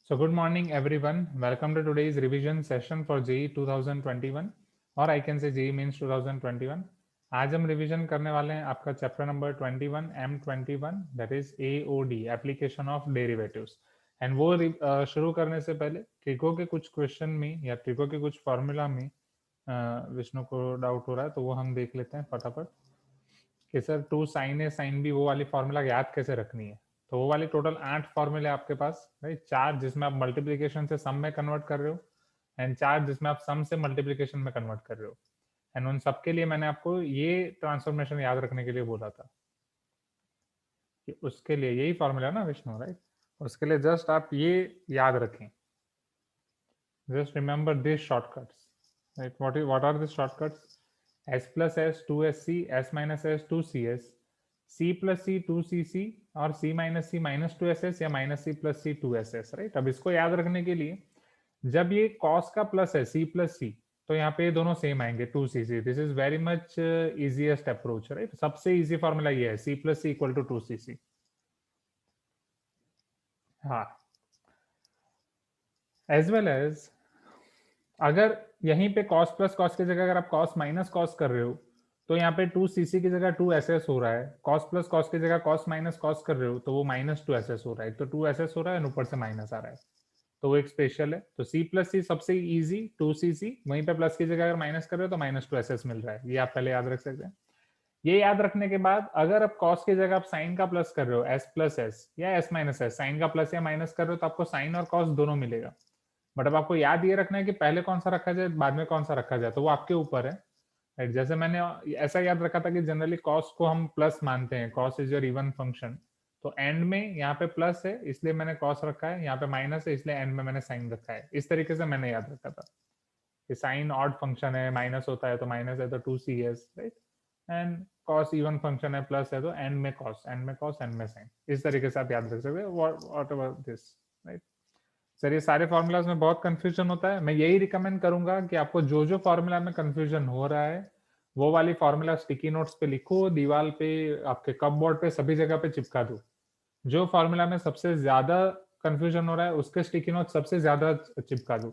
So good morning everyone. Welcome to today's revision session for JEE 2021 और I can say JEE Mains 2021. आज हम revision करने वाले हैं आपका chapter number 21 M21 that is AOD application of derivatives and वो शुरू करने से पहले ट्रिको के कुछ क्वेश्चन में या ट्रिको के कुछ फॉर्मूला में विष्णु को डाउट हो रहा है तो वो हम देख लेते हैं फटाफट कि sir 2 sin A sin B वो वाली फॉर्मूला याद कैसे रखनी है। तो वो वाली टोटल 8 फॉर्मूले आपके पास राइट, 4 जिसमें आप मल्टीप्लीकेशन से सम में कन्वर्ट कर रहे हो एंड 4 जिसमें आप सम से मल्टीप्लीकेशन में कन्वर्ट कर रहे हो। एंड उन सबके लिए मैंने आपको ये ट्रांसफॉर्मेशन याद रखने के लिए बोला था कि उसके लिए यही फॉर्मूला ना विष्णु, राइट। उसके लिए जस्ट आप ये याद रखें, just remember this shortcuts, right. What are this shortcuts? s plus s 2sc, s minus s 2cs, c plus c 2cc और c minus c minus 2ss या minus c plus c 2ss, right. अब इसको याद रखने के लिए जब ये cos का प्लस है c plus c तो यहाँ पे ये दोनों सेम आएंगे 2cc। This is very much easiest approach, right. सबसे इजी फॉर्मूला ये है c plus c equal to 2cc। हाँ, एज वेल एज अगर यहीं पे cos प्लस cos की जगह अगर आप cos माइनस cos कर रहे हो तो यहाँ पे 2cc की जगह 2ss हो रहा है। cos प्लस cos की जगह cos माइनस cos कर रहे हो तो वो माइनस 2ss हो रहा है। तो 2ss हो रहा है, ऊपर से माइनस आ रहा है, तो वो एक स्पेशल है। तो c प्लस सी सबसे इजी 2cc, वहीं पे प्लस की जगह अगर माइनस कर रहे हो तो माइनस 2ss मिल रहा है। ये आप पहले याद रख सकते हैं। ये याद रखने के बाद अगर आप cos की जगह आप साइन का प्लस कर रहे हो s प्लस एस या s माइनस एस, साइन का प्लस या माइनस कर रहे हो तो आपको साइन और cos दोनों मिलेगा। बट अब आपको याद ये रखना है कि पहले कौन सा रखा जाए बाद में कौन सा रखा जाए, तो वो आपके ऊपर है, राइट। जैसे मैंने ऐसा याद रखा था कि जनरली कॉस को हम प्लस मानते हैं, cos is your even function. तो एंड में यहाँ पे प्लस है इसलिए मैंने कॉस रखा है, यहाँ पे माइनस है इसलिए एंड में मैंने साइन रखा है। इस तरीके से मैंने याद रखा था कि साइन ऑड फंक्शन है, माइनस होता है तो माइनस है तो 2cs, right. And cos even function है, प्लस है तो एंड में कॉस, एंड में कॉस, एंड में साइन। इस तरीके से आप याद रख सकते हो what ever this, right. Sir ये सारे फॉर्मूलाज में बहुत कंफ्यूजन होता है। मैं यही रिकमेंड करूंगा कि आपको जो जो फॉर्मूला में कंफ्यूजन हो रहा है वो वाली फॉर्मूला स्टिकी नोट्स पे लिखो, दीवार पे, आपके कपबोर्ड पे, सभी जगह पे चिपका दो। जो फॉर्मूला में सबसे ज्यादा कंफ्यूजन हो रहा है उसके स्टिकी नोट सबसे ज्यादा चिपका दो।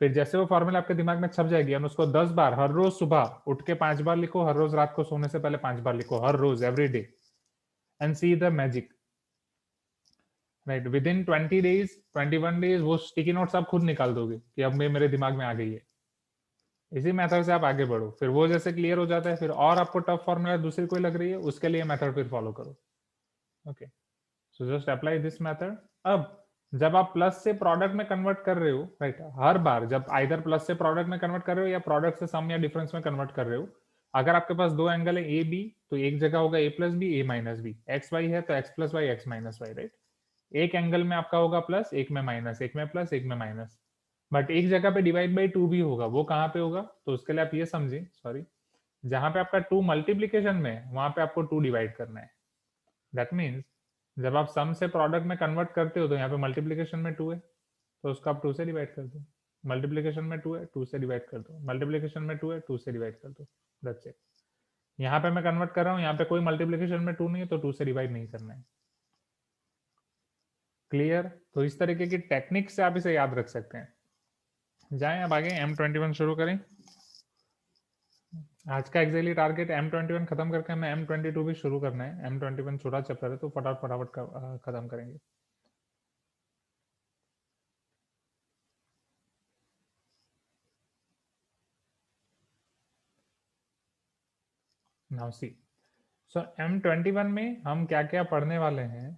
फिर जैसे वो फॉर्मूला आपके दिमाग में छप जाएगी और उसको 10 बार हर रोज सुबह उठ के 5 बार लिखो, हर रोज रात को सोने से पहले 5 बार लिखो, हर रोज every day, and see the magic, right. Within 20 days 21 days वो स्टिकी नोट्स आप खुद निकाल दोगे कि अब मेरे दिमाग में आ गई है। इसी मेथड से आप आगे बढ़ो, फिर वो जैसे क्लियर हो जाता है फिर और आपको टफ फॉर्मूला दूसरी कोई लग रही है उसके लिए मेथड फिर फॉलो करो। Okay, so just apply this method. अब जब आप प्लस से प्रोडक्ट में कन्वर्ट कर रहे हो, राइट, हर बार जब आइदर प्लस से प्रोडक्ट में कन्वर्ट कर रहे हो या प्रोडक्ट से सम या डिफरेंस में कन्वर्ट कर रहे हो, अगर आपके पास दो एंगल है ए बी तो एक जगह होगा a plus b, a minus b. X y है तो x plus y, x minus y, right. एक एंगल में आपका होगा प्लस, एक में माइनस, एक में प्लस, एक में माइनस। बट एक जगह पे डिवाइड बाई टू भी होगा, वो कहाँ पे होगा? तो उसके लिए आप ये समझे, सॉरी, जहां पे आपका टू मल्टीप्लीकेशन में वहां पे आपको टू डिवाइड करना है। दैट मीन्स जब आप सम से प्रोडक्ट में कन्वर्ट करते हो तो यहाँ पे मल्टीप्लीकेशन में टू है तो उसको आप टू से डिवाइड कर दो। मल्टीप्लीकेशन में टू है, टू से डिवाइड कर दो। मल्टीप्लीकेशन में टू है, टू से डिवाइड कर दो। That's it. यहाँ पे मैं कन्वर्ट कर रहा हूँ, यहाँ पे कोई मल्टीप्लीकेशन में टू नहीं है तो टू से डिवाइड नहीं करना है। क्लियर? तो इस तरीके की टेक्निक से आप इसे याद रख सकते हैं। जाएं अब आगे, M21 शुरू करें। आज का एक्जेक्टली टारगेट M21 खत्म करके हमें M22 भी शुरू करना है। M21 छोटा चैप्टर है तो फटाफट खत्म करेंगे। नाउ सी, सो M21 में हम क्या क्या पढ़ने वाले हैं,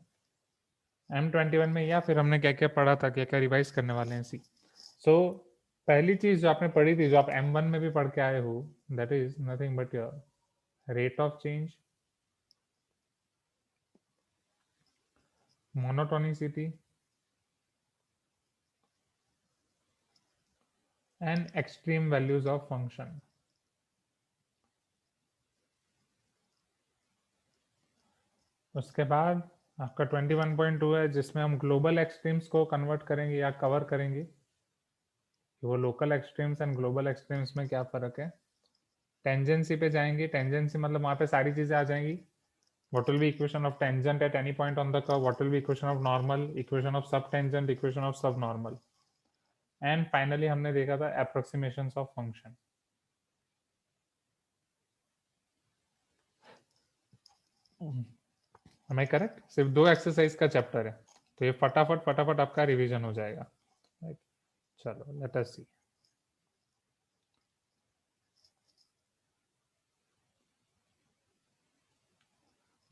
M21 में, या फिर हमने क्या क्या पढ़ा था, क्या क्या रिवाइज करने वाले हैं। सी, सो पहली चीज जो आपने पढ़ी थी, जो आप M1 में भी पढ़ के आए हो, that is nothing but your rate of change, monotonicity and extreme values of function. उसके बाद आपका 21.2 है जिसमें हम ग्लोबल एक्सट्रीम्स को कन्वर्ट करेंगे या कवर करेंगे कि वो local extremes and global extremes में क्या फ़र्क है। टेंजेंसी पे जाएंगे, टेंजेंसी मतलब वहाँ पे सारी चीज़ें आ जाएंगी, What will be equation of tangent at any point on the curve? What will be equation of normal, equation of subtangent, equation of subnormal? And finally हमने देखा था approximations of function. Am I correct? सिर्फ 2 exercise का chapter है, तो ये फटाफट फटाफट आपका रिवीजन हो जाएगा. Right? चलो let us see.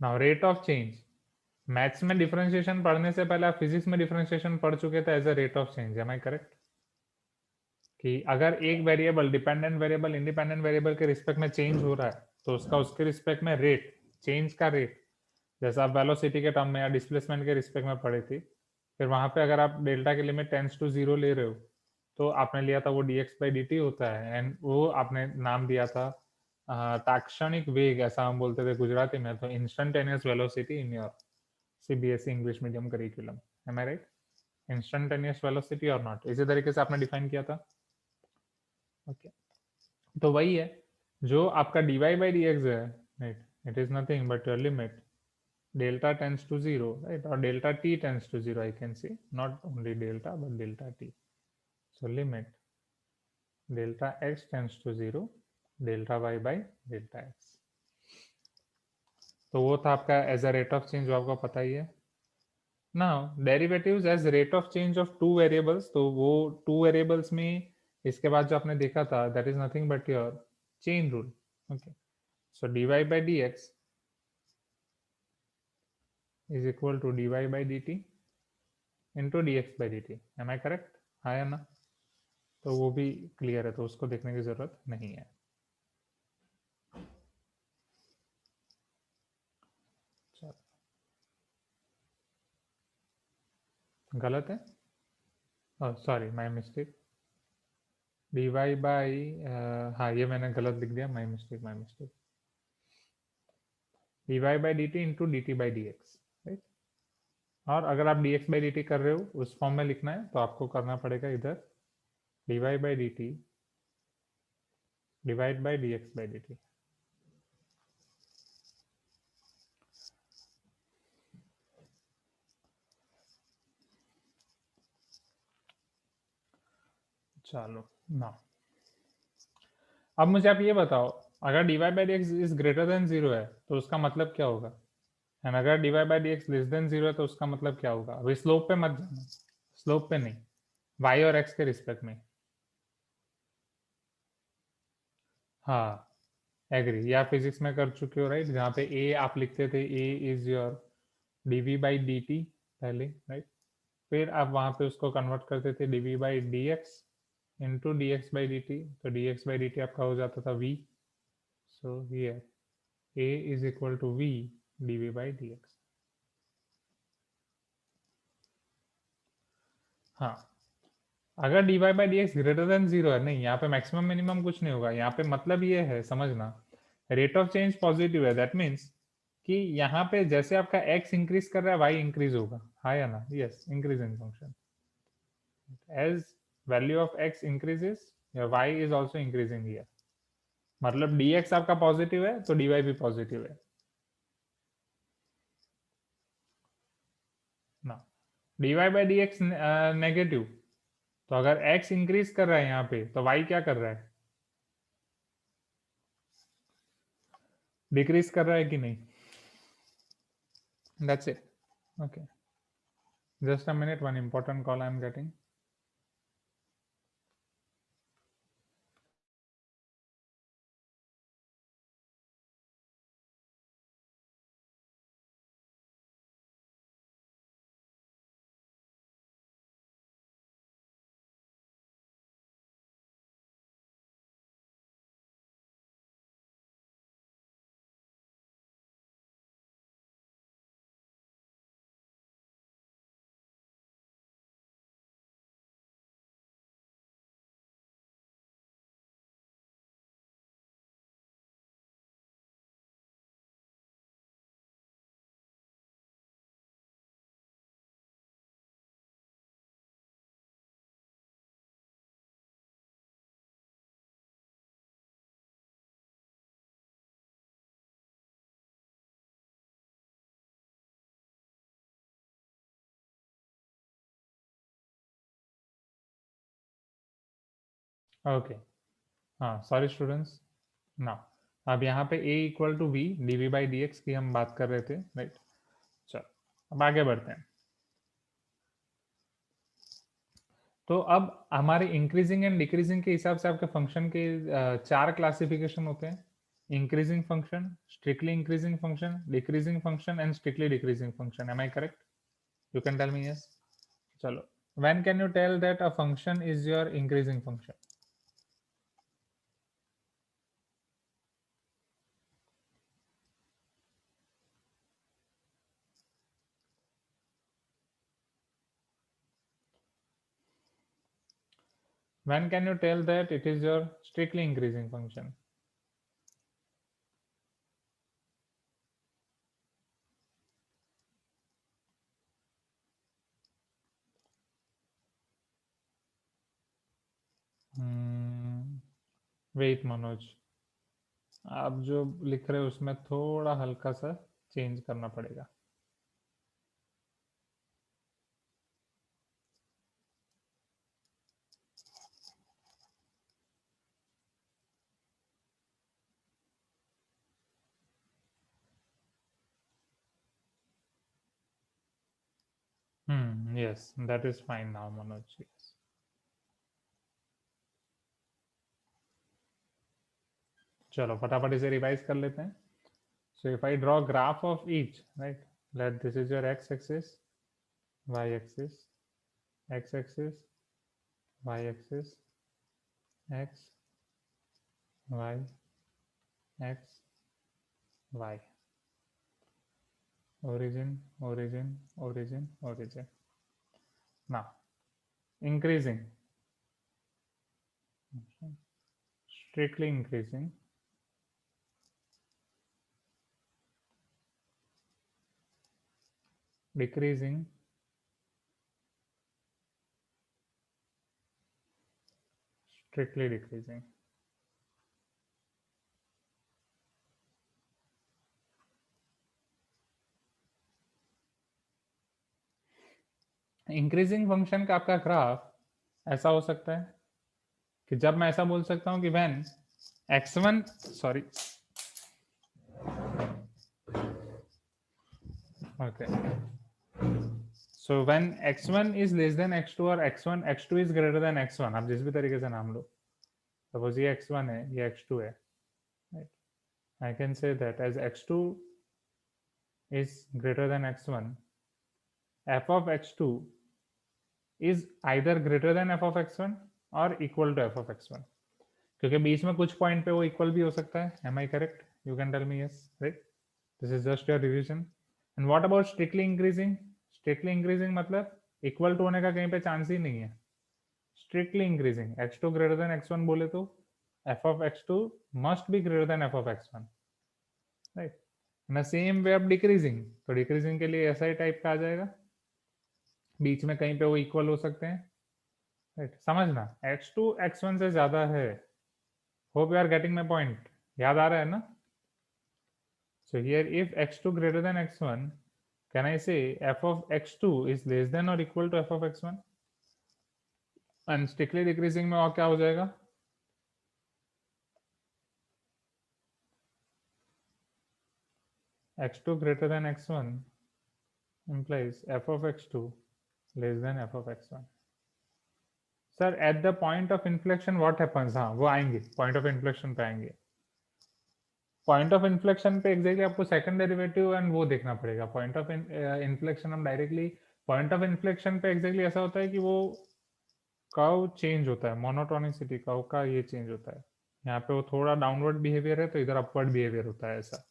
Now rate of change. Maths में डिफरेंशिएशन पढ़ने से पहले आप फिजिक्स में डिफरेंशिएशन पढ़ चुके थे as a rate of change. Am I correct? कि अगर एक variable dependent variable independent variable के रिस्पेक्ट में चेंज हो रहा है तो उसका उसके रिस्पेक्ट में रेट, चेंज का रेट, जैसा आप वेलोसिटी के टर्म में या डिस्प्लेसमेंट के रिस्पेक्ट में पढ़े थे, फिर वहां पे अगर आप डेल्टा की लिमिट टेंड्स टू 0 ले रहे हो तो आपने लिया था वो dx by dt होता है, एंड वो आपने नाम दिया था ताक्षणिक वेग, ऐसा हम बोलते थे गुजराती में, तो instantaneous velocity in your CBSE English medium curriculum. Am I right? Instantaneous velocity और नॉट, इसी तरीके से आपने डिफाइन किया था. ओके तो वही है जो आपका dy by dx है, right? It is nothing but your limit delta tends to 0, right? Or delta t tends to 0, I can say. Not only delta, but delta t. So limit delta x tends to 0, delta y by delta x. तो वो था आपका as a rate of change, जो आपको पता ही है. Now derivatives as rate of change of two variables, तो वो टू वेरिएबल्स में इसके बाद जो आपने देखा था that is nothing but your chain rule. Okay so dy by dx is equal to dy by dt into dx by dt. Am I correct? हाँ या ना? तो वो भी क्लियर है, तो उसको देखने की जरूरत नहीं है. गलत है? Sorry, my mistake. dy by, हाँ ये मैंने गलत लिख दिया, my mistake my mistake. dy by dt into D T by D x, right? और अगर आप dx बाई dt कर रहे हो उस फॉर्म में लिखना है तो आपको करना पड़ेगा इधर dy by D T divide by dx by dt. चलो ना, अब मुझे आप ये बताओ, अगर dy by D x is greater than 0 है तो उसका मतलब क्या होगा? एंड अगर dy by D x less than 0 है तो उसका मतलब क्या होगा? अभी स्लोप पे मत जाना, स्लोप पे नहीं, y और x के रिस्पेक्ट में. हाँ एग्री, या फिजिक्स में कर चुके हो, राइट? जहाँ पे a आप लिखते थे a is your dv by dt पहले, राइट? फिर आप वहाँ पे उसको कन्वर्ट करते थे dv by dx into dx by dt, तो dx बाई dt आपका हो जाता था v. So here a is equal to v dv by dx. हाँ अगर dy by D x greater than 0 है, नहीं यहाँ पे मैक्सिमम मिनिमम कुछ नहीं होगा, यहाँ पे मतलब ये है समझना, रेट ऑफ चेंज पॉजिटिव है, दैट मीन्स कि यहाँ पे जैसे आपका x इंक्रीज कर रहा है y इंक्रीज होगा. हाँ या ना? Yes, increase in function. As value of x increases your y is also increasing here. मतलब dx आपका पॉजिटिव है तो dy भी पॉजिटिव है ना. dy by D x negative, तो अगर x इंक्रीज कर रहा है यहाँ पे तो y क्या कर रहा है? डिक्रीज कर रहा है कि नहीं? That's it. Okay just a minute, one important call I am getting. Okay, हाँ सॉरी स्टूडेंट्स ना, अब यहाँ पे a equal to v dv by dx की हम बात कर रहे थे, राइट। चलो अब आगे बढ़ते हैं। तो अब हमारे इंक्रीजिंग एंड डिक्रीजिंग के हिसाब से आपके फंक्शन के चार क्लासिफिकेशन होते हैं। Increasing function, strictly increasing function, decreasing function and strictly decreasing function. Am I correct? You can tell me yes. चलो, when can you tell that a function is your increasing function? When can you tell that it is your strictly increasing function? Wait Manoj, आप जो लिख रहे हो उसमें थोड़ा हल्का सा चेंज करना पड़ेगा। Yes that is fine now Manoj, yes. चलो फटाफट इसे रिवाइज कर लेते हैं। So if I draw graph of each, right, let this is your x axis, y axis, x axis, y axis, x, y, x, y, origin, origin, origin, origin. Now, increasing, strictly increasing, decreasing, strictly decreasing. Increasing function का आपका graph ऐसा हो सकता है कि जब मैं ऐसा बोल सकता हूं कि when x1, sorry, okay, so when x1 is less than x2 और x2 is greater then x1, आप जिस भी तरीके से नाम लो, सपोज ये x1 है, ये x2 है, I can say that as x2 is greater than x1, f of x2 is either greater than f of x1 और equal to f of x1, क्योंकि बीच में कुछ पॉइंट पे वो इक्वल भी हो सकता है। Am I correct? You can tell me yes, right? This is just your revision. And what about strictly increasing? Strictly increasing मतलब इक्वल टू होने का कहीं पे चांस ही नहीं है। Strictly increasing, x2 greater than x1 बोले तो f of x2 must be greater then f of x1, right? In same way अब डिक्रीजिंग, तो डिक्रीजिंग के लिए ऐसा ही टाइप का आ जाएगा, बीच में कहीं पे वो इक्वल हो सकते हैं, राइट? समझना, x2 x1 से ज्यादा है। Hope you are getting my point, याद आ रहा है ना? So here if x2 greater than x1, can I say f of x2 is less than or equal to f of x1? And strictly decreasing में और क्या हो जाएगा? x2 greater than x1 implies f of x2 less than f of x1. Sir at the point of inflection what happens? हाँ वो आएंगे, point of inflection पे आएंगे। पॉइंट ऑफ इन्फ्लेक्शन पे एग्जैक्टली आपको सेकंड डेरिवेटिव एंड वो देखना पड़ेगा। पॉइंट ऑफ इन्फ्लेक्शन हम डायरेक्टली, पॉइंट ऑफ इन्फ्लेक्शन पे एग्जैक्टली ऐसा होता है कि वो कर्व चेंज होता है, मोनोटोनिसिटी कर्व का ये चेंज होता है। यहाँ पे वो थोड़ा डाउनवर्ड बिहेवियर है तो इधर अपवर्ड बिहेवियर होता है, ऐसा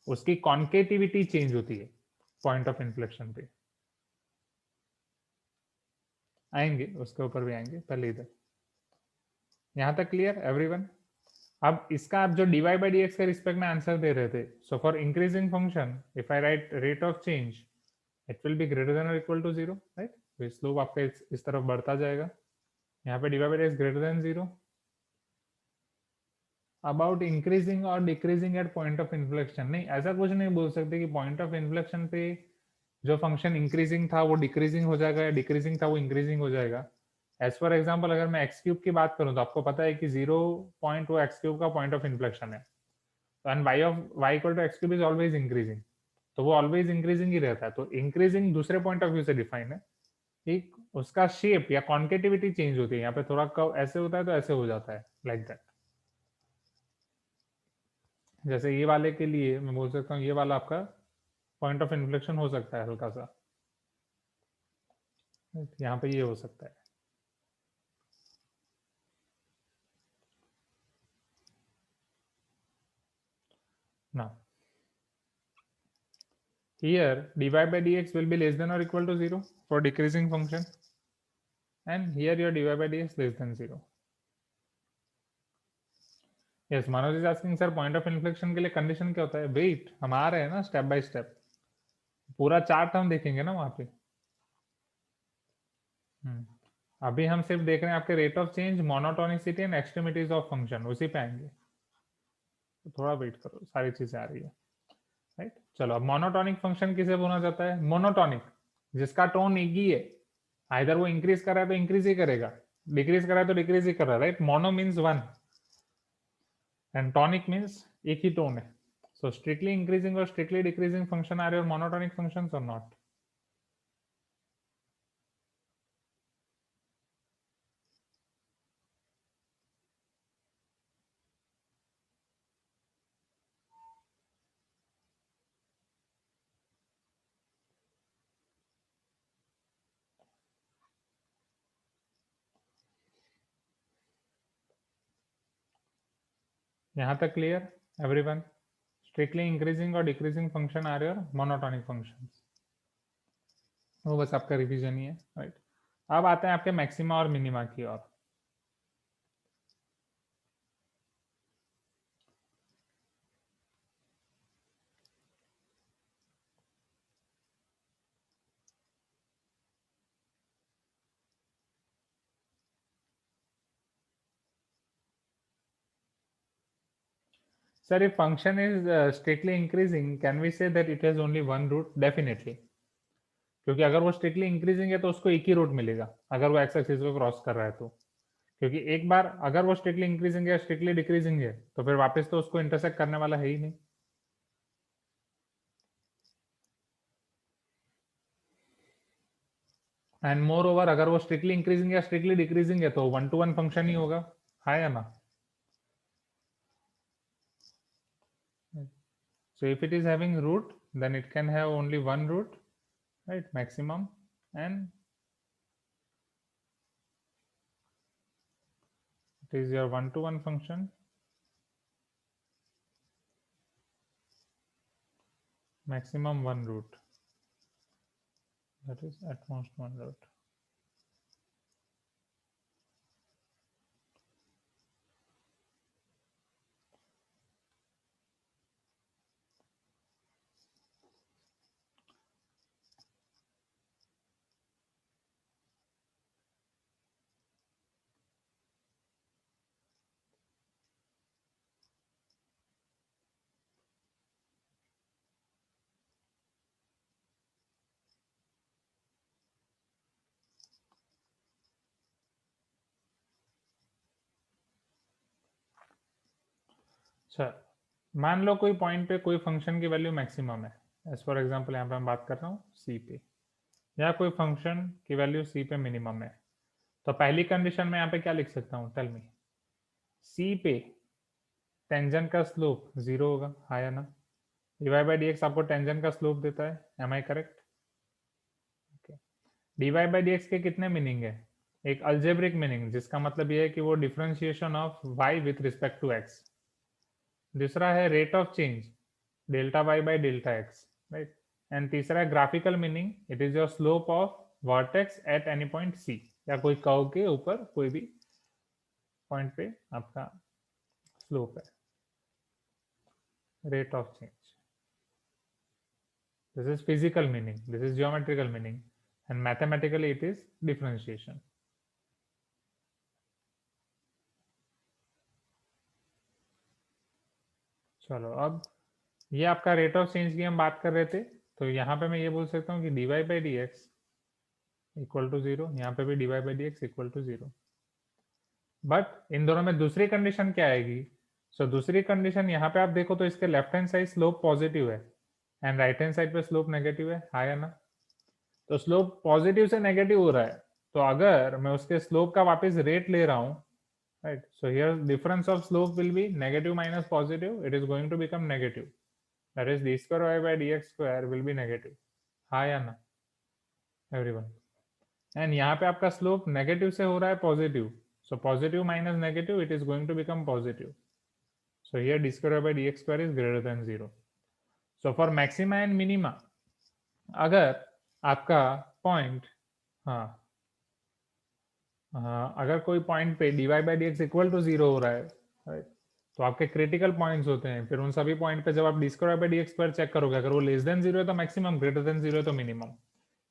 उसकी कॉन्केटिविटी चेंज होती है पॉइंट ऑफ इन्फ्लेक्शन पे। आएंगे उसके ऊपर भी आएंगे, पहले इधर। यहाँ तक क्लियर एवरीवन? अब इसका आप जो dy by dx के रिस्पेक्ट में आंसर दे रहे थे, so for increasing function if I right rate of change it will be greater then और इक्वल टू 0, राइट? तो स्लोप आपका इस तरफ बढ़ता जाएगा। यहाँ पे dy by dx greater than 0। About increasing और decreasing at point of inflection, नहीं ऐसा कुछ नहीं बोल सकते कि पॉइंट ऑफ इन्फ्लेक्शन पे जो फंक्शन इंक्रीजिंग था वो डिक्रीजिंग हो जाएगा या डिक्रीजिंग था वो इंक्रीजिंग हो जाएगा। एज फॉर एग्जाम्पल अगर मैं एक्स क्यूब की बात करूं तो आपको पता है कि 0 पॉइंट वो एक्स क्यूब का पॉइंट ऑफ इन्फ्लेक्शन है, and y equal to x cube is always increasing, तो वो ऑलवेज इंक्रीजिंग ही रहता है। तो इंक्रीजिंग दूसरे पॉइंट ऑफ व्यू से डिफाइन है कि उसका शेप या कॉन्केटिविटी चेंज होती है, यहाँ पे थोड़ा कर्व ऐसे होता है तो ऐसे हो जाता है, लाइक दैट। जैसे ये वाले के लिए मैं बोल सकता हूँ ये वाला आपका पॉइंट ऑफ इन्फ्लेक्शन हो सकता है हल्का सा, यहाँ पे ये हो सकता है ना। Here dy by dx will be less than or equal to 0 for decreasing function, and here your dy by dx less than 0. Yes, Manoj is asking sir point of inflection के लिए कंडीशन क्या होता है? Wait हम आ रहे हैं ना step by step, पूरा चार्ट हम देखेंगे ना वहां पे। अभी हम सिर्फ देख रहे हैं आपके rate of change, monotonicity and extremities of function, उसी पे आएंगे, तो थोड़ा वेट करो, सारी चीजें आ रही है, राइट। चलो अब मोनोटोनिक फंक्शन किसे बोला जाता है? मोनोटोनिक, जिसका टोन एक ही है, आइदर वो इंक्रीज कर रहा है तो इंक्रीज ही करेगा, डिक्रीज कर रहा है तो डिक्रीज ही कर रहा है, right. Mono means one and tonic means एक ही टोन है। सो स्ट्रिक्टली इंक्रीजिंग और strictly decreasing function are your monotonic functions और नॉट? यहाँ तक क्लियर एवरीवन? स्ट्रिक्टली इंक्रीजिंग और decreasing function are your monotonic functions, वो बस आपका रिवीजन ही है, राइट। अब आते हैं आपके मैक्सिमा और मिनिमा की ओर। Sir, if function is strictly increasing, can we say that it has only one root? Definitely, क्योंकि अगर वो स्ट्रिक्टली इंक्रीजिंग है तो उसको एक ही रूट मिलेगा अगर वो एक्स एक्सिस को क्रॉस कर रहा है तो, क्योंकि एक बार अगर वो स्ट्रिक्टली इंक्रीजिंग है स्ट्रिक्टली डिक्रीजिंग है तो फिर वापस तो उसको इंटरसेक्ट करने वाला है ही नहीं। एंड मोर ओवर अगर वो स्ट्रिक्टली इंक्रीजिंग या स्ट्रिक्टली डिक्रीजिंग है तो 1 to 1 फंक्शन ही होगा, है या ना? So if it is having root, then it can have only one root, right? Maximum, and it is your 1 to 1 function, maximum one root, that is at most one root. अच्छा, मान लो कोई point पे कोई function की value maximum है, as for example यहाँ पे मैं बात कर रहा हूँ सी पे, या कोई फंक्शन की वैल्यू सी पे मिनिमम है, तो पहली कंडीशन में यहाँ पे क्या लिख सकता हूँ? Tell me. सी पे टेंजेंट का स्लोप जीरो होगा, हाँ या ना? डिवाई बाई डी एक्स आपको टेंजेंट का स्लोप देता है, am I correct? D y by D x के कितने मीनिंग है? एक अल्जेब्रिक मीनिंग, जिसका मतलब ये है कि वो differentiation of y with respect to x. दूसरा है rate of change, delta y by delta x, right. And तीसरा है graphical meaning, it is your slope of vertex at any point c, या कोई कर्व के ऊपर कोई भी पॉइंट पे आपका स्लोप है, rate of change. This is physical meaning, this is geometrical meaning, and mathematically it is differentiation. चलो अब ये आपका रेट ऑफ चेंज की हम बात कर रहे थे, तो यहाँ पे मैं ये बोल सकता हूँ कि dy by D x equal to 0, यहाँ पे भी dy by D x equal to 0। But इन दोनों में दूसरी कंडीशन क्या आएगी? सो दूसरी कंडीशन यहाँ पे आप देखो तो इसके left hand side slope positive है एंड राइट हैंड साइड पे स्लोप नेगेटिव है, हाँ या ना? तो स्लोप पॉजिटिव से नेगेटिव हो रहा है, तो अगर मैं उसके स्लोप का वापस रेट ले रहा हूँ, right, so here difference of slope will be negative minus positive, it is going to become negative, that is d square y by D x square will be negative, हाँ या ना everyone? And यहाँ पे आपका slope negative से हो रहा है positive, so positive minus negative it is going to become positive, so here d square by dx square is greater than 0. so for maxima and minima अगर आपका पॉइंट, हाँ हाँ, अगर कोई पॉइंट पे dy by D x equal to 0 हो रहा है, right? तो आपके क्रिटिकल पॉइंट्स होते हैं, फिर उन सभी पॉइंट पे जब आप d square by D x square check करोगे, अगर वो लेस देन 0 है तो मैक्सिमम, ग्रेटर देन 0 है तो मिनिमम,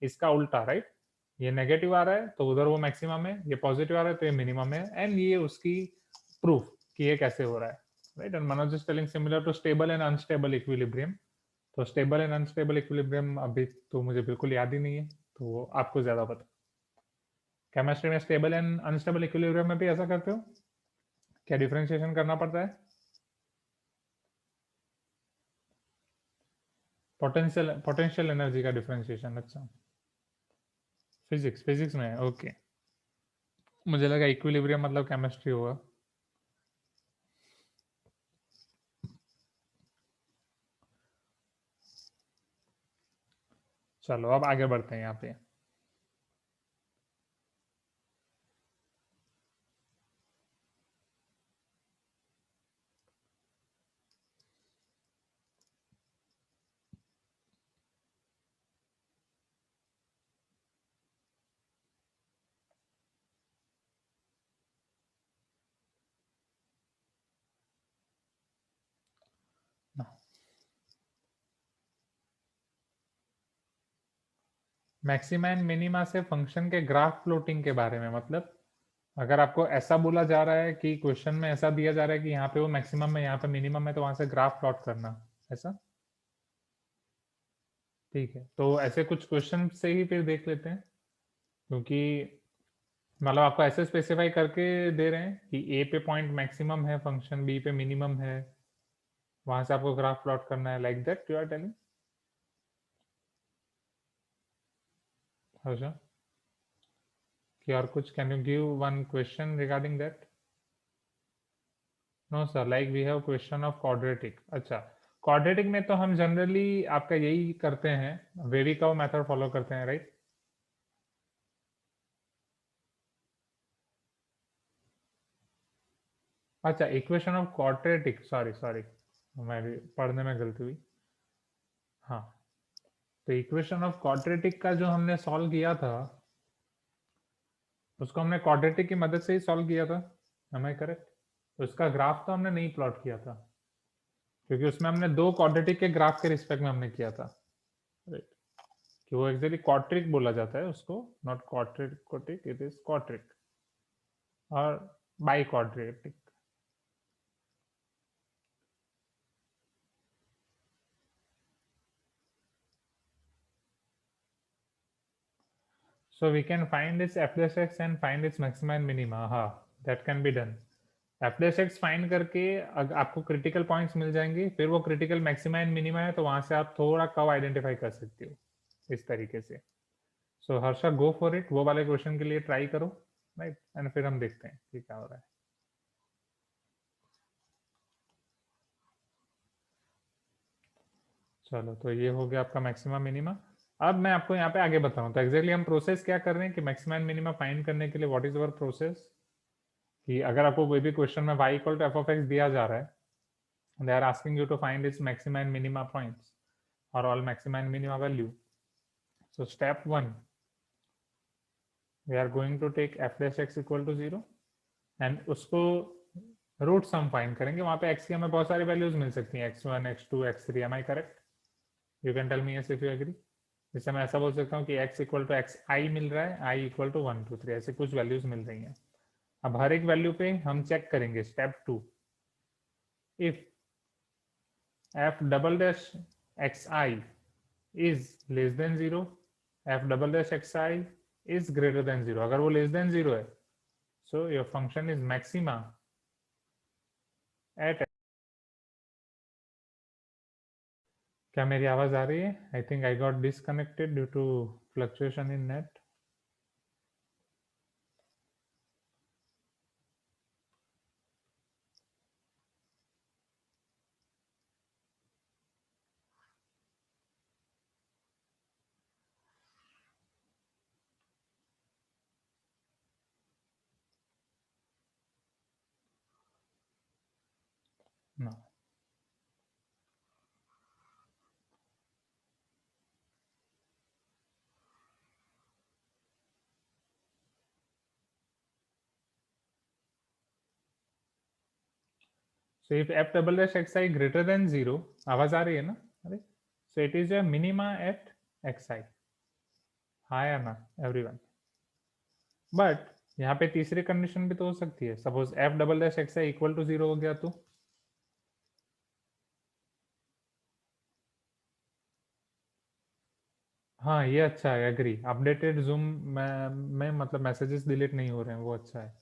इसका उल्टा, राइट? ये नेगेटिव आ रहा है तो उधर वो मैक्सिमम है, ये पॉजिटिव आ रहा है तो ये मिनिमम है, एंड ये उसकी प्रूफ कि ये कैसे हो रहा है, right? And Manoj is telling similar to stable and unstable equilibrium. तो स्टेबल एंड अनस्टेबल इक्विलिब्रियम अभी तो मुझे बिल्कुल याद ही नहीं है, तो वो आपको ज्यादा पता। केमिस्ट्री में स्टेबल एंड अनस्टेबल इक्विलिब्रियम में भी ऐसा करते हो क्या? डिफरेंशिएशन करना पड़ता है? पोटेंशियल एनर्जी का डिफरेंशिएशन, अच्छा फिजिक्स में, ओके। मुझे लगा इक्विलिब्रियम मतलब केमिस्ट्री होगा। चलो अब आगे बढ़ते हैं यहाँ पे। मैक्सिमा एंड मिनिमा से फंक्शन के ग्राफ प्लॉटिंग के बारे में, मतलब अगर आपको ऐसा बोला जा रहा है कि क्वेश्चन में ऐसा दिया जा रहा है कि यहाँ पे वो मैक्सिमम है, यहाँ पे मिनिमम है, तो वहां से ग्राफ प्लॉट करना, ऐसा? ठीक है, तो ऐसे कुछ क्वेश्चन से ही फिर देख लेते हैं, क्योंकि मतलब आपको ऐसे स्पेसिफाई करके दे रहे हैं कि ए पे पॉइंट मैक्सिमम है फंक्शन, बी पे मिनिमम है, वहां से आपको ग्राफ प्लॉट करना है, like that you are telling? अच्छा, कि और कुछ, can you give one question regarding that? No sir, like we have question of quadratic. अच्छा, क्वाड्रेटिक में तो हम जनरली आपका यही करते हैं, वेवी कर्व मेथड फॉलो करते हैं, राइट? अच्छा, equation of quadratic, sorry sorry, हमारी पढ़ने में गलती हुई। हाँ, तो इक्वेशन ऑफ क्वाड्रेटिक का जो हमने सॉल्व किया था, उसको हमने क्वाड्रेटिक की मदद से ही सॉल्व किया था, एम आई करेक्ट? तो उसका ग्राफ तो हमने नहीं प्लॉट किया था, क्योंकि उसमें हमने दो क्वाड्रेटिक के ग्राफ के रिस्पेक्ट में हमने किया था, राइट? कि वो एक्चुअली क्वाड्रिक बोला जाता है उसको, not quadratic, it is quadric और biquadratic. So we can find its f dash x and find its maxima and minima, हाँ, that can be done। f dash x find करके आपको critical points मिल जाएंगे, फिर वो critical maxima and minima है, तो वहां से आप थोड़ा कर्व आइडेंटिफाई कर सकते हो इस तरीके से। सो हर्षा, गो फॉर इट, वो वाले क्वेश्चन के लिए ट्राई करो, राइट? एंड फिर हम देखते हैं कि क्या हो रहा है। चलो, तो ये हो गया आपका मैक्सिमा मिनिमा। अब मैं आपको यहाँ पे आगे बताऊँ तो एग्जैक्टली हम प्रोसेस क्या कर रहे हैं कि मैक्सिमा एंड मिनिमा फाइंड करने के लिए व्हाट इज अवर प्रोसेस, कि अगर आपको कोई भी क्वेश्चन में y equal to F of x दिया जा रहा है, they are asking you to find its maxima and minima points or all maxima and minima value. So step 1, we are going to take f dash x equal to 0 and उसको root sum find करेंगे। वहां पे x की हमें बहुत सारी values मिल सकती हैं, x1 x2 x3, am I correct? You can tell me yes if you agree. जैसे मैं ऐसा बोल सकता हूँ कि x equal to x i मिल रहा है, i इक्वल टू 1 2 3, ऐसे कुछ वैल्यूज मिल रही हैं। अब हर एक वैल्यू पे हम चेक करेंगे, step 2, if f double dash xi is less than 0, f double dash xi is greater than 0, अगर वो लेस देन 0 है, so your function is maxima at. क्या मेरी आवाज आ रही है? I think I got disconnected due to fluctuation in net. No. So if f double dash xi greater than 0, आवाज आ रही है ना? अरे, so it is your minima at xi. हाँ या ना एवरीवन? बट यहाँ पे तीसरी कंडीशन भी तो हो सकती है, suppose f double dash xi equal to 0 हो गया तो? हाँ ये अच्छा है, एग्री। अपडेटेड जूम में मतलब मैसेजेस डिलीट नहीं हो रहे हैं, वो अच्छा है।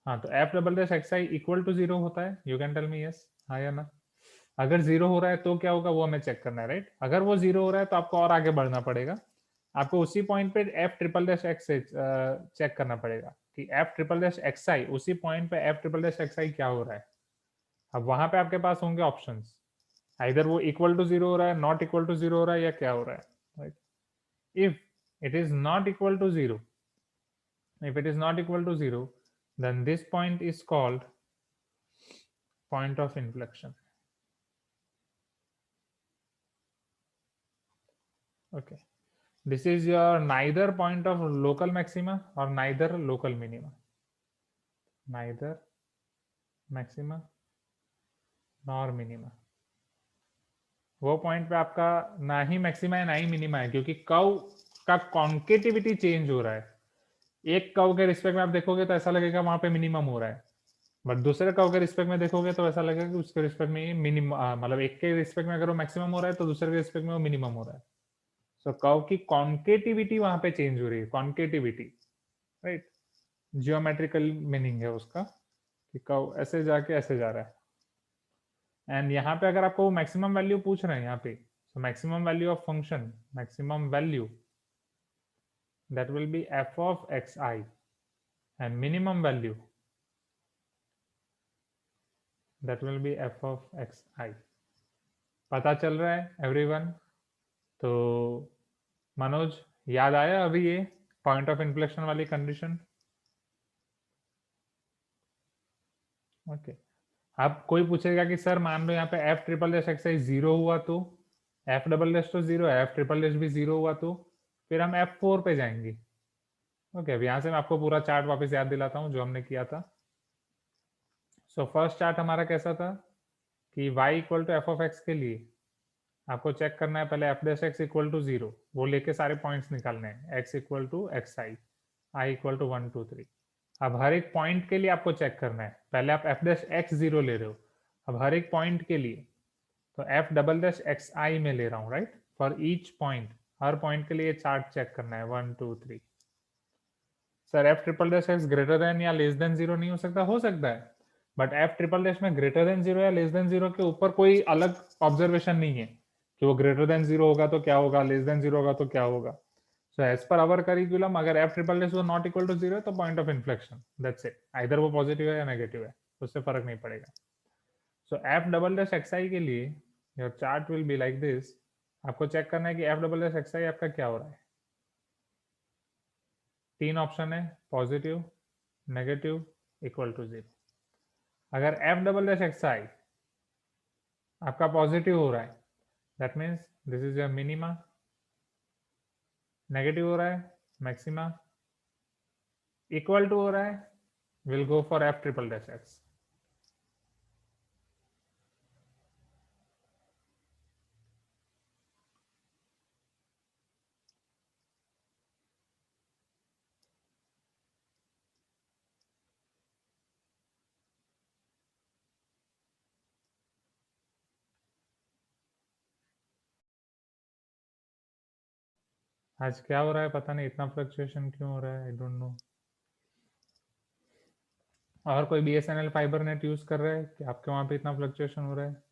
हाँ तो f double dash xi equal to 0 होता है, you can tell me yes, हाँ या ना? अगर 0 हो रहा है तो क्या होगा वो हमें चेक करना है, राइट? अगर वो 0 हो रहा है तो आपको और आगे बढ़ना पड़ेगा, आपको उसी पॉइंट पे f ट्रिपल डैश x से चेक करना पड़ेगा कि f ट्रिपल डैश xi उसी पॉइंट पे f ट्रिपल डैश xi क्या हो रहा है। अब वहां पे आपके पास होंगे ऑप्शंस, आइदर वो इक्वल टू 0 हो रहा है, नॉट इक्वल टू 0 हो रहा है, या क्या हो रहा है, right? If it is not equal to 0, if it is not equal to 0, then this point is called point of inflection. Okay, this is your neither point of local maxima or neither local minima, neither maxima nor minima। वो point पे आपका ना ही maxima है ना ही minima है, क्योंकि curve का कॉन्केटिविटी change हो रहा है। एक कर्व के रिस्पेक्ट में आप देखोगे तो ऐसा लगेगा वहां पे मिनिमम हो रहा है, बट दूसरे कर्व के रिस्पेक्ट में देखोगे तो ऐसा लगेगा कि उसके रिस्पेक्ट में मिनिमम, मतलब एक के रिस्पेक्ट में अगर वो मैक्सिमम हो रहा है तो दूसरे के रिस्पेक्ट में वो मिनिमम हो रहा है। सो कर्व की कॉन्केटिविटी वहां पे चेंज हो रही है, कॉन्केटिविटी, राइट? जियोमेट्रिकल मीनिंग है उसका कि कर्व ऐसे जाके ऐसे जा रहा है। एंड यहाँ पे अगर आपको मैक्सिमम वैल्यू पूछ रहे हैं यहाँ पे, so maximum value of function, maximum value, that will be f of xi, and minimum value, that will be f of xi। पता चल रहा है एवरीवन? तो मनोज, याद आया अभी ये पॉइंट ऑफ इन्फ्लेक्शन वाली कंडीशन? ओके। अब कोई पूछेगा कि सर मान लो यहाँ पे F triple dash x zero हुआ तो? एफ डबल डैश तो जीरो है, एफ ट्रिपल डैश भी जीरो हुआ तो? फिर हम एफ फोर पे जाएंगे। ओके, अब यहाँ से मैं आपको पूरा चार्ट वापस याद दिलाता हूँ जो हमने किया था। सो फर्स्ट चार्ट हमारा कैसा था कि y equal to F of x के लिए आपको चेक करना है पहले f dash x equal to 0, वो लेके सारे पॉइंट्स निकालने हैं, x equal to x i equal to 1 2 3। अब हर एक पॉइंट के लिए आपको चेक करना है, पहले आप एफ डैश एक्स 0 ले रहे हो, अब हर एक पॉइंट के लिए तो एफ डबल डैश एक्स आई में ले रहा हूँ, right? For each point, her point के लिए चार्ट चेक करना है 1 2 3। Sir F triple dash x greater then या लेस देन 0 नहीं हो सकता है, बट एफ ट्रिपल डैश में ग्रेटर देन 0 या लेस देन 0 के ऊपर कोई अलग ऑब्जर्वेशन नहीं है कि वो ग्रेटर देन 0 होगा तो क्या होगा, लेस देन 0 होगा तो क्या होगा। So as per our curriculum अगर एफ ट्रिपल डैश वो नॉट इक्वल टू 0 है तो point of inflection, that's it. Either वो पॉजिटिव है या नेगेटिव है, उससे फर्क नहीं पड़ेगा। So F double dash x i के लिए your chart will be like this. आपको चेक करना है कि F double dash x i आपका क्या हो रहा है। तीन ऑप्शन है, पॉजिटिव, नेगेटिव, इक्वल टू 0। अगर f double dash x i आपका पॉजिटिव हो रहा है, that means this is your minima. Negative हो रहा है, मैक्सिमा। इक्वल टू हो रहा है, will go for f triple dash x. आज क्या हो रहा है पता नहीं, इतना फ्लक्चुएशन क्यों हो रहा है, आई डोंट नो। और कोई बीएसएनएल फाइबर नेट यूज कर रहा है कि आपके वहां पे इतना फ्लक्चुएशन हो रहा है?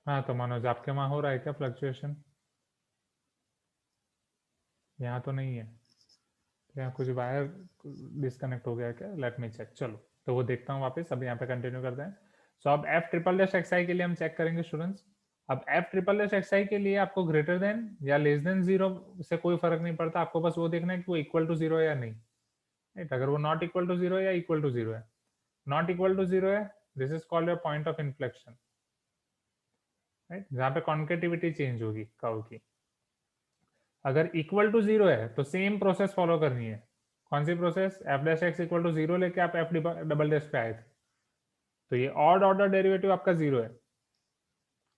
हाँ तो मनोज, आपके वहां हो रहा है क्या फ्लक्चुएशन? यहाँ तो नहीं है। यहाँ कुछ वायर डिस्कनेक्ट हो गया क्या? Let me check. चलो तो वो देखता हूँ वापस। अब यहाँ पे कंटिन्यू करते हैं। सो अब F triple dash x i के लिए हम चेक करेंगे स्टूडेंट्स। अब F triple dash x i के लिए आपको ग्रेटर देन या लेस देन जीरो से कोई फर्क नहीं पड़ता, आपको बस वो देखना है कि वो इक्वल टू जीरो है या नहीं। राइट, अगर वो नॉट इक्वल टू जीरो या इक्वल टू जीरो है, नॉट इक्वल टू जीरो है, this is called your point of inflection. Right, जहाँ पे कॉन्केटिविटी चेंज होगी कर्व की। अगर इक्वल टू जीरो है तो सेम प्रोसेस फॉलो करनी है। कौन सी process? F dash x equal to zero लेके आप एफ डबल डैश पे आए थे, तो ये ऑड ऑर्डर डेरिवेटिव आपका जीरो है।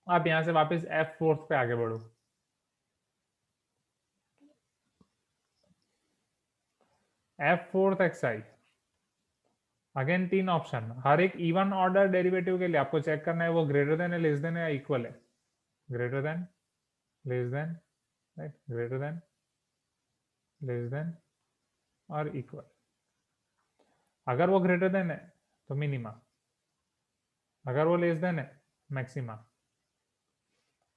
आप यहां से वापस एफ फोर्थ पे आगे बढ़ो। एफ फोर्थ एक्स आई, अगेन तीन ऑप्शन। हर एक इवन ऑर्डर डेरिवेटिव के लिए आपको चेक करना है वो ग्रेटर देन है, लेस देन है या इक्वल है। Greater than, less than, right, greater than, less than और इक्वल। अगर वो ग्रेटर देन है तो मिनिमा, अगर वो लेस देन है मैक्सिमा,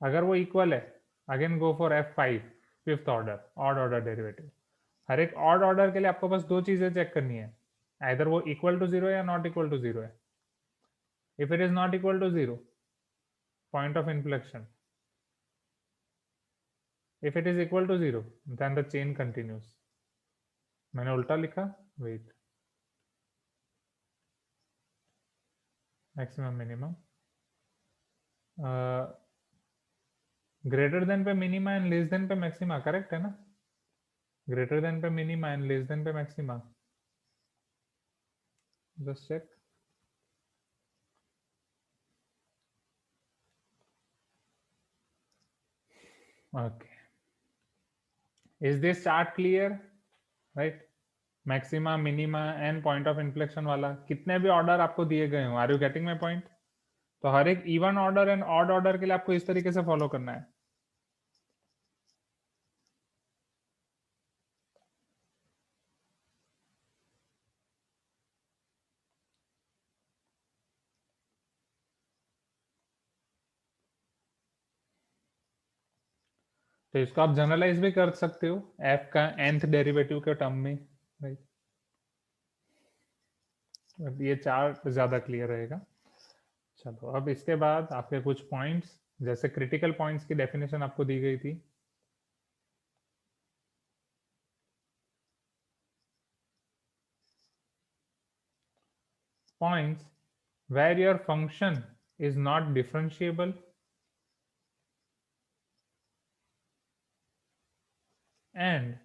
अगर वो इक्वल है again go for f five, fifth order, odd order derivative. हर एक ऑड ऑर्डर के लिए आपको बस दो चीजें चेक करनी है, आइदर वो इक्वल टू जीरो या नॉट इक्वल टू जीरो है। If it is not equal to zero, point of inflection. If it is equal to zero, then the chain continues. मैंने उल्टा लिखा, wait, maximum minimum, greater than पे minima and less than पे maxima, correct है ना? Greater than पे minima and less than पे maxima, just check. Okay, is this chart clear? Right, maxima, minima and point of inflection वाला कितने भी order आपको दिए गए हो, are you getting my point? तो हर एक even order and odd order के लिए आपको इस तरीके से फॉलो करना है। तो इसको आप जनरलाइज भी कर सकते हो एफ का nth डेरिवेटिव के टर्म में, राइट। ये चार्ट ज्यादा क्लियर रहेगा। चलो अब इसके बाद आपके कुछ पॉइंट्स, जैसे क्रिटिकल पॉइंट्स की डेफिनेशन आपको दी गई थी। Points where your function is not differentiable and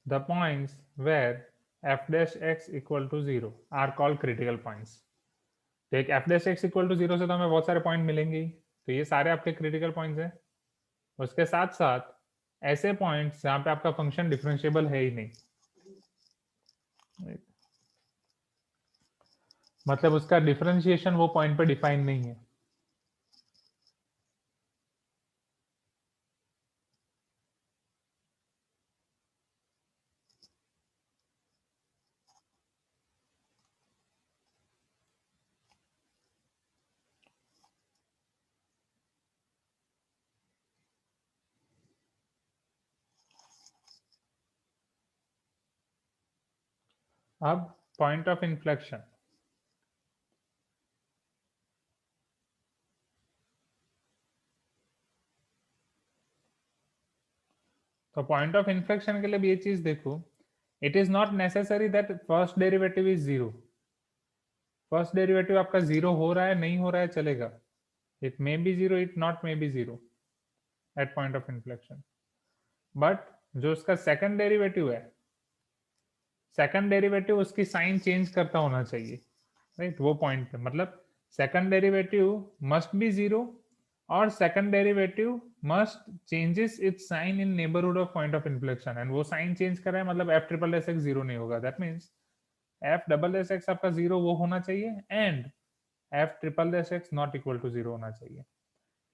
the points where f dash x equal to 0 are called critical points। तो एक f dash x equal to 0 से तो हमें बहुत सारे पॉइंट मिलेंगे ही, तो ये सारे आपके क्रिटिकल पॉइंट्स हैं। उसके साथ साथ ऐसे पॉइंट्स जहां पे आपका फंक्शन डिफरेंशिएबल है ही नहीं, मतलब उसका डिफरेंशिएशन वो पॉइंट पे डिफाइन नहीं है। अब पॉइंट ऑफ इन्फ्लेक्शन। तो पॉइंट ऑफ इन्फ्लेक्शन के लिए भी ये चीज देखो, it is not necessary that first derivative is zero. First derivative आपका जीरो हो रहा है नहीं हो रहा है चलेगा, it may be zero, it not may be zero at point of inflection. But जो उसका सेकंड डेरिवेटिव है, सेकंड डेरिवेटिव उसकी साइन चेंज करता होना चाहिए, राइट, वो पॉइंट पे। मतलब second derivative must be zero और second derivative must changes its sign in neighbourhood of point of inflection, and वो साइन चेंज कर रहा है मतलब f triple s x zero नहीं होगा, that means f double s x आपका zero वो होना चाहिए, and f triple s x not equal to zero होना चाहिए,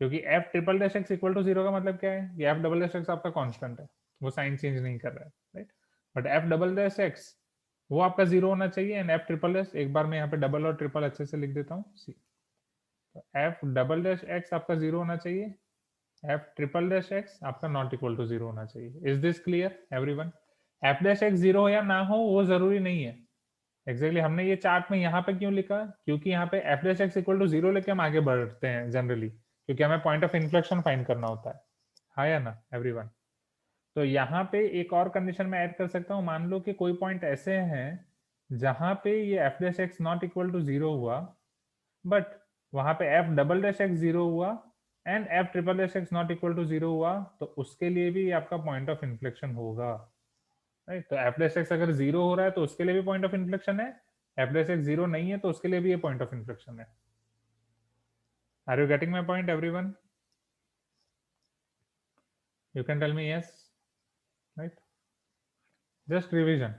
क्योंकि f triple dash x equal to zero का मतलब क्या है, ये एफ डबल डैश एक्स आपका कांस्टेंट है, वो साइन चेंज नहीं कर रहा है, right. But F double dash x वो आपका जीरो होना चाहिए, एंड एफ ट्रिपल डैश, एक बार मैं यहाँ पे डबल और ट्रिपल अच्छे से लिख देता हूँ, सी, तो एफ डबल डैश एक्स आपका जीरो होना चाहिए, एफ ट्रिपल डैश एक्स आपका नॉट इक्वल टू जीरो होना चाहिए। Is this clear everyone? F dash x zero हो या ना हो वो जरूरी नहीं है, एग्जैक्टली हमने ये चार्ट में यहाँ पे क्यों लिखा, क्योंकि यहाँ पे f dash x equal to zero लेके हम आगे बढ़ते हैं जनरली, क्योंकि हमें पॉइंट ऑफ इन्फ्लेक्शन फाइंड करना होता है, हाँ या ना एवरीवन? तो यहाँ पे एक और कंडीशन में ऐड कर सकता हूँ, मान लो कि कोई पॉइंट ऐसे हैं जहां पे ये F dash x not equal to zero हुआ, बट वहां पे f double dash x zero हुआ and f triple dash x not equal to zero हुआ, तो उसके लिए भी आपका पॉइंट ऑफ इन्फ्लेक्शन होगा, राइट। तो एफ डैश एक्स अगर जीरो हो रहा है तो उसके लिए भी पॉइंट ऑफ इन्फ्लेक्शन है, एफ डैश एक्स जीरो नहीं है तो उसके लिए भी ये पॉइंट ऑफ इन्फ्लेक्शन है। Are you getting my point everyone? You can tell me yes, right. Just revision,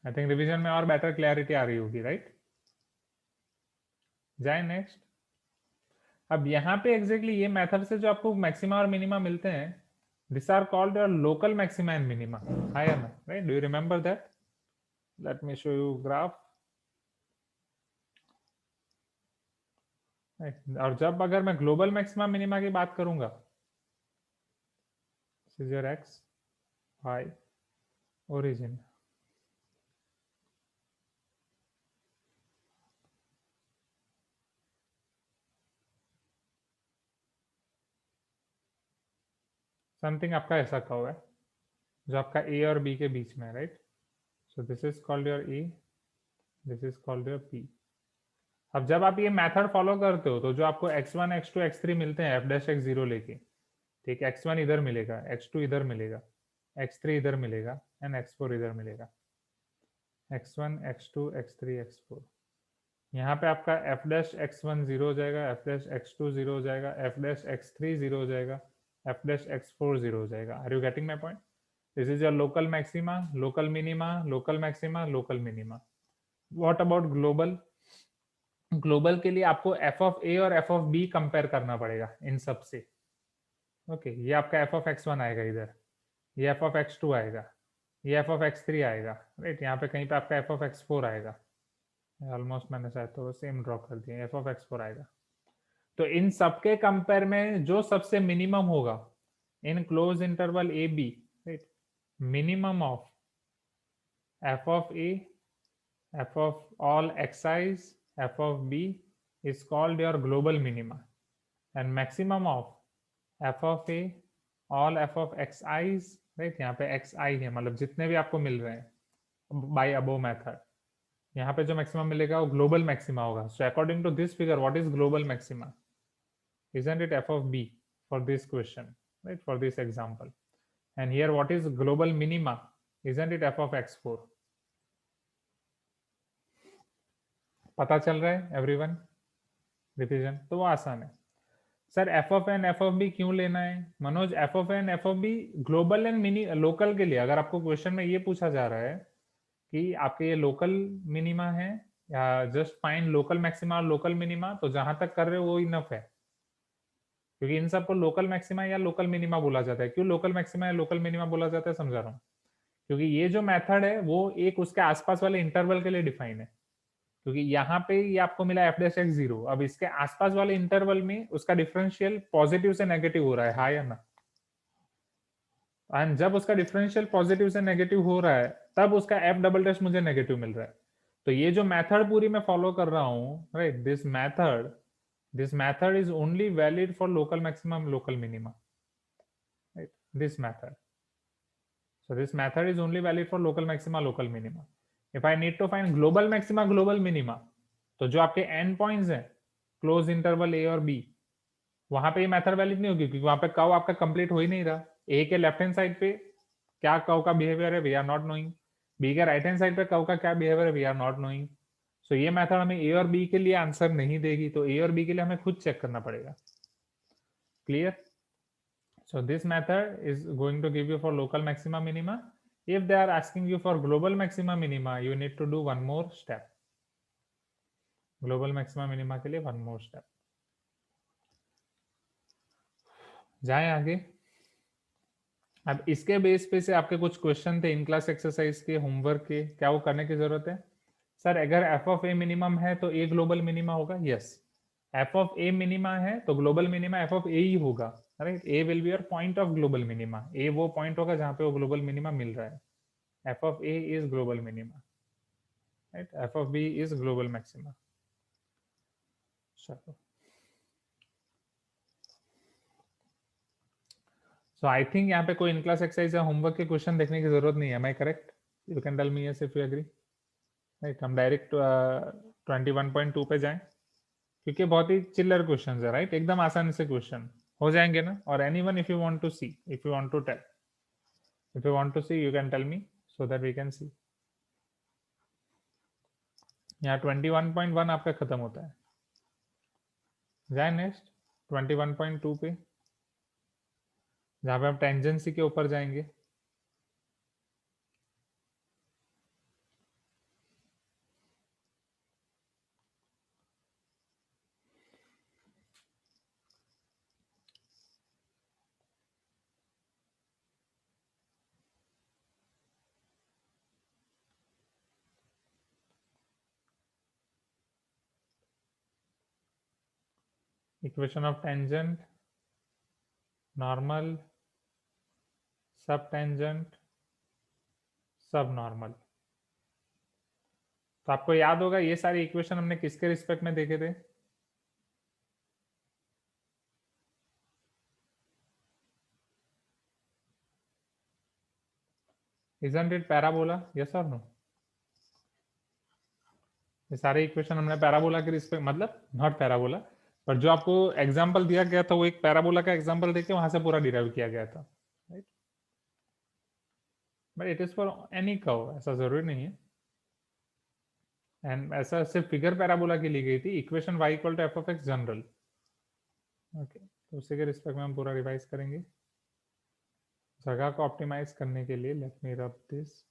I think revision में और बेटर क्लैरिटी आ रही होगी, राइट। जाए नेक्स्ट। अब यहाँ पे एग्जैक्टली ये मेथड से जो आपको मैक्सिमा और मिनिमा मिलते हैं, this are called your local maxima and minima, हाँ या ना, right? Do you remember that? Let me show you graph. और जब अगर मैं ग्लोबल मैक्सिमा मिनिमा की बात करूंगा, this is your x y origin, something आपका ऐसा कर्व है जो आपका ए और बी के बीच में है, right? So this is called your A, this is called your P. अब जब आप ये मेथड फॉलो करते हो तो जो आपको x1 x2 x3 मिलते हैं एफ डैश एक्स जीरो लेके, ठीक, x1 इधर मिलेगा, x2 इधर मिलेगा, x3 इधर मिलेगा एंड x4 इधर मिलेगा, x1 x2 x3 x4। यहाँ पे आपका f डैश x1 जीरो हो जाएगा, f डैश x2 जीरो हो जाएगा, f डैश x3 जीरो हो जाएगा, f डैश x4 जीरो हो जाएगा। Are you getting my point? This is your local maxima, local minima, local maxima, local minima. What about global? Global के लिए आपको F of ए और एफ ऑफ बी कंपेयर करना पड़ेगा इन सब से, ओके। ये आपका एफ ऑफ एक्स वन आएगा इधर, ये एफ ऑफ एक्स टू आएगा, ये एफ ऑफ एक्स थ्री आएगा, राइट। यहाँ पे कहीं पे आपका एफ ऑफ एक्स फोर आएगा, ऑलमोस्ट मैंने शायद तो सेम ड्रॉ कर दिया, एफ ऑफ एक्स फोर आएगा। तो इन सबके कंपेयर में जो सबसे मिनिमम होगा in close interval A b, right, minimum of f of a, f of all xi's, f of b is called your global minima, and maximum of f of a all f of xi's, right, यहाँ पे xi है मतलब जितने भी आपको मिल रहे हैं by above method, यहाँ पे जो मैक्सिमम मिलेगा वो ग्लोबल मैक्सिमा होगा। So according to this figure what is global maxima? isn't it f of b for this question, right, for this example? And here what is global minima? isn't it f of x4? पता चल रहा है everyone? Revision तो वो आसान है। Sir f of n f of b क्यों लेना है Manoj? F of n f of b global and mini local के लिए, अगर आपको क्वेश्चन में ये पूछा जा रहा है कि आपके ये लोकल मिनिमा है या जस्ट फाइंड लोकल मैक्सिमा और लोकल मिनिमा, तो जहां तक कर रहे हो वो इनफ है, क्योंकि इन सबको लोकल मैक्सिमा या लोकल मिनिमा बोला जाता है। क्यों लोकल मैक्सिमा या लोकल मिनिमा बोला जाता है समझा रहा हूँ, क्योंकि ये जो मेथड है वो एक उसके आसपास वाले इंटरवल के लिए डिफाइन है, क्योंकि यहाँ पे ये आपको मिला एफ डैश एक्स जीरो, अब इसके आसपास वाले इंटरवल में उसका डिफरेंशियल पॉजिटिव से नेगेटिव हो रहा है, हाँ या ना? एंड जब उसका डिफरेंशियल पॉजिटिव से नेगेटिव हो रहा है तब उसका एफ डबल डैश मुझे नेगेटिव मिल रहा है। तो ये जो मेथड पूरी मैं फॉलो कर रहा हूँ, right, this method is only valid for local maximum local minima, right, this method. So this method is only valid for local maxima, local minima. If I need to find global maxima, global minima, तो जो आपके and points हैं close interval ए और B, वहां पे ये method valid नहीं होगी, क्योंकि वहां पे कर्व आपका कंप्लीट हो ही नहीं रहा। ए के लेफ्ट हैंड साइड पे क्या कर्व का बिहेवियर है we are not knowing, b के राइट हैंड साइड पे कर्व का क्या बिहेवियर है we are not knowing. So ये मेथड हमें ए और बी के लिए आंसर नहीं देगी, तो ए और बी के लिए हमें खुद चेक करना पड़ेगा। Clear? So this method is going to give you for local maxima minima. If they are asking you for global maxima minima, you need to do one more step. Global maxima minima के लिए one more step. जाएं आगे. अब इसके base पे से आपके कुछ क्वेश्चन थे इन क्लास एक्सरसाइज के, होमवर्क के, क्या वो करने की जरूरत है? सर अगर एफ ऑफ ए मिनिमम है तो ए ग्लोबल मिनिमा होगा. Yes, f of a minima है तो global minima f of a ही होगा. Right, a will be your point of global minima. A वो पॉइंट होगा जहां पे वो ग्लोबल मिनिमा मिल रहा है. F of a is global minima. Right, f of b is global maxima. चलो, सो आई थिंक यहाँ पे कोई इन क्लास एक्सरसाइज या होमवर्क के क्वेश्चन देखने की जरूरत नहीं है. Am I correct? You can tell me yes if you agree. Right, हम डायरेक्ट 21.2 पे जाएं क्योंकि बहुत ही चिल्लर क्वेश्चन है. राइट, एकदम आसानी से क्वेश्चन हो जाएंगे ना. और anyone if you want to see, if you want to tell, if you want to see you can tell me so that we can see. यहाँ 21.1 आपका खत्म होता है. जाए नेक्स्ट 21.2 पे, जहाँ पे हम टेंजेंसी के ऊपर जाएंगे. इक्वेशन ऑफ टेंजेंट, नॉर्मल, सब टेंजेंट, सब नॉर्मल. तो आपको याद होगा ये सारी इक्वेशन हमने किसके रिस्पेक्ट में देखे थे? Isn't it parabola? Yes or no? ये सारे इक्वेशन हमने पैराबोला के रिस्पेक्ट, मतलब नॉट पैराबोला, पर जो आपको एग्जांपल दिया गया था वो एक पैराबोला का एग्जांपल देके वहां से पूरा डिराइव किया गया था. Right, but it is for any curve, ऐसा जरूरी नहीं है. एंड ऐसा सिर्फ फिगर पैराबोला की ली गई थी. Equation y equal to F of x general. Okay, तो उसी के रिस्पेक्ट में हम पूरा रिवाइज करेंगे. जगह को ऑप्टिमाइज करने के लिए लेट मी रब दिस.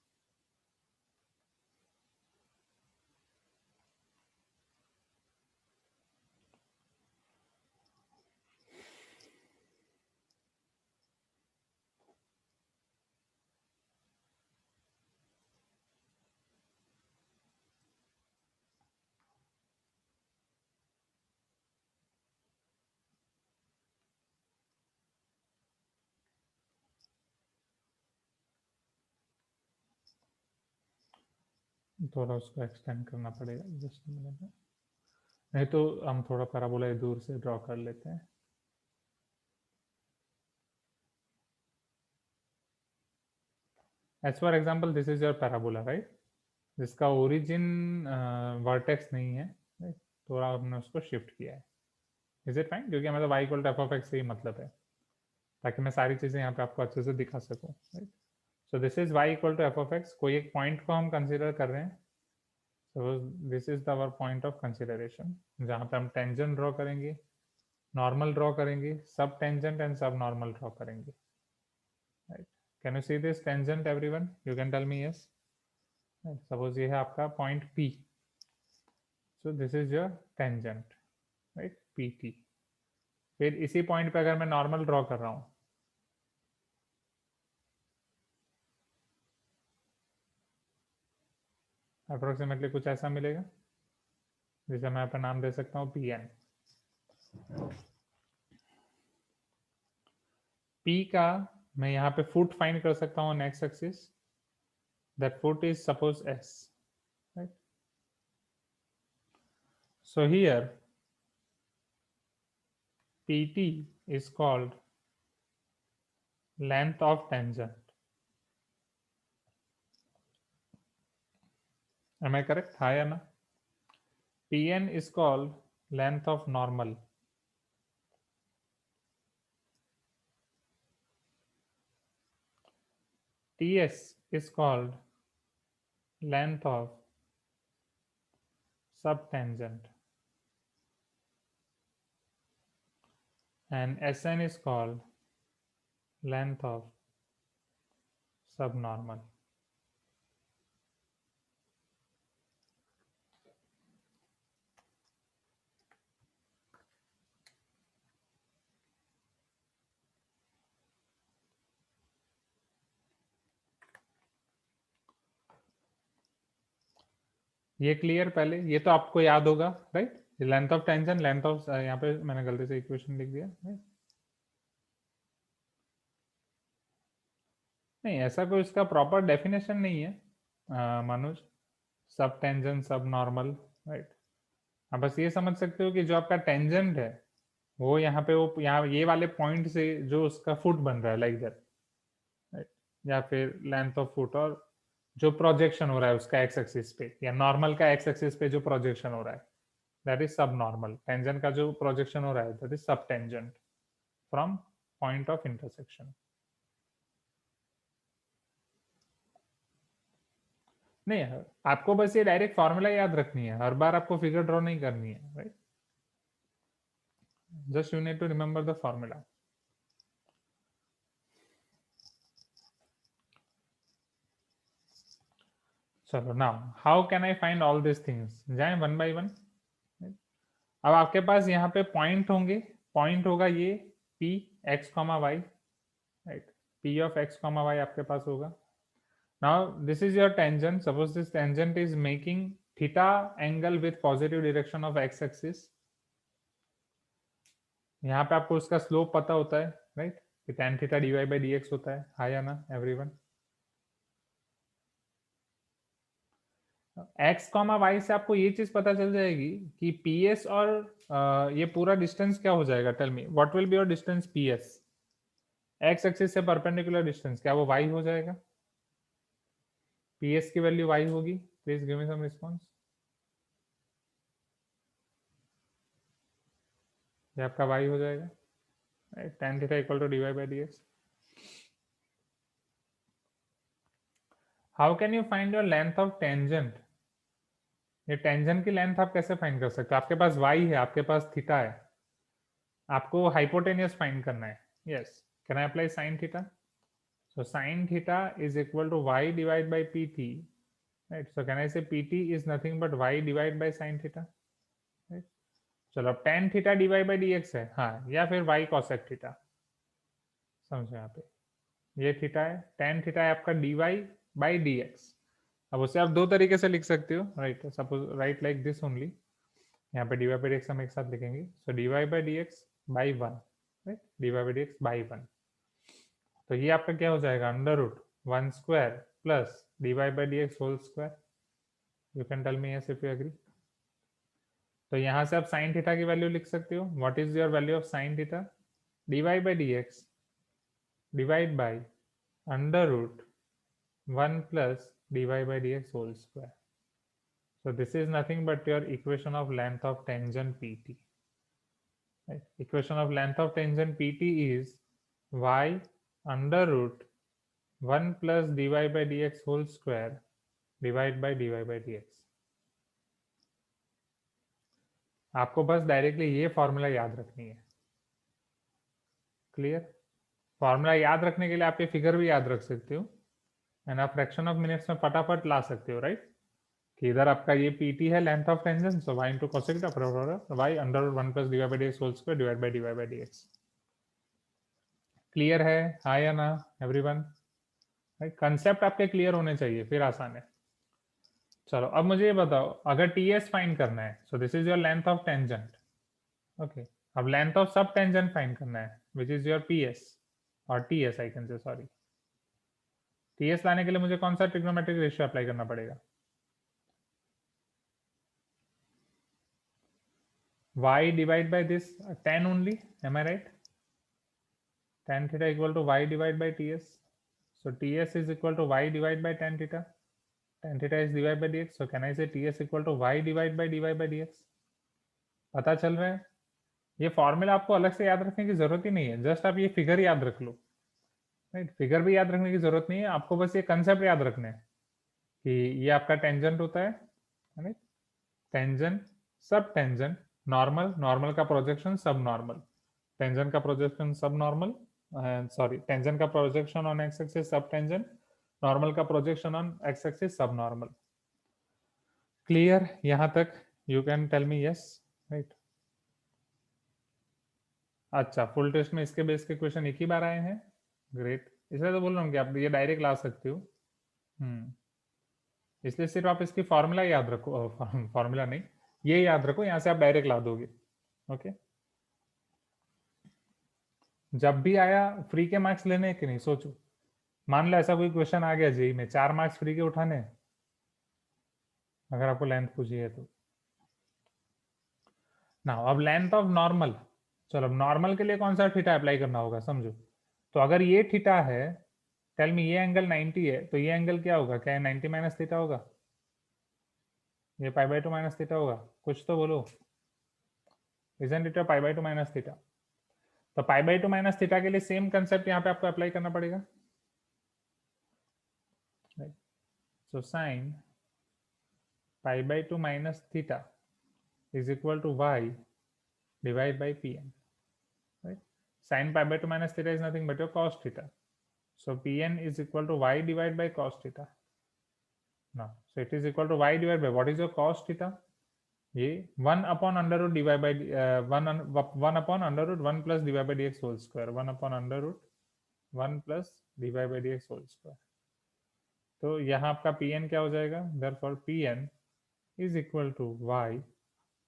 थोड़ा उसको एक्सटेंड करना पड़ेगा जस्ट मिनट में, नहीं तो हम थोड़ा पैराबोला दूर से ड्रॉ कर लेते हैं. As for example this is your parabola, right, जिसका ओरिजिन वर्टेक्स नहीं है. राइट, थोड़ा हमने उसको शिफ्ट किया है. Is it fine? क्योंकि हमें तो y equal to F of x से ही मतलब है, ताकि मैं सारी चीज़ें यहाँ पे आपको अच्छे से दिखा सकूँ. Right, so this is y equal to F of x. कोई एक पॉइंट को हम कंसिडर कर रहे हैं. So this is our point of consideration, जहाँ पे हम टेंजेंट ड्रॉ करेंगे, नॉर्मल ड्रॉ करेंगे, sub tangent and sub normal draw करेंगे. Right, can you see this tangent everyone? You can tell me yes. Suppose ये है आपका point P. So this is your tangent, right, PT. फिर इसी point पे अगर मैं नॉर्मल ड्रॉ कर रहा हूँ, अप्रोक्सीमेटली कुछ ऐसा मिलेगा, जिसे मैं अपना नाम दे सकता हूँ PN. P का मैं यहाँ पे फुट फाइंड कर सकता हूँ next axis. That foot is suppose S. Right, so here PT is called length of tangent. Am I correct? हाँ या ना? PN is called length of normal. TS is called length of subtangent. and Sn is called length of subnormal. ये clear? पहले ये तो आपको याद होगा, right? Length of tangent, length of, यहाँ पे मैंने गलती से इक्वेशन लिख दिया, राइट? नहीं, ऐसा कोई उसका प्रॉपर डेफिनेशन नहीं है मनोज, सब टेंजेंट सब नॉर्मल, राइट? आप बस ये समझ सकते हो कि जो आपका टेंजेंट है वो यहाँ पे, वो यहाँ ये वाले पॉइंट से जो उसका फुट बन रहा है लाइक दैट, राइट? या फिर लेंथ ऑफ फुट, और जो प्रोजेक्शन हो रहा है उसका एक्स एक्सिस पे, या नॉर्मल का एक्स एक्सिस पे जो प्रोजेक्शन हो रहा है, दैट इज सब नॉर्मल। टेंजेंट का जो प्रोजेक्शन हो रहा है दैट इज सब tangent from point of intersection. नहीं, आपको बस ये डायरेक्ट फॉर्मूला याद रखनी है, हर बार आपको फिगर ड्रॉ नहीं करनी है, right? Just you need to remember the formula. चलो, now how can I find all this things? जाएं वन बाय वन। अब आपके पास यहाँ पे पॉइंट होंगे, पॉइंट होगा ये P x, y, right? P of x, y आपके पास होगा। Now this is your tangent. Suppose this tangent is making theta angle with positive direction of x axis. यहाँ पे आपको उसका स्लोप पता होता है, राइट? कि tan theta dy by dx होता है, हाँ या ना एवरीवन? x, y से आपको ये चीज पता चल जाएगी कि ps और ये पूरा डिस्टेंस क्या हो जाएगा? Tell me what will be your distance ps? x axis से परपेंडिकुलर डिस्टेंस, क्या वो y हो जाएगा? ps की वैल्यू y होगी? Please give me some response. ये आपका y हो जाएगा, राइट? tan theta equal to dy by dx। How can you find your length of tangent? ये टेंजेंट की लेंथ आप कैसे फाइंड कर सकते हो? आपके पास y है, आपके पास थीटा है, आपको हाइपोटेनियस फाइंड करना है। Yes, can I apply sine theta? So sine theta is equal to y divide by pt, right? So can I say pt is nothing but y divide by sine theta, right? चलो, अब tan theta dy by dx है, हाँ, या फिर y cosec theta, समझो यहाँ पे ये थीटा है, tan थीटा है आपका dy बाय dx। अब उसे आप दो तरीके से लिख सकते हो, right? Suppose right like this only, यहाँ पे dy बाई dx हम एक साथ लिखेंगे, सो dy by dx by 1, right? dy by dx by 1, तो ये आपका क्या हो जाएगा? Under root 1 square plus dy by dx whole square. You can tell me yes if you agree. तो यहाँ से आप साइन थीटा की वैल्यू लिख सकते हो। What is your value of sine theta? dy by dx divide by under root 1 plus dy by dx whole square. So this is nothing but your equation of length of tangent PT. Right? Equation of length of tangent PT is y under root 1 plus dy by dx whole square divided by dy by dx. आपको बस directly ये formula याद रखनी है। Clear? Formula याद रखने के लिए आप ये फिगर भी याद रख सकते हो, एंड आप फ्रैक्शन ऑफ मिनट्स में फटाफट ला सकते हो, राइट? कि इधर आपका ये pt है length of tangent, so y into cosec theta y under 1 plus dy by dx whole square divide by dy by dx। Clear है, हाँ या ना एवरीवन? राइट, कंसेप्ट आपके क्लियर होने चाहिए, फिर आसान है। चलो, अब मुझे ये बताओ, अगर ts फाइंड करना है, so this is your length of tangent, okay? अब लेंथ ऑफ सब टेंजेंट फाइंड करना है, विच इज योर ps और ts, आई कैन से, सॉरी, ts लाने के लिए मुझे कौन सा ट्रिग्नोमेट्रिक रेशियो अप्लाई करना पड़ेगा? y divide by this tan only, am I right? tan theta equal to y divided by ts. So ts is equal to y divided by tan theta. Tan theta is divided by dx. So can I say ts equal to y divided by dy by dx? पता चल रहा है? ये formula आपको अलग से याद रखने की जरूरत ही नहीं है, जस्ट आप ये फिगर याद रख लो, राइट? फिगर भी याद रखने की जरूरत नहीं है, आपको बस ये कंसेप्ट याद रखना है कि ये आपका टेंजेंट होता है, right? Tangent, sub tangent, normal, normal का प्रोजेक्शन, सब नॉर्मल। टेंजेंट का projection sub normal, sorry tangent का projection on x axis sub tangent, normal का projection on x axis sub normal. Clear यहां तक? You can tell me yes, right. अच्छा, full test में इसके base के question एक ही बार आए हैं, ग्रेट। इसलिए तो बोल रहा हूँ कि आप ये डायरेक्ट ला सकते हो। इसलिए सिर्फ आप इसकी फॉर्मूला याद रखो, फॉर्मूला नहीं, ये याद रखो, यहाँ से आप डायरेक्ट ला दोगे। ओके, जब भी आया फ्री के मार्क्स लेने हैं कि नहीं, सोचो। मान लो ऐसा कोई क्वेश्चन आ गया जेई में, 4 मार्क्स फ्री के उठाने हैं, अगर आपको लेंथ पूछी है तो। ना अब लेंथ ऑफ नॉर्मल, चलो अब नॉर्मल के लिए कौन सा थीटा अप्लाई करना होगा समझो। तो अगर ये थीटा है, टेल मी, ये एंगल 90 है, तो ये एंगल क्या होगा? क्या 90 माइनस थीटा होगा? ये पाई बाई 2 माइनस थीटा होगा? कुछ तो बोलो, isn't it pi by 2 minus theta? तो पाई बाई 2 माइनस थीटा के लिए सेम कंसेप्ट यहाँ पे आपको अप्लाई करना पड़ेगा। So sine pi by 2 minus theta is equal to y divided by Pn, right? Sin pi by 2 minus theta is nothing but your cos theta. So Pn is equal to y divided by cos theta. Now, so it is equal to y divided by, what is your cos theta? ये 1 upon under root divided by 1 upon under root 1 plus divided by dx whole square, 1 upon under root 1 plus divided by dx whole square. तो यहाँ आपका Pn क्या हो जाएगा? Therefore Pn is equal to y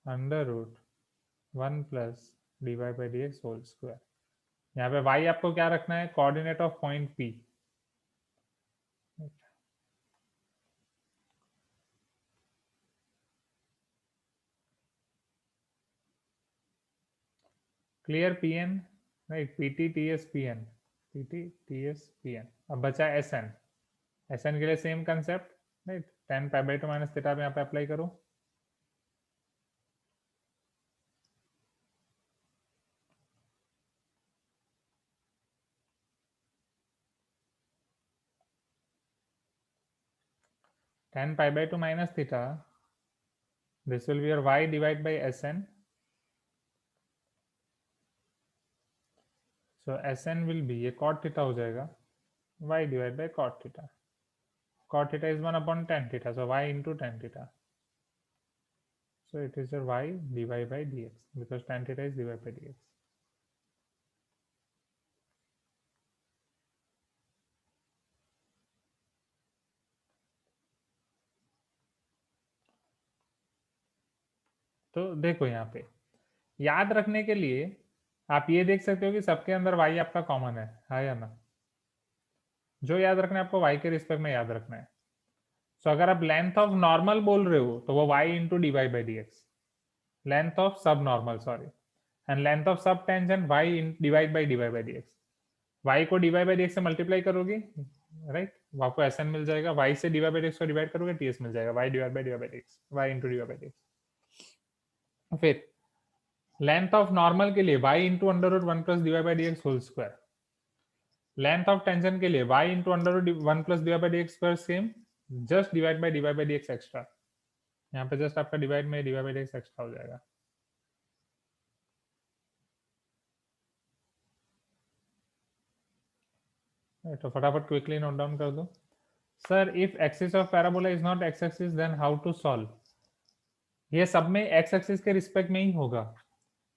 under root 1 plus divide by D x whole square. यहाँ पे y आपको क्या रखना है? Coordinate of point P। Clear? Pn, right, PT TS Pn, PT TS Pn। अब बचा Sn। Sn के लिए same concept, right, tan pi by 2 minus theta पे यहाँ पे अप्लाई करो। tan pi by 2 minus theta, this will be your y divided by Sn. So Sn will be, ये cot theta हो जाएगा, y divided by cot theta. Cot theta is 1 upon tan theta, so y into tan theta. So it is your y divided by dx, because tan theta is divided by dx. तो देखो यहाँ पे याद रखने के लिए आप ये देख सकते हो कि सबके अंदर y आपका कॉमन है या ना? जो याद रखना है आपको y के रिस्पेक्ट में याद रखना है। सो अगर आप लेंथ ऑफ नॉर्मल बोल रहे हो तो वो y into d Y by D x, length of सब normal, sorry, and length of subtangent y divide by d Y by D x. y को d Y by D x से multiply करोगे, right, वो आपको Sn मिल जाएगा, y से d Y by D x को डिवाइड करोगे ts मिल जाएगा, y divide by d Y by D x, y into d Y by D x. फिर लेंथ ऑफ नॉर्मल के लिए y into under root 1 plus divide by D x whole square. Length of tangent के लिए y into under root 1 plus divide by D x square, same, just divide by divide by D x extra. यहाँ पे just आपका divide में divide by D x extra हो जाएगा। तो फटाफट क्विकली नोट डाउन कर दो। Sir if axis of parabola is not x axis then how to solve? ये सब में एक्स एक्सिस के रिस्पेक्ट में ही होगा।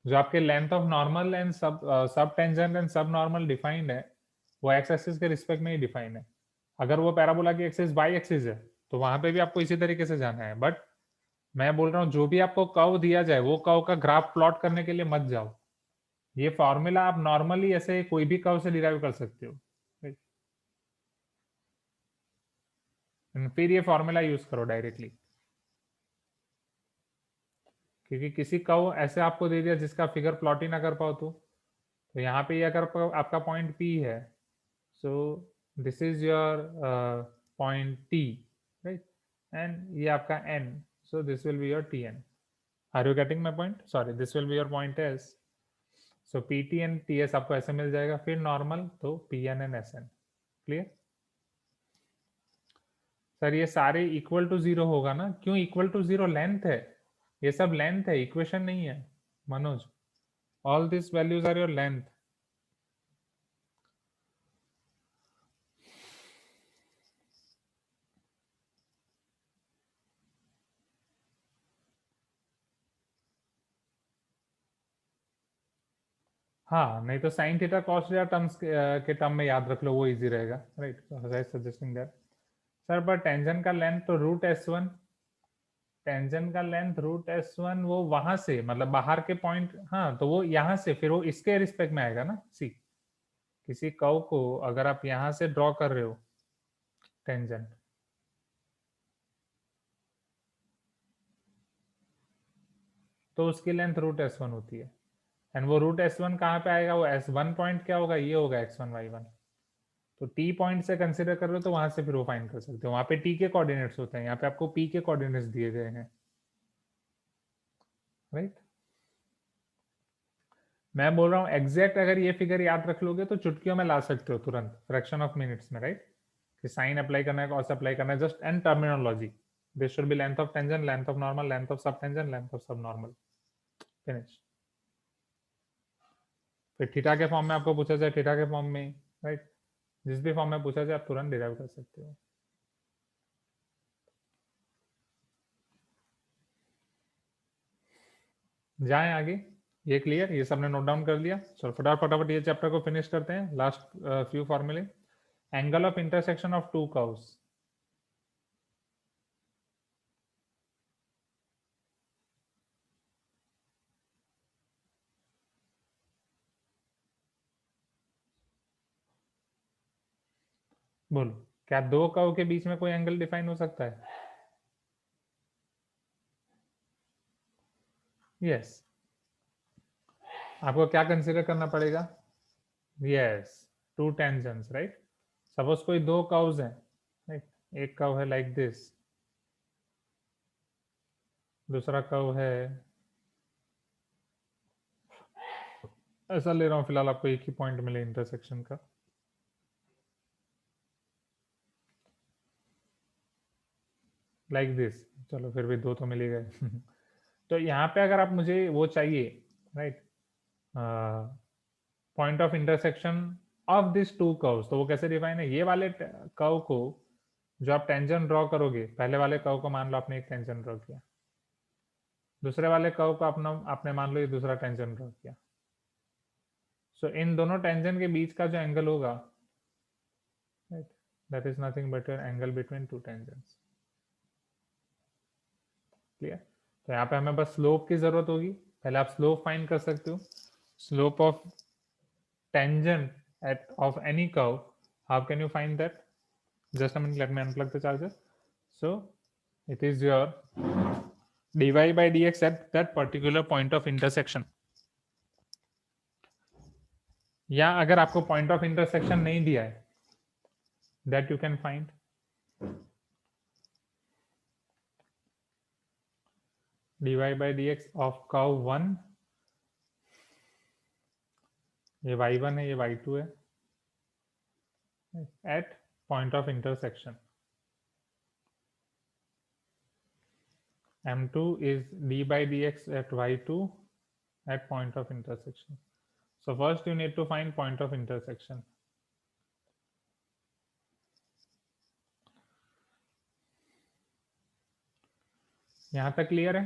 जो आपके लेंथ ऑफ नॉर्मल एंड सब tangent and sub normal defined है, वो एक्स एक्सिस के रिस्पेक्ट में ही डिफाइंड है। अगर वो पैराबोला की एक्सिस वाई एक्सिस है तो वहां पे भी आपको इसी तरीके से जाना है। बट मैं बोल रहा हूँ जो भी आपको कर्व दिया जाए वो कर्व का ग्राफ प्लॉट करने के लिए मत जाओ। ये फॉर्मूला आप नॉर्मली ऐसे कोई भी कर्व से डिराइव कर सकते हो, फिर ये फॉर्मूला यूज करो डायरेक्टली। क्योंकि किसी कर्व ऐसे आपको दे दिया जिसका फिगर प्लॉट ही ना कर पाओ तो यहाँ पे ये अगर आपका पॉइंट P है, so this is your point T, right, and ये आपका N, so this will be your Tn। Are you getting my point? Sorry, this will be your point S, so PT and TS आपको ऐसे मिल जाएगा। फिर normal तो PN and SN। Clear? Sir ये सारे इक्वल टू जीरो होगा ना? क्यों इक्वल टू जीरो? लेंथ है, ये सब लेंथ है, इक्वेशन नहीं है Manoj. All these values are your length. हाँ, नहीं तो sine theta cos theta terms के टर्म में याद रख लो, वो इजी रहेगा, राइट? सजेस्टिंग दैट सर, पर टेंजेंट का लेंथ तो रूट एस वन, टेंजेंट का लेंथ रूट एस वन, वो वहां से मतलब बाहर के पॉइंट, हाँ तो वो यहाँ से फिर वो इसके रिस्पेक्ट में आएगा ना। सी, किसी कर्व को अगर आप यहाँ से ड्रॉ कर रहे हो टेंजेंट, तो उसकी लेंथ रूट एस वन होती है। एंड वो रूट एस वन कहाँ पे आएगा? वो एस वन पॉइंट क्या होगा? ये होगा एक्स वन वाई वन। तो टी पॉइंट से कंसिडर कर रहे हो तो वहां से फिर वो फाइंड कर सकते हो। वहां पे टी के कोऑर्डिनेट्स होते हैं, यहाँ पे आपको पी के कोऑर्डिनेट्स दिए गए हैं, राइट? मैं बोल रहा हूँ एग्जैक्ट अगर ये फिगर याद रख लोगे तो चुटकियों में ला सकते हो तुरंत, फ्रैक्शन ऑफ मिनट्स में, राइट? कि साइन अप्लाई करना है, कॉस अप्लाई करना है, just and terminology. This should be length of tangent, length of normal, length of सब टेंजेंट, लेंथ ऑफ सब नॉर्मल, फिनिश। फिर थीटा के फॉर्म में आपको पूछा जाए, थीटा के फॉर्म में, राइट? जिस भी फॉर्म में पूछा जाए आप तुरंत डिराइव कर सकते हो। जाएं आगे, ये क्लियर? ये सबने नोट डाउन कर लिया? चलो फटाफट ये चैप्टर को फिनिश करते हैं। लास्ट फ्यू फॉर्मूले। Angle of intersection of to curves. बोलो, क्या दो कर्व के बीच में कोई एंगल डिफाइन हो सकता है? यस। आपको क्या कंसीडर करना पड़ेगा? Yes, to tangents, right? Suppose कोई दो कर्व्स हैं, राइट? एक कर्व है लाइक दिस, दूसरा कर्व है, ऐसा ले रहा हूं फिलहाल, आपको एक ही पॉइंट मिले इंटरसेक्शन का, लाइक दिस। चलो फिर भी दो तो मिल ही गए। तो यहाँ पे अगर आप मुझे वो चाहिए, right, point of intersection of this to curves, तो वो कैसे डिफाइन है? ये वाले कर्व को जो आप टेंजेंट ड्रॉ करोगे, पहले वाले कर्व को मान लो आपने एक टेंजेंट ड्रॉ किया, दूसरे वाले कर्व को अपना आपने मान लो ये दूसरा टेंजेंट ड्रॉ किया। सो इन दोनों टेंजेंट के बीच का जो एंगल होगा, right, that is nothing but your angle between two tangents. Clear? तो यहाँ पे हमें बस स्लोप की जरूरत होगी। पहले आप स्लोप फाइंड कर सकते हो। Slope of tangent of any curve, how can you find that? Just a minute, let me unplug the charger. So it is your dy by dx at that particular point of intersection. या अगर आपको point of intersection नहीं दिया है, that you can find dy by dx of curve 1, ये y1 है, ये y2 है, at point of intersection. m2 is d by dx at y2 at point of intersection. So first you need to find point of intersection. यहां तक clear है?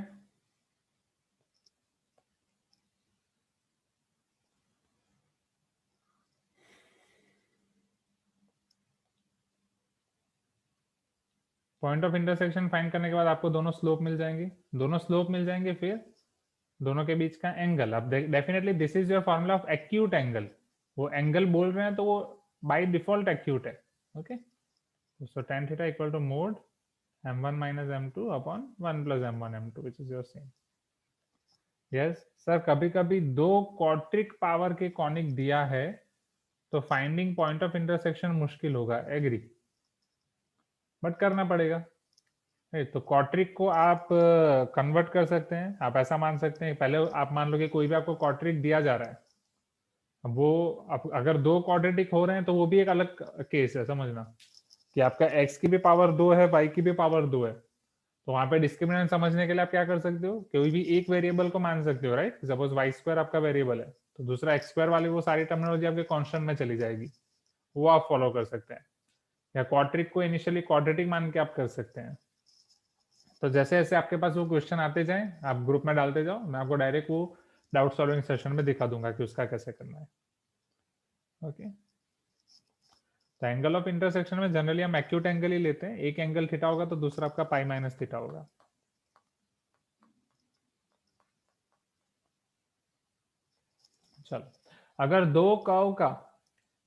Point of intersection find करने के बाद आपको दोनों स्लोप मिल जाएंगे, दोनों स्लोप मिल जाएंगे, फिर दोनों के बीच का एंगल। अब definitely this is your formula of acute angle. वो एंगल बोल रहे हैं तो वो बाय डिफॉल्ट एक्यूट है, okay? So tan theta equal to mod m1 minus m2 upon 1 plus m1 m2 which is your same. Yes sir, कभी कभी दो क्वाड्रिक पावर के कॉनिक दिया है तो फाइंडिंग पॉइंट ऑफ इंटरसेक्शन मुश्किल होगा, एग्री, बट करना पड़ेगा। तो क्वाड्रिक को आप कन्वर्ट कर सकते हैं। आप ऐसा मान सकते हैं, पहले आप मान लो कि कोई भी आपको क्वाड्रिक दिया जा रहा है, अब वो अगर दो क्वाड्रेटिक हो रहे हैं तो वो भी एक अलग केस है, समझना कि आपका x की भी पावर 2 है, y की भी पावर 2 है, तो वहां पे डिस्क्रिमिनेंट समझने के लिए आप क्या कर सकते हो, कोई भी एक वेरिएबल को मान सकते हो, राइट। सपोज वाई स्क्वायर आपका वेरिएबल है, तो दूसरा एक्स स्क्वायर वाली वो सारी टर्मिनोलॉजी आपके कांस्टेंट में चली जाएगी, वो आप फॉलो कर सकते हैं। या क्वाड्रिक को इनिशियली क्वाड्रेटिक मान के आप कर सकते हैं। तो जैसे जैसे आपके पास वो क्वेश्चन आते जाएं, आप ग्रुप में डालते जाओ, मैं आपको डायरेक्ट वो डाउट सॉल्विंग सेशन में दिखा दूंगा कि उसका कैसे करना है। ओके, तो एंगल ऑफ इंटरसेक्शन में जनरली हम एक्यूट एंगल ही लेते हैं, एक एंगल थीटा होगा तो दूसरा आपका पाई माइनस थीटा होगा। चलो, अगर दो कर्व का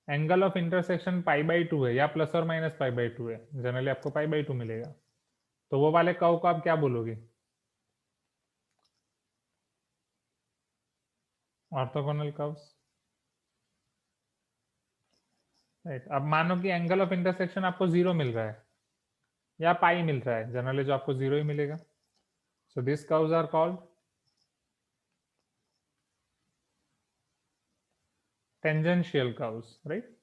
angle of intersection pi by 2 है या प्लस और माइनस पाई बाई 2 है, जनरली आपको पाई बाई 2 मिलेगा, तो वो वाले कर्व को आप क्या बोलोगे, ऑर्थोगोनल कर्व्स, राइट। अब मानो कि एंगल ऑफ इंटरसेक्शन आपको 0 मिल रहा है या पाई मिल रहा है, जनरली जो आपको 0 ही मिलेगा, so this curves are called tangential curves, right.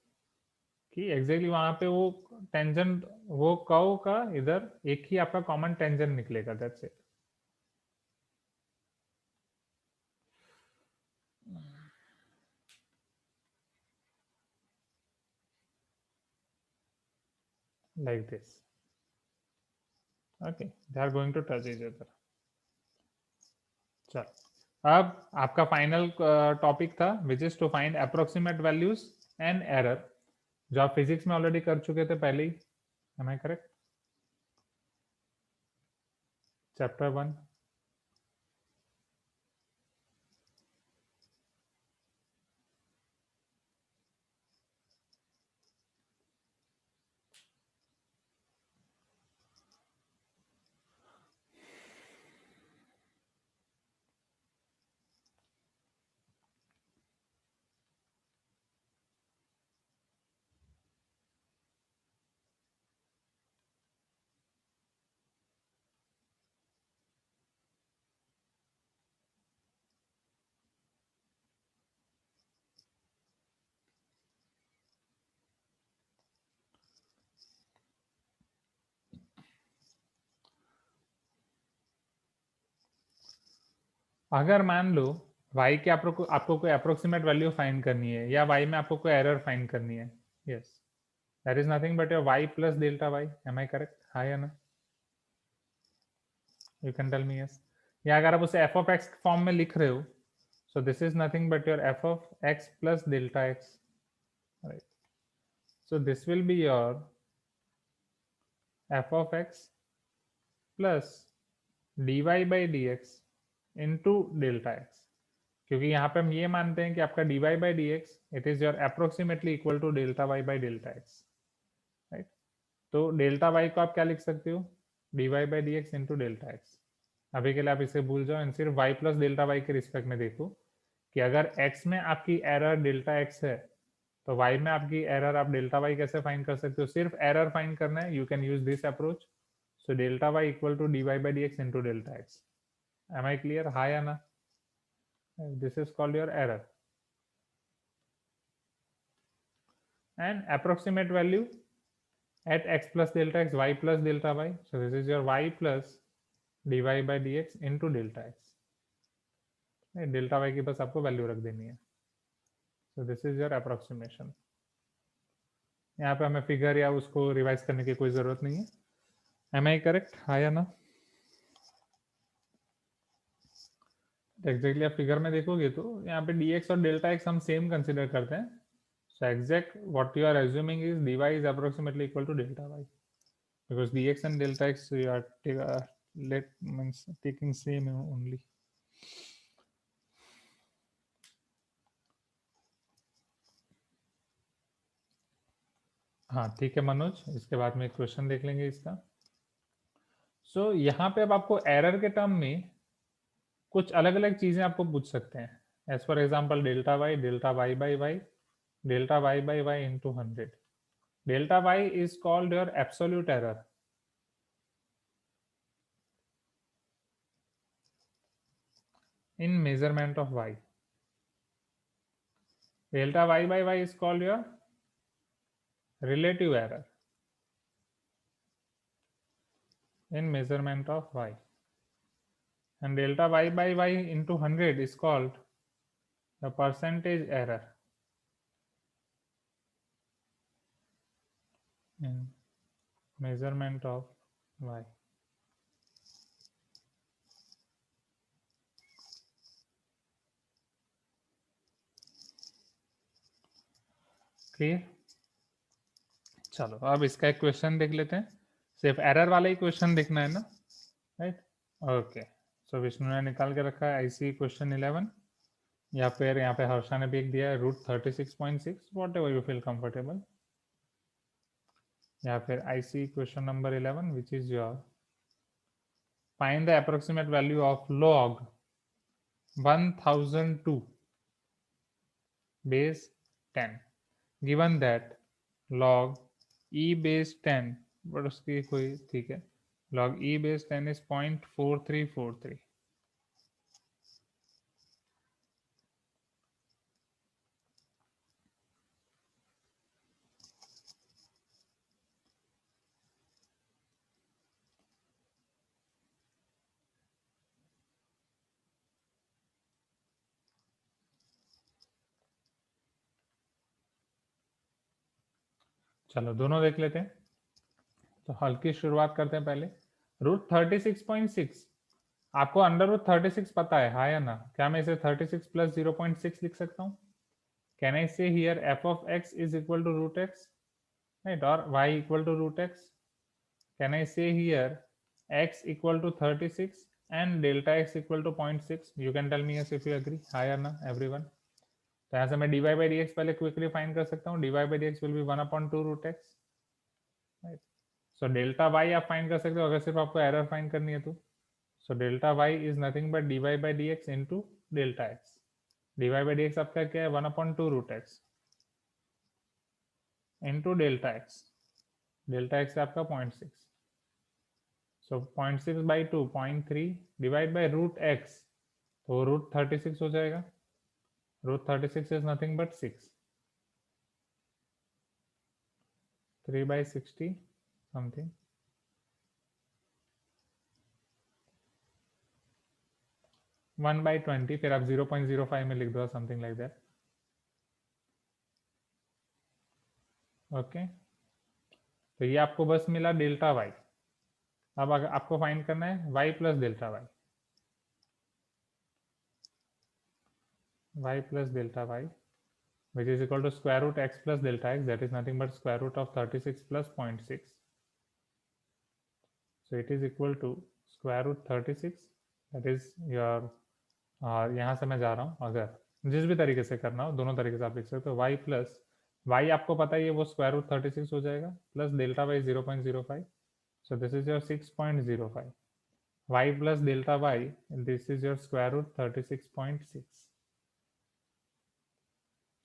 कि एग्जैक्टली वहां पे वो टेंजेंट, वो कर्व का इधर एक ही आपका कॉमन टेंजेंट निकलेगा, that's it. like this, okay, they are going to touch each other। चलो, अब आपका फाइनल टॉपिक था which is to find approximate values and error, जो आप फिजिक्स में ऑलरेडी कर चुके थे पहले ही, एम आई करेक्ट, चैप्टर 1। अगर मान लो y के आपको कोई अप्रोक्सीमेट वैल्यू फाइंड करनी है, या y में आपको कोई एरर फाइंड करनी है, yes, that is nothing but your y plus delta y, am I correct, हाँ या ना, you can tell me yes. या अगर आप उसे f ऑफ x फॉर्म में लिख रहे हो, so this is nothing but your f of x plus delta x, right? So this will be your f of x plus dy by dx into delta x, क्योंकि यहाँ पे हम ये मानते हैं कि आपका dy by dx it is your approximately equal to delta y by delta x, right. तो डेल्टा y को आप क्या लिख सकते हो, dy by dx into delta x। अभी के लिए आप इसे भूल जाओ एंड सिर्फ y प्लस डेल्टा y के रिस्पेक्ट में देखो कि अगर x में आपकी एरर डेल्टा x है, तो y में आपकी एरर आप डेल्टा y कैसे फाइंड कर सकते हो, सिर्फ एरर फाइंड करना है, you can use this approach. So delta y equal to dy by dx into delta x, am I clear, हाँ या ना, this is called your error. And approximate value at x plus delta x, y plus delta y, so this is your y plus dy by dx into delta x, delta y की बस आपको value रख देनी है, so this is your approximation। यहाँ पे हमें figure या उसको रिवाइज करने की कोई जरूरत नहीं है, एम आई करेक्ट, हाँ या ना। एग्जैक्टली आप फिगर में देखोगे तो यहाँ पे dx और डेल्टा x हम सेम कंसिडर करते हैं, so exact what you are assuming is dy is approximately equal to delta y, because dx and delta x you are means taking same only। हाँ ठीक है मनोज, इसके बाद में एक क्वेश्चन देख लेंगे इसका। सो यहाँ पे अब आपको एरर के टर्म में कुछ अलग अलग चीजें आपको पूछ सकते हैं, as for example delta y by y, delta y by y into 100। Delta y is called your absolute error in measurement of y, delta y by y is called your relative error in measurement of y, and delta y by y into 100 is called the percentage error in measurement of y. Clear? चलो अब इसका एक question देख लेते हैं, सिर्फ error वाला ही question देखना है ना, राइट? ओके, सो विष्णु ने निकाल के रखा है आईसी क्वेश्चन 11, या फिर यहाँ पे हर्षा ने भी एक दिया है √36.6, what ever you feel comfortable, या फिर IC question number 11 which is your find the approximate value of log 1002 base 10 given that log e base 10, but उसकी कोई ठीक है, log e base 10 is 0.4343. चलो दोनों देख लेते हैं, तो हल्की शुरुआत करते हैं पहले। √36.6, आपको √36 पता है, हाँ या ना? क्या मैं इसे 36 प्लस 0.6 लिख सकता हूँ? कैन आई से here f of x is equal to √x, right, or y equal to √x? Can I say here x equal to 36 and delta x equal to 0.6? You can tell me yes if you agree, हाँ या ना everyone? तो यहाँ से मैं dy by dx पहले quickly find कर सकता हूँ, dy by dx will be 1/2 √x, right? So delta y आप फाइंड कर सकते हो अगर सिर्फ आपको एरर फाइंड करनी है तो। सो delta y is nothing but dy by dx into delta x। dy by dx आपका क्या है? 1/2 √x into delta x। Delta x आपका 0.6, सो 0.6 by 2 0.3 डिवाइड बाई √x, तो √36 हो जाएगा। √36 is nothing but 6, 3/60 something, 1/20, फिर आप 0.05 में लिख दो समथिंग लाइक दैट। ओके, तो ये आपको बस मिला डेल्टा वाई। अब अगर आपको फाइंड करना है y plus delta y, y plus delta y which is equal to square root x plus delta x, that is nothing but square root of 36 plus 0.6. So it is equal to square root 36, that is your यहाँ से मैं जा रहा हूँ, अगर जिस भी तरीके से करना हो दोनों तरीके से आप लिख सकते हो। y प्लस y आपको पता ही है वो स्क्वायर रूट 36 हो जाएगा, plus delta y 0.05, so this is your 6.05, y plus delta y, this is your square root 36.6.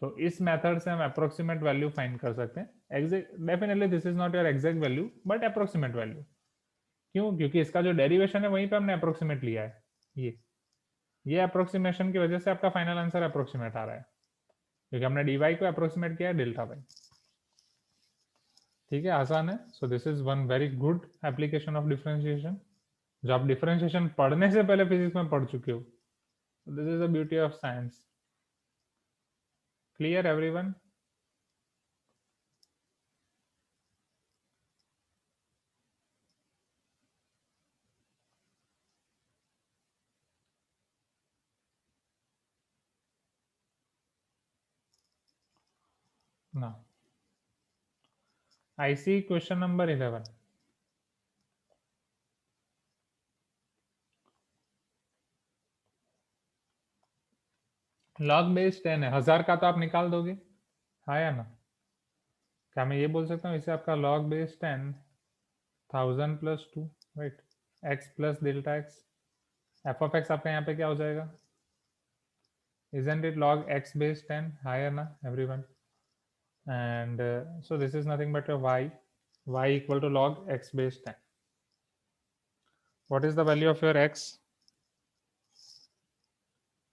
तो इस मेथड से हम अप्रोक्सीमेट वैल्यू फाइंड कर सकते हैं। Exact definitely this is not your exact value but approximate value. क्यों? क्योंकि इसका जो डेरिवेशन है वहीं पे हमने अप्रोक्सीमेट लिया है। ये अप्रोक्सीमेशन की वजह से आपका फाइनल आंसर अप्रोक्सीमेट आ रहा है, क्योंकि हमने dy को अप्रोक्सीमेट किया है डेल्टा वाई। ठीक है, आसान है। So this is one very good application of differentiation, जो आप डिफरेंशिएशन पढ़ने से पहले फिजिक्स में पढ़ चुके हो। This is the beauty of science. Clear everyone? Now, I see question number 11. log base 10 है, 1000 का तो आप निकाल दोगे, हाँ या ना? क्या मैं ये बोल सकता हूँ इसे आपका log base 10 1000 plus 2, right, x plus delta x, f of x आपका यहाँ पे क्या हो जाएगा? Isn't it log x base 10, हाँ या ना everyone? And so this is nothing but a y equal to log x base 10. What is the value of your x?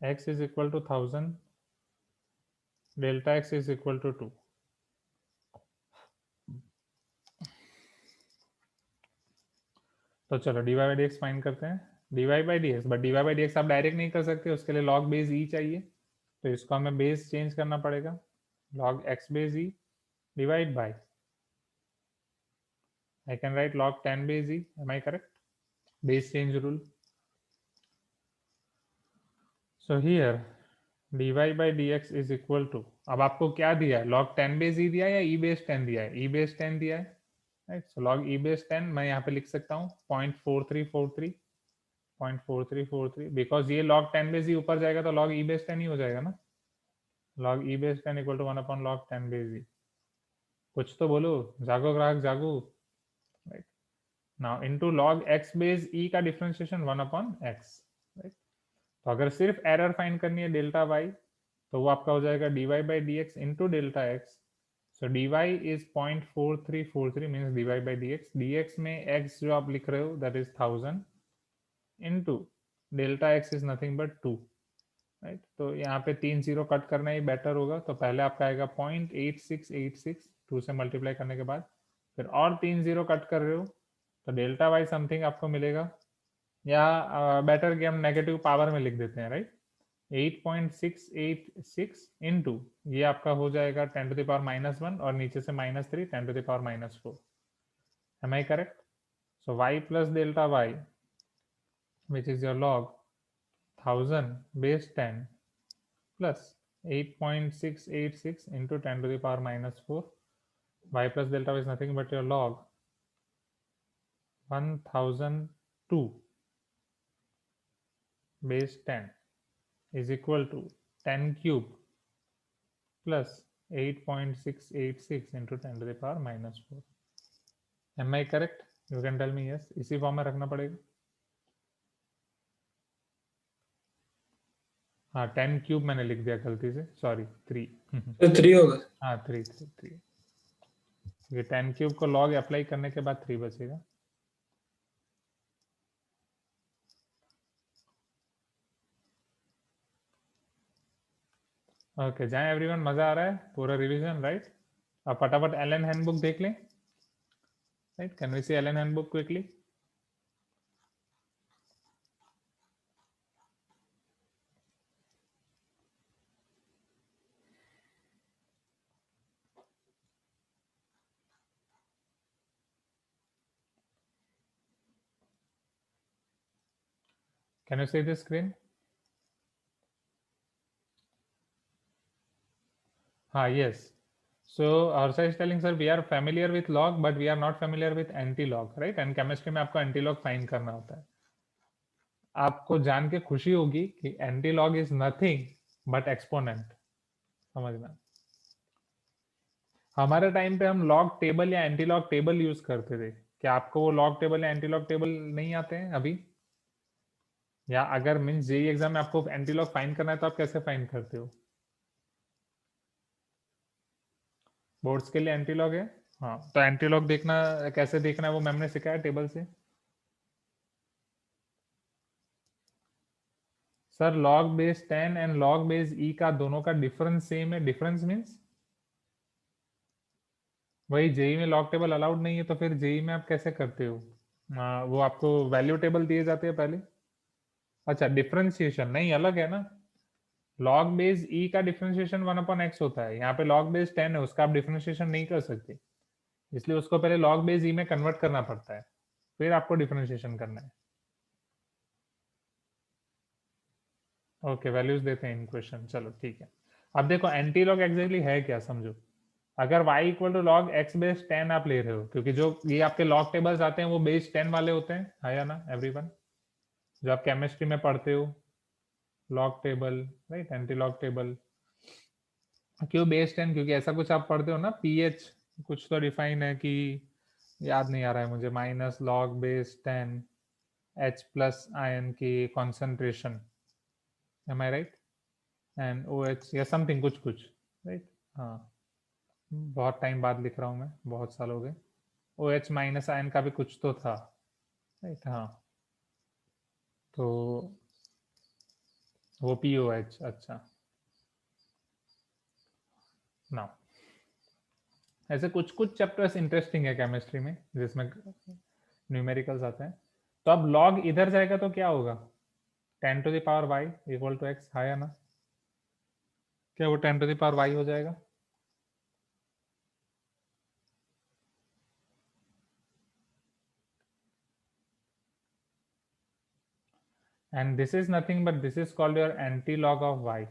X is equal to 1000, delta x is equal to 2. तो चलो dy by D x find करते हैं, dy by D x, but dy by D x आप direct नहीं कर सकते, उसके लिए log बेस e चाहिए, तो इसको हमें बेस चेंज करना पड़ेगा, log x base e divide by, I can write log 10 base e, am I correct? Base change rule. So here dy by dx is equal to, अब आपको क्या दिया है, log 10 base e दिया है या e base 10 दिया है, e base 10 दिया है, right? So log e base 10 मैं यहाँ पे लिख सकता हूँ 0.4343, 0.4343, बिकॉज ये log 10 base e ऊपर जाएगा तो log e base 10 ही हो जाएगा ना, log e base 10 equal to 1 upon log 10 base e, कुछ तो बोलो, जागो ग्राहक जागो, right? Now into log x base e का डिफरेंशिएशन 1 upon x, right? तो अगर सिर्फ एरर फाइंड करनी है डेल्टा वाई, तो वो आपका हो जाएगा dy by D x into delta x, so dy is 0.4343 means dy by D x में x जो आप लिख रहे हो that is 1000 into delta x is nothing but 2, right? तो यहाँ पे 3 जीरो कट करना ही बेटर होगा, तो पहले आपका आएगा 0.8686 2 से मल्टीप्लाई करने के बाद, फिर और 3 जीरो कट कर रहे हो तो डेल्टा वाई समथिंग आपको मिलेगा, या बेटर कि हम नेगेटिव पावर में लिख देते हैं, राइट? 8.686 इंटू ये आपका हो जाएगा 10 टू द पावर -1 और नीचे से -3 10 to the power -4, am I correct? So y plus delta y which is your log 1000 base 10 plus 8.686 into 10 to the power -4, y plus delta y is nothing but your log 1002 base 10 is equal to 10 cube plus 8.686 into 10 to the power -4. Am I correct? You can tell me yes. इसी form में रखना पड़ेगा। हाँ 10 cube मैंने लिख दिया गलती से, सॉरी 3 तो 3 होगा। हाँ 3 ये 10 क्यूब को log अप्लाई करने के बाद 3 बचेगा। ओके जाए एवरीवन, मजा आ रहा है, पूरा रिवीजन, राइट? अब फटाफट एलन हैंडबुक देख लें, right? Can we see Allen handbook quickly? Can you see the screen? Yes. So our sir is telling sir we are familiar with log but we are not familiar with anti-log, right? And chemistry में आपको anti-log find करना होता है। आपको जान के खुशी होगी कि anti-log is nothing but exponent, समझना। हमारे टाइम पे हम log टेबल या anti-log टेबल यूज करते थे, क्या आपको वो log टेबल या anti-log टेबल नहीं आते हैं अभी? या अगर मीन्स जेई एग्जाम में आपको anti-log फाइंड करना है तो आप कैसे फाइंड करते हो? बोर्ड्स के लिए एंटीलॉग है, हाँ तो एंटीलॉग देखना कैसे देखना है वो मैम ने सिखाया टेबल से। Sir log base 10 and log base e का दोनों का डिफरेंस सेम है, डिफरेंस मीन्स वही जेई में लॉग टेबल अलाउड नहीं है तो फिर जेई में आप कैसे करते हो? वो आपको वैल्यू टेबल दिए जाते हैं पहले। अच्छा डिफरेंशिएशन नहीं अलग है ना, लॉग बेस ई का डिफरेंशिएशन 1/x होता है, यहाँ पे लॉग बेस 10 है उसका आप डिफरेंशिएशन नहीं कर सकते, इसलिए उसको पहले लॉग बेस ई में कन्वर्ट करना पड़ता है, फिर आपको डिफरेंशिएशन करना है। ओके वैल्यूज देते हैं इन क्वेश्चन, चलो ठीक है। अब देखो एंटी लॉग एग्जैक्टली है क्या, समझो। अगर y equal to log x base 10 आप ले रहे हो, क्योंकि जो ये आपके लॉग टेबल्स आते हैं वो बेस 10 वाले होते हैं, है या ना एवरीवन? जो आप केमिस्ट्री में पढ़ते हो log table, right? Anti log table क्यों बेस 10? क्योंकि ऐसा कुछ आप पढ़ते हो ना, पीएच कुछ तो डिफाइन है कि याद नहीं आ रहा है मुझे, minus log base 10 H plus ion की concentration, am I right? And OH या समथिंग कुछ कुछ, राइट? हाँ बहुत टाइम बाद लिख रहा हूँ मैं, बहुत साल हो गए। OH माइनस आयन का भी कुछ तो था, राइट? हाँ तो वो POH, अच्छा ना। ऐसे कुछ कुछ चैप्टर्स इंटरेस्टिंग है केमिस्ट्री में जिसमें न्यूमेरिकल्स आते हैं। तो अब log इधर जाएगा तो क्या होगा, 10 to the power y equal to x, है ना? क्या वो 10 to the power y हो जाएगा? And this is nothing but this is called your anti-log of y.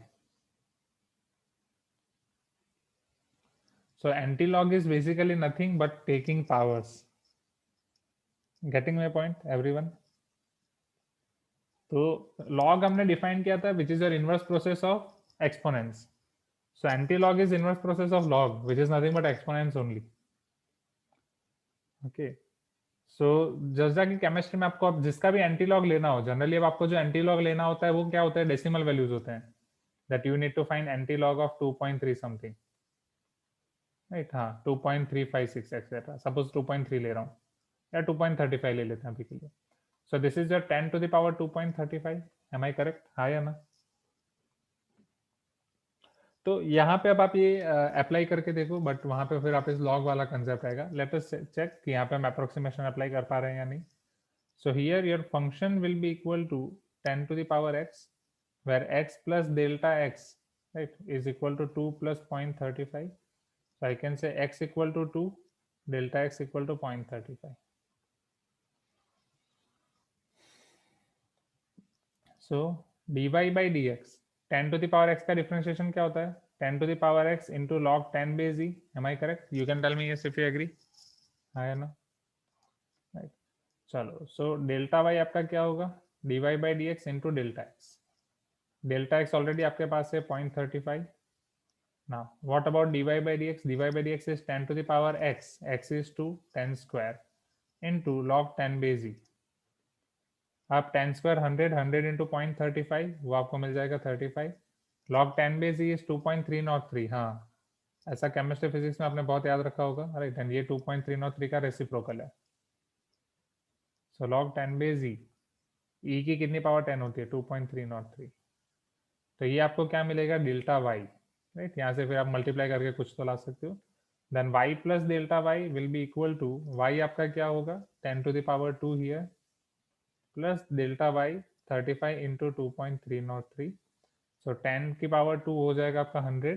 So anti-log is basically nothing but taking powers. Getting my point, everyone? तो log हमने define किया था, which is your inverse process of exponents. So anti-log is inverse process of log, which is nothing but exponents only. Okay. सो जैसा कि chemistry में आपको अब जिसका भी एंटीलॉग लेना हो, जनरली अब आपको जो एंटीलॉग लेना होता है वो क्या होता है, डेसिमल वैल्यूज होते हैं, that you need to find antilog of 2.3 something, right? हाँ, 2.356 एक्सेट्रा, सपोज 2.3 ले रहा हूँ या 2.35 ले लेते हैं अभी के लिए. So this is your 10 to the power 2.35. Am I correct, हाँ या ना? तो यहाँ पे अब आप ये अप्लाई करके देखो, बट वहां पे फिर आप इस लॉग वाला कंसेप्ट आएगा. लेट अस चेक कि यहाँ पे हम अप्रोक्सीमेशन अप्लाई कर पा रहे हैं या नहीं. So here your function will be equal to 10 to the power x, where x plus delta x, right, is equal to 2 plus 0.35. So I can say x equal to 2, delta x equal to 0.35. So dy by dx, 10 to the power x का differentiation क्या होता है? 10 to the power x into log 10 base e. Am I correct? You can tell me yes if you agree. हाँ या ना? Right. चलो, so delta y आपका क्या होगा? dy by dx into delta x. Delta x already आपके पास है 0.35. now what about dy by dx? dy by dx is 10 to the power x, x is to 10 square into log 10 base e. आप 10 square 100 into 0.35, वो आपको मिल जाएगा 35. log 10 base e is 2.303. हाँ, ऐसा chemistry physics में आपने बहुत याद रखा होगा, राइट? एंड ये 2.303 का रेसिप्रोकल है. सो log 10 base e, e की कितनी पावर 10 होती है? 2.303. तो ये आपको क्या मिलेगा? Delta y, right? यहाँ से फिर आप मल्टीप्लाई करके कुछ तो ला सकते हो. Then y plus delta y will be equal to, y आपका क्या होगा? 10 to the power 2 here plus delta y 35 into 2.303. So 10 की पावर 2 हो जाएगा आपका 100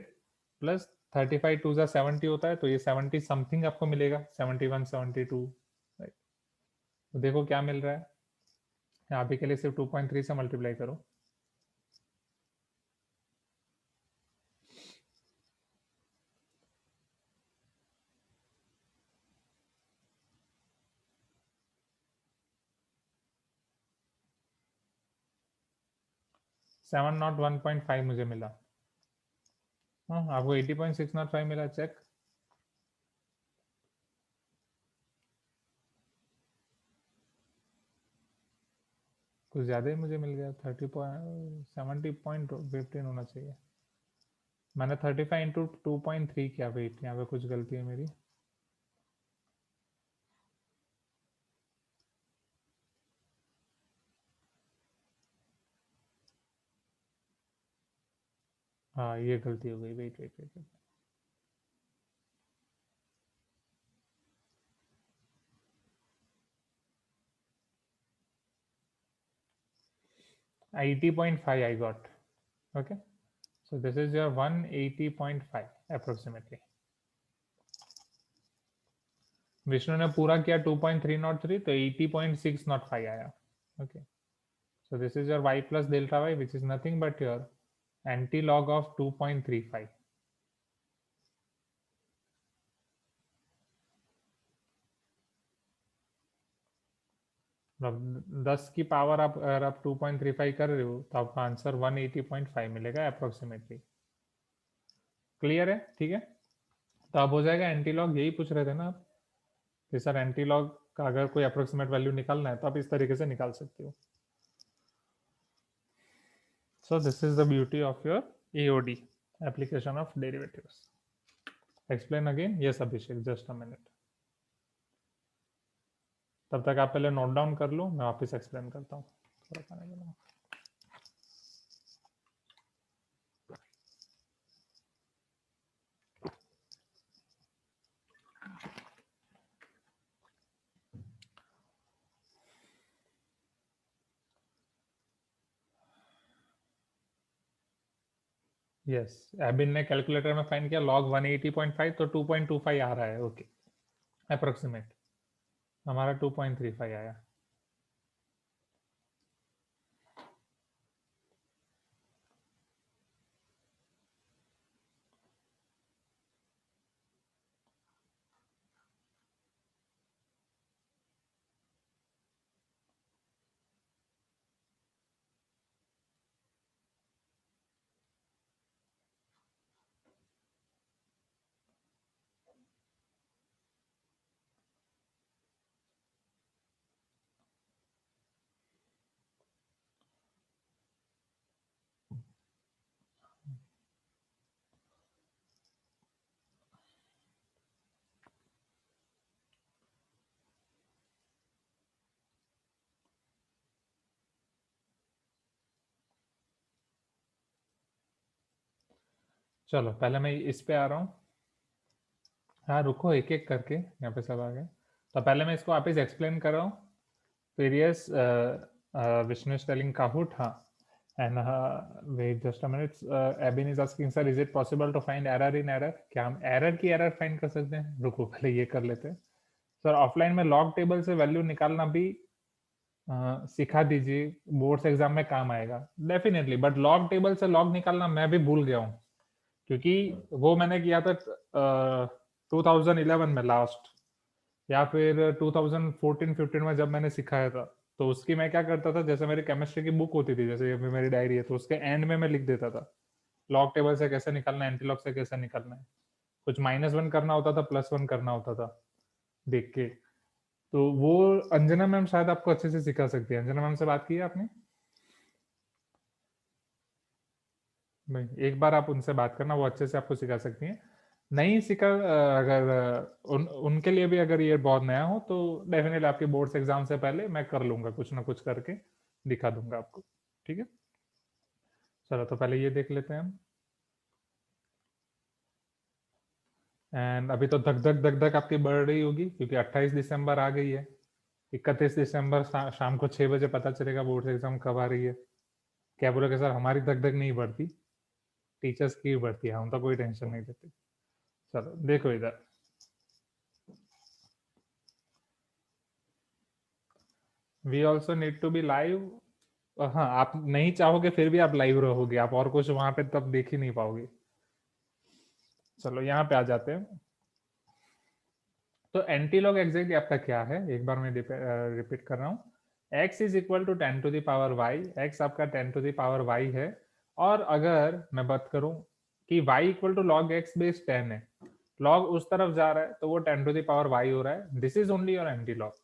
प्लस 35 टू जा 70 होता है, तो ये 70 समथिंग आपको मिलेगा, 71 72, राइट? तो देखो क्या मिल रहा है. यहाँ पे के लिए सिर्फ 2.3 से मल्टीप्लाई करो. 701.5 मुझे मिला. हाँ, आपको 80.605 मिला. चेक. कुछ ज़्यादा ही मुझे मिल गया. 70.15 होना चाहिए. मैंने 35 इंटू 2.3 किया. वेट, यहाँ पे कुछ गलती है मेरी. हाँ, ये गलती हो गई. Wait wait wait wait. 80.5 I got. Okay, so this is your 180.5 approximately. Vishnu ने पूरा किया 2.303, तो 80.605 आया. Okay, so this is your y plus delta y, which is nothing but your anti-log of 2.35. मतलब 10 की पावर आप अगर आप 2.35 कर रहे हो तो आपका आंसर 180.5 मिलेगा अप्रोक्सीमेटली. क्लियर है? ठीक है, तो अब हो जाएगा एंटीलॉग. यही पूछ रहे थे ना आप कि सर एंटीलॉग का अगर कोई अप्रोक्सीमेट वैल्यू निकालना है तो आप इस तरीके से निकाल सकते हो. सो this is the beauty of your AOD, application of derivatives. Explain again. Yes Abhishek, just a minute. तब तक आप पहले नोट डाउन कर लो, मैं वापस एक्सप्लेन करता हूँ. थोड़ा खाने के लिए. यस, एबिन ने कैलकुलेटर में फाइंड किया log 180.5 तो 2.25 आ रहा है। ओके, अप्रोक्सीमेट हमारा 2.35 आया। चलो पहले मैं इस पे आ रहा हूँ। हाँ रुको, एक एक करके यहाँ पे सब आ गए। तो पहले मैं इसको वापस एक्सप्लेन कर रहा हूँ। Previous Vishnu is telling Kahoot, हाँ। And wait just a minute, Abin is asking sir is it possible to find error in error? क्या हम एरर की एरर फाइंड कर सकते हैं? रुको पहले ये कर लेते हैं। सर ऑफलाइन में लॉग टेबल से वैल्यू निकालना भी सिखा दीजिए, बोर्ड्स एग्जाम में काम आएगा डेफिनेटली। बट लॉग टेबल से लॉग निकालना मैं भी भूल गया हूँ, क्योंकि वो मैंने किया था 2011 में लास्ट, या फिर 2014-15 में जब मैंने सिखाया था। तो उसकी मैं क्या करता था, जैसे मेरी केमिस्ट्री की बुक होती थी, जैसे अभी मेरी डायरी है, तो उसके एंड में मैं लिख देता था लॉग टेबल से कैसे निकालना है, एंटी लॉग से कैसे निकालना है। कुछ -1 करना होता था, +1 करना होता था देख के। तो वो अंजना मैम शायद आपको अच्छे से सिखा सकती है। अंजना मैम से बात की है आपने? भाई एक बार आप उनसे बात करना, वो अच्छे से आपको सिखा सकती हैं। नहीं सिखा, अगर उनके लिए भी अगर ये बहुत नया हो तो डेफिनेटली आपके बोर्ड्स एग्जाम से पहले मैं कर लूंगा, कुछ ना कुछ करके दिखा दूंगा आपको। ठीक है, चलो तो पहले ये देख लेते हैं हम। एंड अभी तो धक धक धक धक आपकी बढ़ रही होगी, क्योंकि 28 दिसंबर आ गई है। 31 दिसंबर शाम को 6 बजे पता चलेगा बोर्ड एग्जाम कब आ रही है। क्या बोलोगे सर, हमारी धक धक नहीं बढ़ती, टीचर्स की बढ़ती है, हम तो कोई टेंशन नहीं लेते। चलो देखो इधर, we also need to be live. हाँ, आप नहीं चाहोगे फिर भी आप लाइव रहोगे, आप और कुछ वहां पे तब देख ही नहीं पाओगे। चलो यहाँ पे आ जाते हैं। तो एंटी लॉग एग्जैक्टली आपका क्या है, एक बार मैं रिपीट कर रहा हूँ। x is equal to 10 to the power y, x आपका 10 टू द पावर y है। और अगर मैं बात करूं कि y equal to log x base 10 है, लॉग उस तरफ जा रहा है तो वो 10 टू द पावर y हो रहा है। This is only your anti log.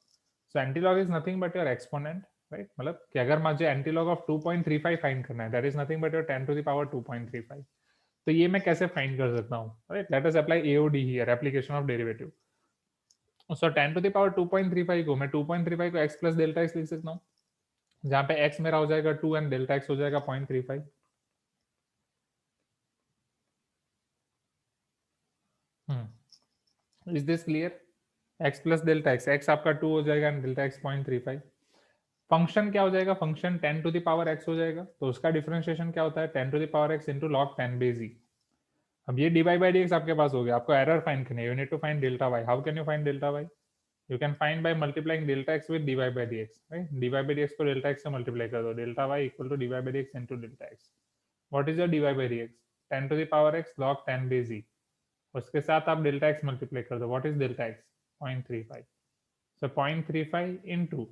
So anti log is nothing but your exponent, right? मतलब कि अगर मुझे एंटी लॉग ऑफ 2.35 फाइंड करना है, that is nothing but your 10 to the power 2.35। तो ये मैं कैसे फाइंड कर सकता हूँ, right? Let us apply AOD here, application of derivative. So 10 to the power 2.35 को मैं 2.35 को x प्लस डेल्टा x लिख सकता हूँ, जहाँ पे x मेरा हो जाएगा 2 एंड डेल्टा x हो जाएगा 0.35। Is this clear? x plus delta x आपका 2 हो जाएगा एंड डेल्टा x 0.35। फंक्शन क्या हो जाएगा, function 10 to the power x हो जाएगा, तो उसका डिफरेंशिएशन क्या होता है, 10 to the power x into log 10 base e. अब ये dy बाई dx आपके पास हो गया। आपको एरर फाइंड करनी है, you need to find delta y। How can you find delta y? You can find by multiplying delta x with dy by dx, right? dy by dx को delta x से multiply कर दो, delta y equal to dy by dx into delta x. What is your dy by dx? 10 to the power x log 10 base e. उसके साथ आप delta x multiply कर दो. What is delta x? 0.35. So 0.35 into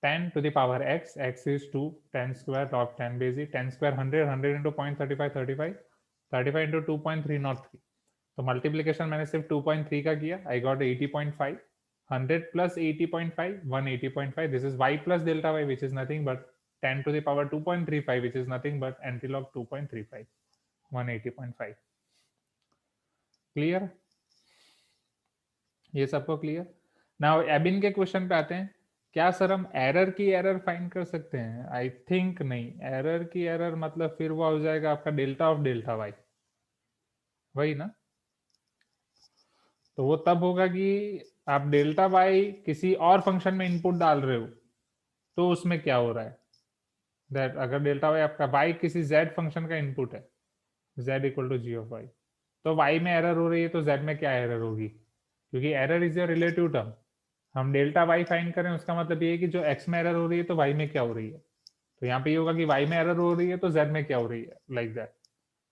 10 to the power x, x is 2, 10 square log 10 base e, 10 square 100, 100 into 0.35, 35, 35 into 2.303. तो multiplication मैंने सिर्फ 2.3 का किया, I got 80.5. 100 plus 80.5, 180.5. This is y plus delta y, which is nothing but 10 to the power 2.35, which is nothing but antilog 2.35, 180.5. Clear? ये सबको clear? Now एबिन के question पे आते हैं। क्या सर हम एरर की एरर फाइंड कर सकते हैं? आई थिंक नहीं। एरर की एरर मतलब फिर वो हो जाएगा आपका डेल्टा ऑफ डेल्टा वाई, वही ना? तो वो तब होगा कि आप डेल्टा वाई किसी और फंक्शन में इनपुट डाल रहे हो, तो उसमें क्या हो रहा है, दैट अगर डेल्टा वाई आपका वाई किसी जेड फंक्शन का इनपुट है, z equal to g of y. तो y में एरर हो रही है तो z में क्या एरर होगी, क्योंकि error is your relative term. हम डेल्टा वाई फाइंड करें उसका मतलब ये है कि जो x में एरर हो रही है तो y में क्या हो रही है। तो यहाँ पे ये होगा कि y में एरर हो रही है तो z में क्या हो रही है, लाइक दैट।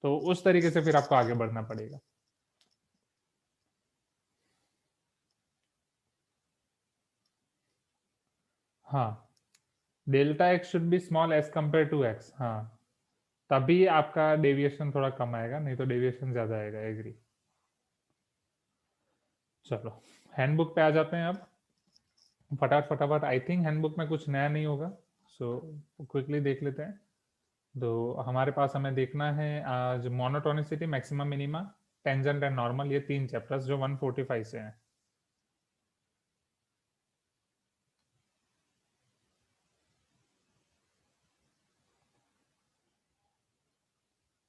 तो उस तरीके से फिर आपको आगे बढ़ना पड़ेगा। हाँ, delta x should be small as compare to x. हाँ, तभी आपका डेविएशन थोड़ा कम आएगा, नहीं तो डेविएशन ज्यादा आएगा। एग्री। चलो हैंडबुक पे आ जाते हैं अब, फटाफट फटाफट। आई थिंक हैंडबुक में कुछ नया नहीं होगा, सो क्विकली देख लेते हैं। तो हमारे पास हमें देखना है आज monotonicity, maximum minima, tangent and normal, ये 3 चैप्टर्स जो 145 से हैं।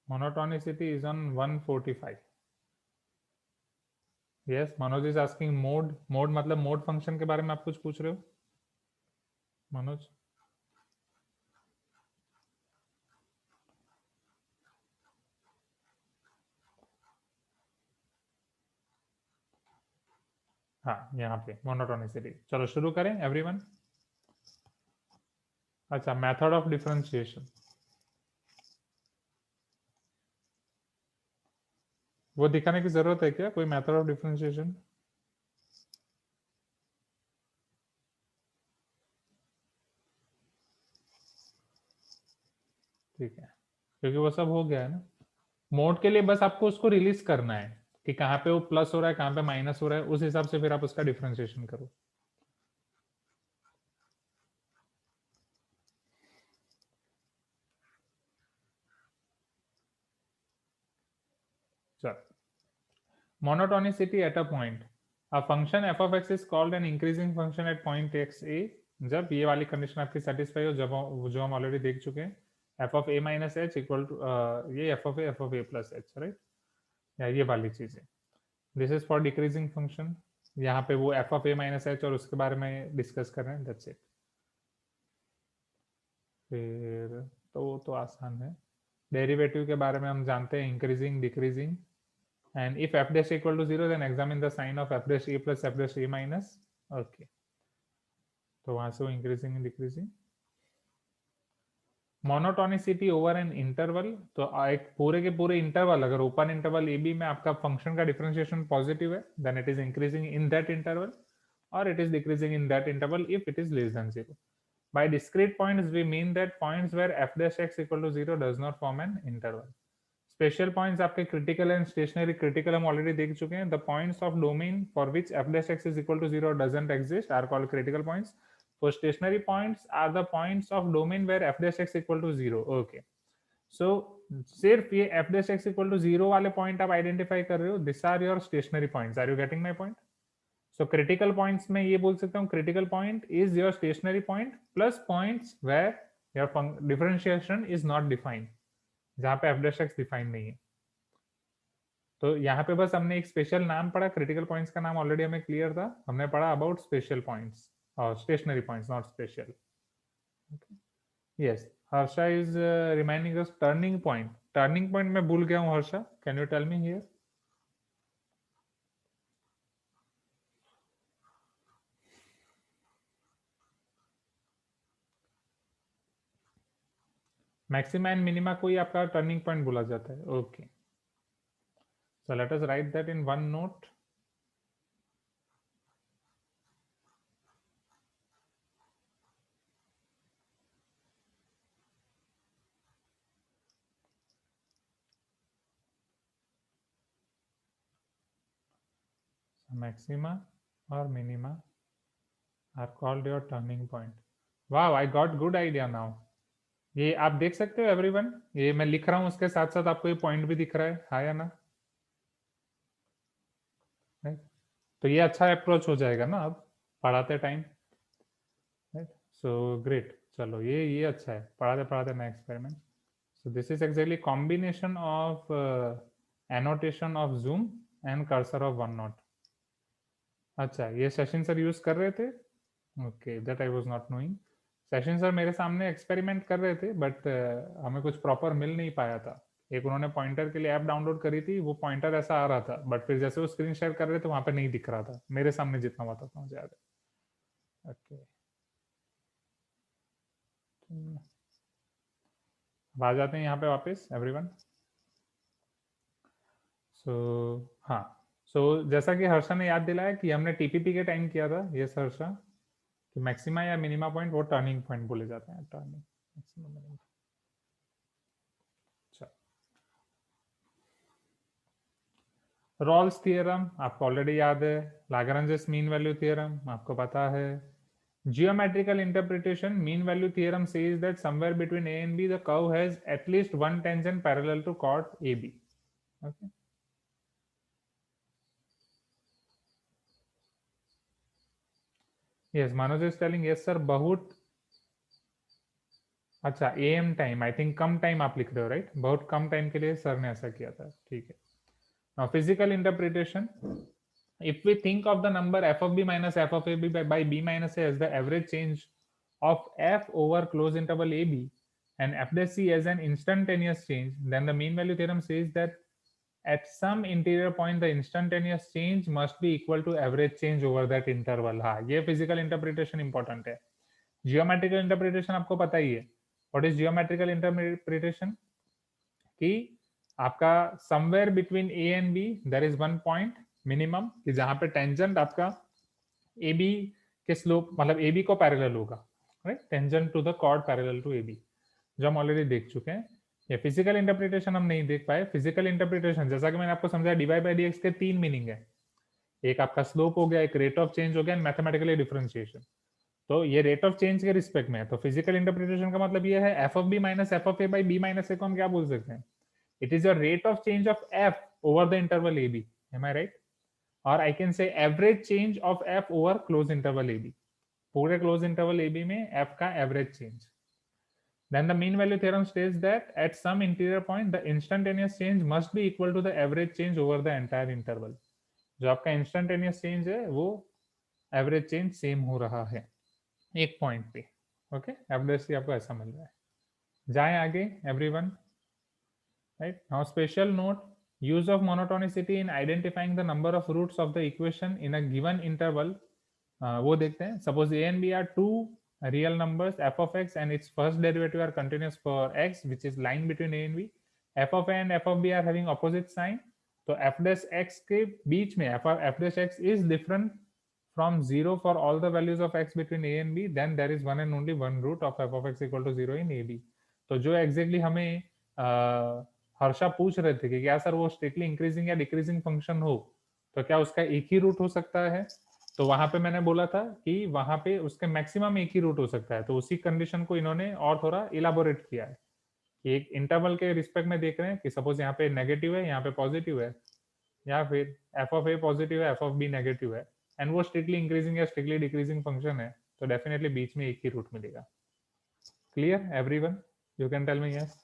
Monotonicity is on 145। Yes, Manoj is asking mode. Mode मतलब मोड फंक्शन के बारे में आप कुछ पूछ रहे हो मनोज? हाँ, यहाँ पे मोनोटोनिसिटी। चलो शुरू करें एवरीवन। अच्छा, मेथड ऑफ डिफरेंशिएशन, वो दिखाने की जरूरत है क्या, कोई मेथड ऑफ डिफरेंशिएशन? ठीक है, क्योंकि वो सब हो गया है ना। मोड के लिए बस आपको उसको रिलीज करना है कि कहाँ पे वो प्लस हो रहा है, कहाँ पे माइनस हो रहा है, उस हिसाब से फिर आप उसका डिफरेंशिएशन करो। चलो, monotonicity at a point, a function f of x is called an increasing function at point x a, जब ये वाली कंडीशन आपकी सेटिस्फाई हो, जब जो हम ऑलरेडी देख चुके हैं, f of a minus H equal to ये f of a plus H, right, या ये वाली चीज है। This is for decreasing function. यहाँ पे वो f of a minus H और उसके बारे में डिस्कस कर रहे हैं, दैट्स इट। फिर तो आसान है। डेरिवेटिव के बारे में हम जानते हैं, increasing decreasing. And if f dash equal to 0, then examine the sign of f dash a plus f dash a minus. Okay. तो वहां से वो increasing decreasing. Monotonicity over an interval, तो एक पूरे के पूरे इंटरवल, अगर ओपन इंटरवल ए बी में आपका फंक्शन का डिफरेंशिएशन पॉजिटिव है, then it is increasing in that interval, और it is decreasing in that interval if it is less than 0. By discrete points, we mean that points where f dash x equal to 0 does not form an interval. Special points आपके critical and stationary. Critical हम already देख चुके हैं। The points of domain for which F dash X is equal to 0 doesn't exist are called critical points. For stationary points are the points of domain where F dash x equal to 0। Okay, so सिर्फ ये F dash x equal to 0 वाले point आप identify कर रहे हो, this are your stationery points. Are you getting my point? So critical points में ये बोल सकता हूँ, critical point is your stationary point plus points where your differentiation is not defined, जहां पे एफ डैश एक्स डिफाइंड नहीं है। तो यहाँ पे बस हमने एक स्पेशल नाम पढ़ा, क्रिटिकल पॉइंट्स का नाम ऑलरेडी हमें क्लियर था, हमने पढ़ा अबाउट स्पेशल पॉइंट्स और stationary points, not special. Yes, Harsha is reminding us turning point. Turning point मैं भूल गया हूँ Harsha, can you tell me here? Maxima and minima को ही आपका टर्निंग पॉइंट बोला जाता है। Okay, so let us write that in one note. Maxima और minima are called your turning point. वाह, I got good idea now. ये आप देख सकते हो एवरीवन, ये मैं लिख रहा हूँ उसके साथ साथ आपको ये पॉइंट भी दिख रहा है, हाँ या ना? Right? तो ये अच्छा अप्रोच हो जाएगा ना अब पढ़ाते टाइम, राइट? So great. चलो ये अच्छा है, पढ़ाते पढ़ाते मैं experiment. So this is actually combination of annotation of zoom and cursor of one note. अच्छा, ये सेशन सर यूज कर रहे थे? Okay, that I was not knowing. Session sir मेरे सामने एक्सपेरिमेंट कर रहे थे, बट हमें कुछ प्रॉपर मिल नहीं पाया था एक उन्होंने पॉइंटर के लिए ऐप डाउनलोड करी थी, वो पॉइंटर ऐसा आ रहा था, बट फिर जैसे वो स्क्रीन शेयर कर रहे थे वहां पे नहीं दिख रहा था, मेरे सामने जितना हुआ था मुझे याद है। ओके, आ जाते हैं यहाँ पे वापस एवरीवन। सो हाँ, सो जैसा कि हर्षा ने याद दिलाया कि हमने टीपीपी के टाइम किया था, ये हर्षा, कि मैक्सिमा या मिनिमा पॉइंट वो टर्निंग पॉइंट बोले जाते हैं, टर्निंग मैक्सिमम। रॉल्स थियरम आपको ऑलरेडी याद है, लाग्रांजेस मीन वैल्यू थ्योरम आपको पता है, geometrical interpretation mean value theorem says that somewhere between a and b the curve has at least one tangent parallel to chord ab. Okay, yes, Manoj is telling yes sir, बहुत अच्छा am time, I think come time आप लिख रहे हो right, बहुत कम time के लिए sir ने ऐसा किया था, ठीक है। Now physical interpretation, if we think of the number f of b minus f of ab by b minus a as the average change of f over close interval ab and f dash c as an instantaneous change, then the mean value theorem says that at some interior point the instantaneous change must be equal to average change over that interval। हाँ, ये physical interpretation important है। geometrical interpretation आपको पता ही है, what is geometrical interpretation, कि आपका somewhere between a and b there is one point minimum, कि जहां पे टेंजेंट आपका ab के स्लोप मतलब ab को पैरेलल होगा, right, tangent to the chord parallel to ab, जो हम ऑलरेडी देख चुके हैं। ये फिजिकल इंटरप्रिटेशन हम नहीं देख पाए। फिजिकल इंटरप्रिटेशन जैसा कि मैंने आपको समझाया, dy बाई dx के तीन मीनिंग है, एक आपका स्लोप हो गया, एक रेट ऑफ चेंज हो गया, मैथमेटिकली डिफरेंशिएशन। तो ये रेट ऑफ चेंज के रिस्पेक्ट में है, तो फिजिकल इंटरप्रिटेशन का मतलब ये है F of B minus F of A by B minus A को हम क्या बोल सकते हैं, it is your rate of change of F over the interval A B, am I right, और I can say average change of F over close interval A B, पूरे close interval ए B में F का average change. Then the mean value theorem states that at some interior point the instantaneous change must be equal to the average change over the entire interval। जो आपका instantaneous change है वो average change same हो रहा है एक point पे। Okay, average आपको ऐसा मिल रहा है। जाएं आगे everyone, right. Now special note, use of monotonicity in identifying the number of roots of the equation in a given interval, वो देखते हैं। Suppose a and b are two real numbers f of x and its first derivative are continuous for x which is line between a and b, f of a and f of b are having opposite sign, तो f dash x के बीच में f dash x is different from 0 for all the values of x between a and b, then there is one and only one root of f of x equal to 0 in ab। तो जो exactly हमें हर्षा पूछ रहे थे कि क्या sir वो strictly increasing या डिक्रीजिंग फंक्शन हो तो क्या उसका एक ही रूट हो सकता है, तो वहां पे मैंने बोला था कि वहां पे उसके मैक्सिमम एक ही रूट हो सकता है। तो उसी कंडीशन को इन्होंने और थोड़ा इलाबोरेट किया है कि एक इंटरवल के रिस्पेक्ट में देख रहे हैं कि सपोज यहाँ पे नेगेटिव है, यहाँ पे पॉजिटिव है, या फिर एफ ऑफ ए पॉजिटिव है, एफ ऑफ बी नेगेटिव है, एंड वो स्ट्रिक्टली इंक्रीजिंग या स्ट्रिक्टली डिक्रीजिंग फंक्शन है, तो डेफिनेटली बीच में एक ही रूट मिलेगा। Clear everyone, you can tell me yes.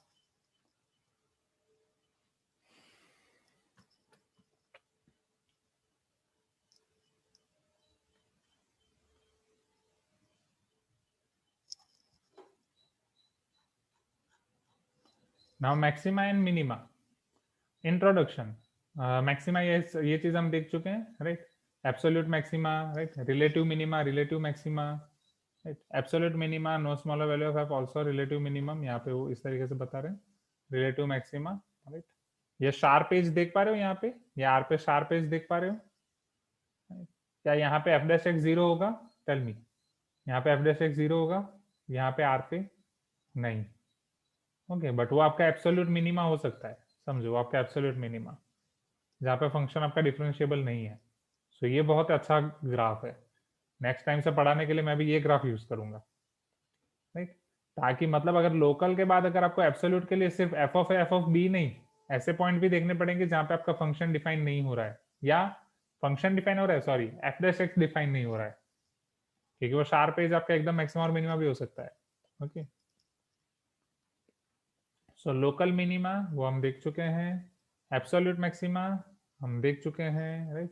Now maxima and minima, introduction. Maxima ये चीज हम देख चुके हैं, right. Absolute maxima, right, relative minima, relative maxima, right, absolute minima no smaller value of F also relative minimum, यहाँ पे वो इस तरीके से बता रहे हैं, रिलेटिव मैक्सिमा, राइट। ये शार्प एज देख पा रहे हो यहाँ पे, ये आर पे शार्प एज देख पा रहे हो, क्या यहाँ पे एफ डैश एक्स जीरो होगा, टेल मी, यहाँ पे एफ डैश एक्स जीरो होगा, यहाँ पे आर पे नहीं, ओके, बट वो आपका एब्सोल्यूट मिनिमा हो सकता है, समझो आपका एब्सोल्यूट मिनिमा जहाँ पे फंक्शन आपका डिफरेंशिएबल नहीं है। सो ये बहुत अच्छा ग्राफ है, नेक्स्ट टाइम से पढ़ाने के लिए मैं भी ये ग्राफ यूज करूंगा, राइट, ताकि मतलब अगर लोकल के बाद अगर आपको एब्सोल्यूट के लिए सिर्फ एफ ऑफ बी नहीं, ऐसे पॉइंट भी देखने पड़ेंगे जहाँ पे आपका फंक्शन डिफाइन नहीं हो रहा है, या फंक्शन डिफाइन हो रहा है, sorry F dash x define नहीं हो रहा है, क्योंकि वो शार्प एज आपका एकदम मैक्सिमम और मिनिमा भी हो सकता है। ओके, सो लोकल मिनिमा वो हम देख चुके हैं, एब्सोल्यूट मैक्सिमा हम देख चुके हैं, राइट,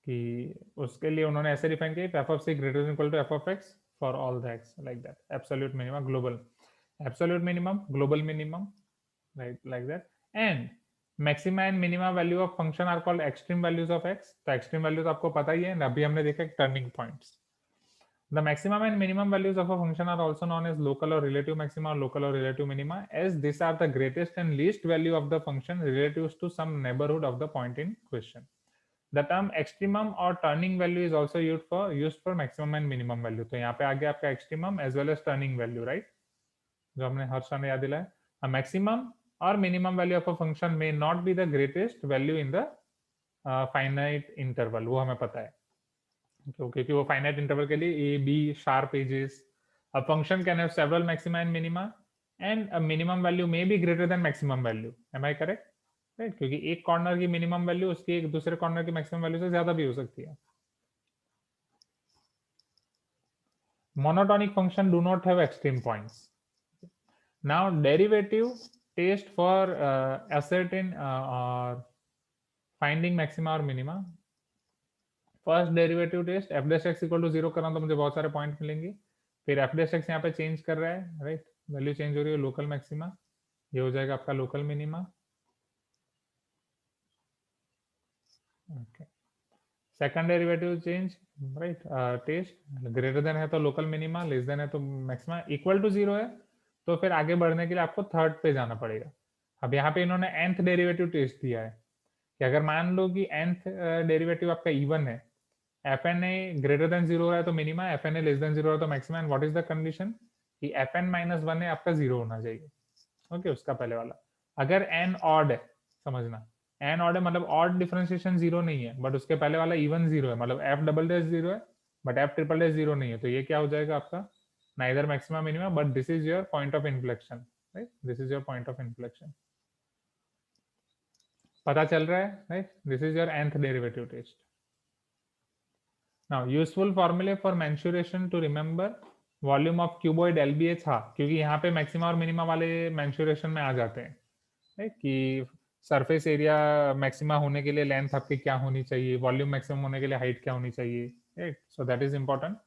कि उसके लिए उन्होंने ऐसे डिफाइन किया F of C greater than equal to F of X for all the X, like that absolute minima, global absolute minimum, global minimum, right, like that। And maxima and minima value of function are called extreme values of X. तो extreme values आपको पता ही है, अभी हमने देखा turning points. The maximum and minimum values of a function are also known as local or relative maxima or local or relative minima, as these are the greatest and least value of the function relative to some neighborhood of the point in question. The term extremum or turning value is also used for maximum and minimum value. तो यहाँ पे आ गया आपका extremum as well as turning value, right? जो हमने हर्षा ने याद दिलाया. A maximum or minimum value of a function may not be the greatest value in the finite interval. वो हमें पता है. क्योंकि वो फाइनाइट इंटरवल के लिए A B sharp edges. A function can have several maxima and minima and a minimum value may be greater than maximum value. Am I correct? Right, क्योंकि एक कॉर्नर की मिनिमम वैल्यू उसकी एक दूसरे corner की maximum value से ज्यादा भी हो सकती है. monotonic function do not have extreme points. Now derivative test for ascertain or finding maxima or minima. First derivative test F dash x equal to 0 करा तो मुझे बहुत सारे पॉइंट मिलेंगे. फिर एफ डैश एक्स यहाँ पे चेंज कर रहा है, राइट, वैल्यू चेंज हो रही है, लोकल मैक्सिमा, ये हो जाएगा आपका local minima. Okay, second derivative change, right, test greater than है तो लोकल मिनिमा, लेस देन है तो मैक्सिमा, इक्वल टू 0 है तो फिर आगे बढ़ने के लिए आपको थर्ड पे जाना पड़ेगा. अब यहाँ पे इन्होंने nth डेरिवेटिव टेस्ट दिया है कि अगर मान लो कि nth डेरिवेटिव आपका इवन है, F N A greater than 0 हो रहा है तो minima, F N A less than 0 हो रहा है तो maxima. And what is the condition कि एफ एन माइनस 1 है आपका 0 होना चाहिए. ओके, उसका पहले वाला. अगर एन ऑड है, समझना, एन ऑड है मतलब ऑड डिफरेंशिएशन 0 नहीं है, बट उसके पहले वाला इवन 0 है, मतलब एफ डबल डैश 0 है बट एफ ट्रिपल डैश 0 नहीं है, तो ये क्या हो जाएगा आपका neither maxima minima, but this is your point of inflection, right, this is your point of inflection. पता चल रहा है, right, this is your nth derivative test. Now useful formula for mensuration to remember volume of cuboid LBH. हाँ, क्योंकि यहाँ पे maxima और minima वाले मेंसुरेशन में आ जाते हैं, राइट, कि सरफेस एरिया मैक्सिमा होने के लिए लेंथ आपकी क्या होनी चाहिए, वॉल्यूम मैक्सिमम होने के लिए हाइट क्या होनी चाहिए, right. So that is important.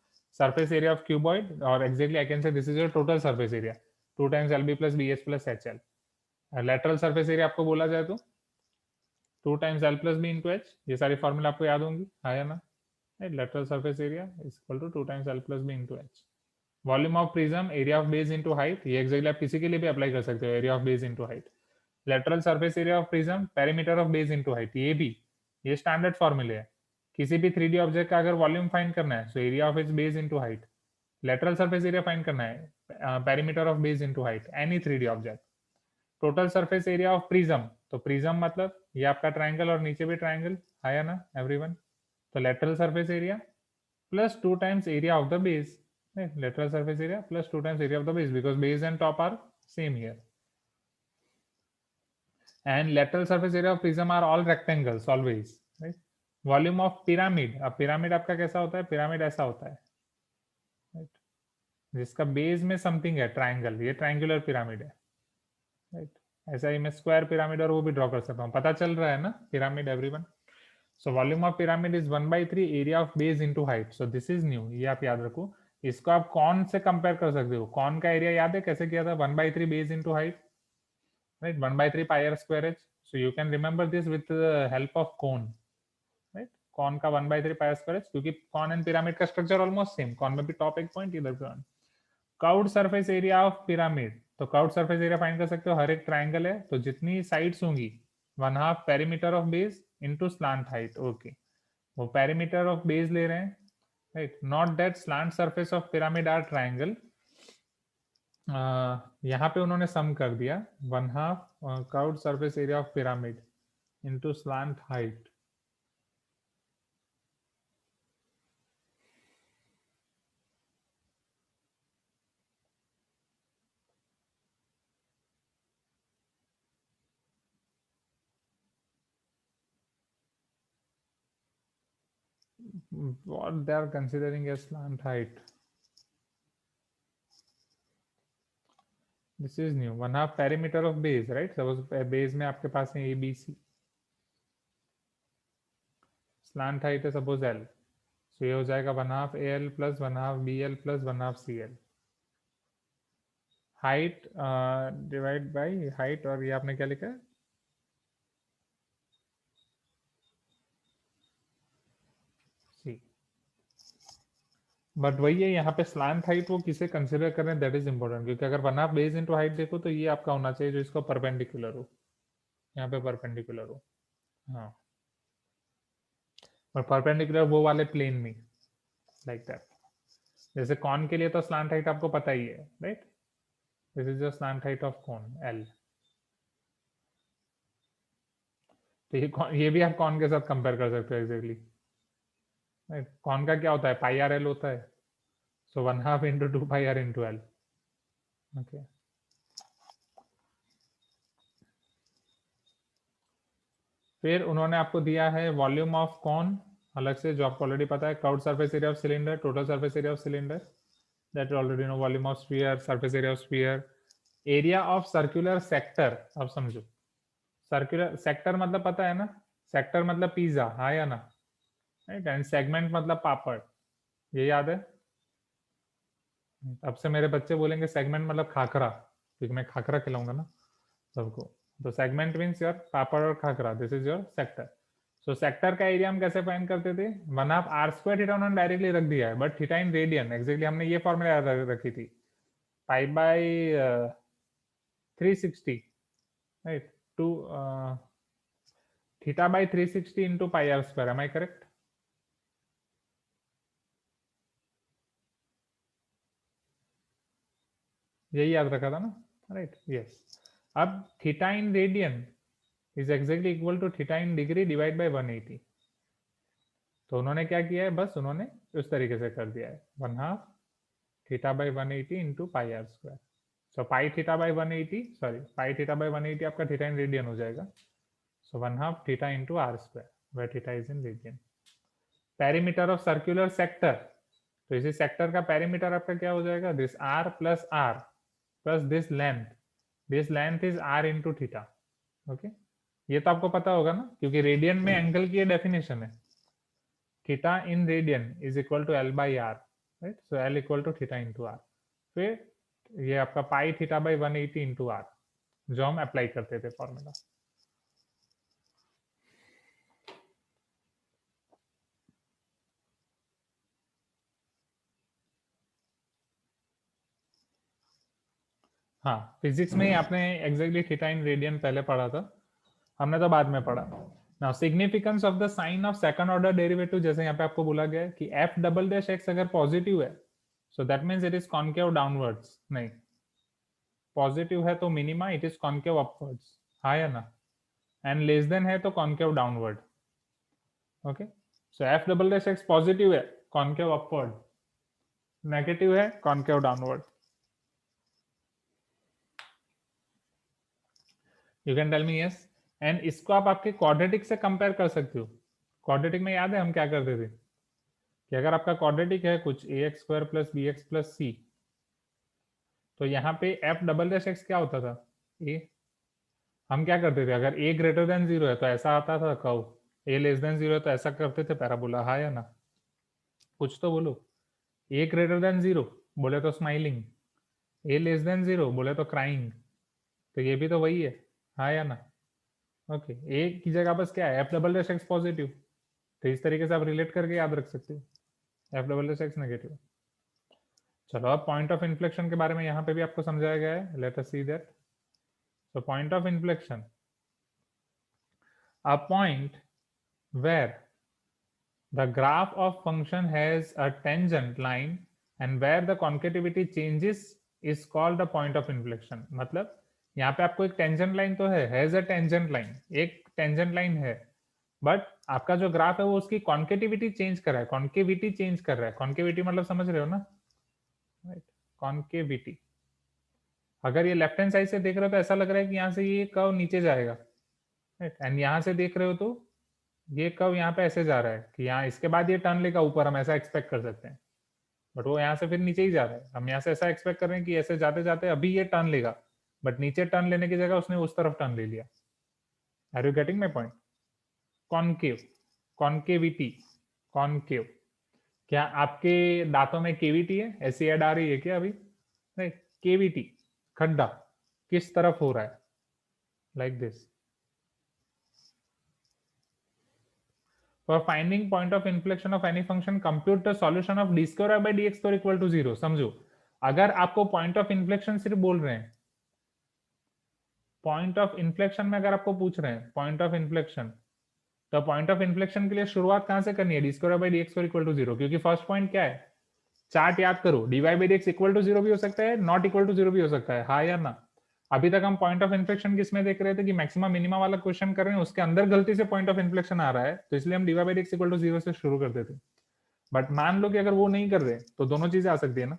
Surface area of cuboid, और exactly I can say this is your total surface area, 2 times LB plus B H plus H L. Lateral surface area आपको बोला जाए तो 2 times L plus B into H. ये सारी formula आपको याद होंगी, हाँ या ना? Lateral surface area is equal to 2 times L plus B into H. Volume of prism, area of base into height, ये एक्जेक्टली आप किसी के लिए भी अप्लाई कर सकते हो, area of base into height. Lateral surface area of prism, perimeter of base into height, ये भी ये स्टैंडर्ड फॉर्मूले है. किसी भी 3D ऑब्जेक्ट का अगर वॉल्यूम फाइंड करना है, so area of its base into height. Lateral surface area find करना है, perimeter of base into height, any 3D object. Total surface area of prism, तो प्रिज्म मतलब ये आपका ट्राइंगल और नीचे भी ट्राइंगल, है ना एवरीवन? तो lateral surface area plus 2 times area of the base, right? Lateral surface area plus 2 times area of the base, because base and top are same here. And lateral surface area of prism are all rectangles always, right? Volume of pyramid, अब pyramid आपका कैसा होता है? pyramid ऐसा होता है, right? जिसका base में something है, triangle, ये triangular pyramid है, right? ऐसा ही मैं square pyramid और वो भी draw कर सकता हूँ. पता चल रहा है ना pyramid everyone? So volume of pyramid is 1/3 area of base into height. So this is new, ये आप याद रखो. इसको आप कौन से कंपेयर कर सकते हो? कौन का एरिया याद है कैसे किया था? 1/3 base into height, right, 1/3 pi R square H. So you can remember this with the help of cone, right. Cone का 1/3 पाई आर स्क्वायर एच, क्योंकि कौन एंड पिरामिड का स्ट्रक्चर ऑलमोस्ट सेम, कौन में भी top एक point, इधर पे one. Curved surface area of pyramid, तो curved surface area find कर सकते हो. हर एक ट्राइंगल है तो जितनी साइड्स होंगी 1/2 perimeter of base into slant height. Okay, वो पेरीमीटर ऑफ बेस ले रहे हैं, right, not that slant surface of pyramid are triangle. यहाँ पे उन्होंने सम कर दिया 1/2 curved surface area of pyramid into slant height. what they are considering as slant height. This is new. 1/2 perimeter of base, right? Suppose base में आपके पास है ABC. Slant height है suppose L. So ये हो जाएगा 1/2 AL plus 1/2 BL plus 1/2 CL. Height divide by height, और ये आपने क्या लिखा है? बट वही है, यहाँ पे स्लांट हाइट वो किसे कंसिडर कर रहे हैं दैट इज इंपॉर्टेंट, क्योंकि अगर 1/2 बेस इंटू हाइट देखो तो ये आपका होना चाहिए जो इसको परपेंडिकुलर हो, यहाँ पे परपेंडिकुलर हो। हाँ, और परपेंडिकुलर वो वाले प्लेन में, लाइक दैट। जैसे कॉन के लिए तो स्लांट हाइट आपको पता ही है, right? This is the slant height of cone L. तो ये भी आप कॉन के साथ कंपेयर कर सकते हो एग्जैक्टली, राइट? कॉन का क्या होता है, पाई आर एल होता है, so 1/2 into 2 pi R into L. Okay, फिर उन्होंने आपको दिया है वॉल्यूम ऑफ कॉन अलग से, जो आपको ऑलरेडी पता है, curved surface area of cylinder, total surface area of cylinder, that you already know, volume of sphere, surface area of sphere, area of circular sector. अब समझो, सर्कुलर सेक्टर मतलब पता है ना, सेक्टर मतलब पिज्जा, हाँ या ना, राइट? एंड सेगमेंट मतलब पापड़, ये याद है? अब से मेरे बच्चे बोलेंगे सेगमेंट मतलब खाखरा, क्योंकि मैं खाखरा खिलाऊंगा ना सबको। तो सेगमेंट मीन्स योर पापड़ और khakhra, this is your sector. So sector का एरिया हम कैसे फाइंड करते थे, 1/2 आर स्क्वायर थीटा उन्होंने डायरेक्टली रख दिया है, but theta in radian exactly हमने ये फॉर्मूला याद रखी थी, pi by 360, right? Two theta by 360 into pi R square, am I correct? यही याद रखा था ना, राइट? यस। अब theta in radian is exactly equal to theta in degree divide by 180। तो उन्होंने क्या किया है, बस उन्होंने उस तरीके से कर दिया है, 1/2 theta by 180 into pi R square. So pi theta by 180, sorry pi theta by 180 आपका थीटा इन रेडियन हो जाएगा। So 1/2 theta into R square, where theta is in radian. Perimeter of circular sector, तो इसी sector का perimeter आपका क्या हो जाएगा, this R plus this length is R into theta. Okay, ये तो आपको पता होगा ना, क्योंकि रेडियन में एंगल की डेफिनेशन है, theta in radian is equal to L by R, right? So L equal to theta into R. फिर ये आपका pi theta by 180 into R, जो हम अप्लाई करते थे फॉर्मूला। हाँ, फिजिक्स में ही आपने एग्जैक्टली थीटा इन रेडियन पहले पढ़ा था, हमने तो बाद में पढ़ा। Now significance of the sign of second order derivative, जैसे यहाँ पे आपको बोला गया है कि एफ डबल डैश एक्स अगर पॉजिटिव है, so that means it is concave downwards, नहीं, पॉजिटिव है तो minima, it is concave upwards, हाँ या ना? एंड लेस देन है तो concave downward. Okay, so F double dash X positive है, कॉन्केव अपवर्ड, नेगेटिव है concave downward. You can tell me yes. And इसको आप आपके क्वाड्रेटिक से कंपेयर कर सकते हो। क्वाड्रेटिक में याद है हम क्या करते थे, कि अगर आपका क्वाड्रेटिक है कुछ A X square plus B X plus C, तो यहाँ पे एफ डबल डैश एक्स क्या होता था, ए। हम क्या करते थे, अगर ए ग्रेटर देन जीरो है तो ऐसा आता था कर्व, ए लेस देन जीरो है तो ऐसा करते थे पैराबोला, हाँ या ना? कुछ तो बोलो। ए ग्रेटर देन जीरो बोले तो स्माइलिंग, ए लेस देन जीरो बोले तो क्राइंग, तो ये भी तो वही है, हाँ या ना? ओके, ए की जगह बस क्या है, F double dash X positive, तो इस तरीके से आप रिलेट करके याद रख सकते हो, F double dash x negative. चलो अब पॉइंट ऑफ इन्फ्लेक्शन के बारे में यहाँ पे भी आपको समझाया गया है, late us see that. So point of inflection, a point where the graph of function has a tangent line and where the concavity changes is called the point of inflection। मतलब यहाँ पे आपको एक टेंजेंट लाइन तो है, has a tangent line, एक tangent line है, but आपका जो ग्राफ है वो उसकी कॉन्केटिविटी चेंज कर रहा है, कॉन्केविटी चेंज कर रहा है। कॉन्केविटी मतलब समझ रहे हो ना, राइट? कॉन्केविटी, अगर ये लेफ्ट हैंड साइड से देख रहे हो तो ऐसा लग रहा है कि यहाँ से ये कर्व नीचे जाएगा, राइट? एंड यहाँ से देख रहे हो तो ये कर्व यहाँ पे ऐसे जा रहा है कि यहाँ इसके बाद ये टर्न लेगा ऊपर, हम ऐसा एक्सपेक्ट कर सकते हैं, बट वो यहाँ से फिर नीचे ही जा रहा है। हम यहाँ से ऐसा एक्सपेक्ट कर रहे हैं कि ऐसे जाते जाते अभी ये टर्न लेगा, बट नीचे टर्न लेने की जगह उसने उस तरफ टर्न ले लिया। Are you getting my point? Concave, concavity, concave. क्या आपके दांतों में केविटी है, ऐसी ऐड आ रही है क्या अभी? नहीं, केविटी, खड्डा किस तरफ हो रहा है, like this. For finding point of inflection of any function compute the solution of D square by D x square equal to 0। समझो, अगर आपको पॉइंट ऑफ इन्फ्लेक्शन सिर्फ बोल रहे हैं, पॉइंट ऑफ इन्फ्लेक्शन में अगर आपको पूछ रहे हैं पॉइंट ऑफ इन्फ्लेक्शन, तो पॉइंट ऑफ इन्फ्लेक्शन के लिए शुरुआत कहां से करनी है? D square by D x square equal to 0, क्योंकि फर्स्ट पॉइंट क्या है? चार्ट याद करो, D Y by D x equal to 0 भी हो सकता है, नॉट इक्वल टू 0 भी हो सकता है, हाँ या ना। अभी तक हम पॉइंट ऑफ इन्फ्लेक्शन किसमें देख रहे थे कि मैक्सिमा मिनिमा वाला क्वेश्चन कर रहे हैं, उसके अंदर गलती से पॉइंट ऑफ इन्फ्लेक्शन आ रहा है, तो इसलिए हम D Y by D x equal to 0 से शुरू करते थे। बट मान लो कि अगर वो नहीं कर रहे तो दोनों चीजें आ सकती है ना,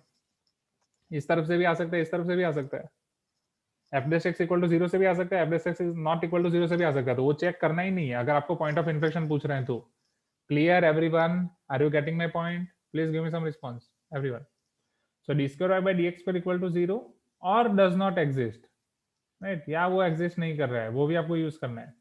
इस तरफ से भी आ सकता है, इस तरफ से भी आ सकता है, F dash x equal to 0 से भी आ सकता है, F dash x not equal to 0 से भी आ सकता है, तो वो चेक करना ही नहीं है अगर आपको पॉइंट ऑफ इन्फ्लेक्शन पूछ रहे हैं तो। Clear everyone? Are you getting my point? Please give me some response everyone. So d square y by dx square equal to 0 or does not exist, right? या वो exist नहीं कर रहा है, वो भी आपको use करना है।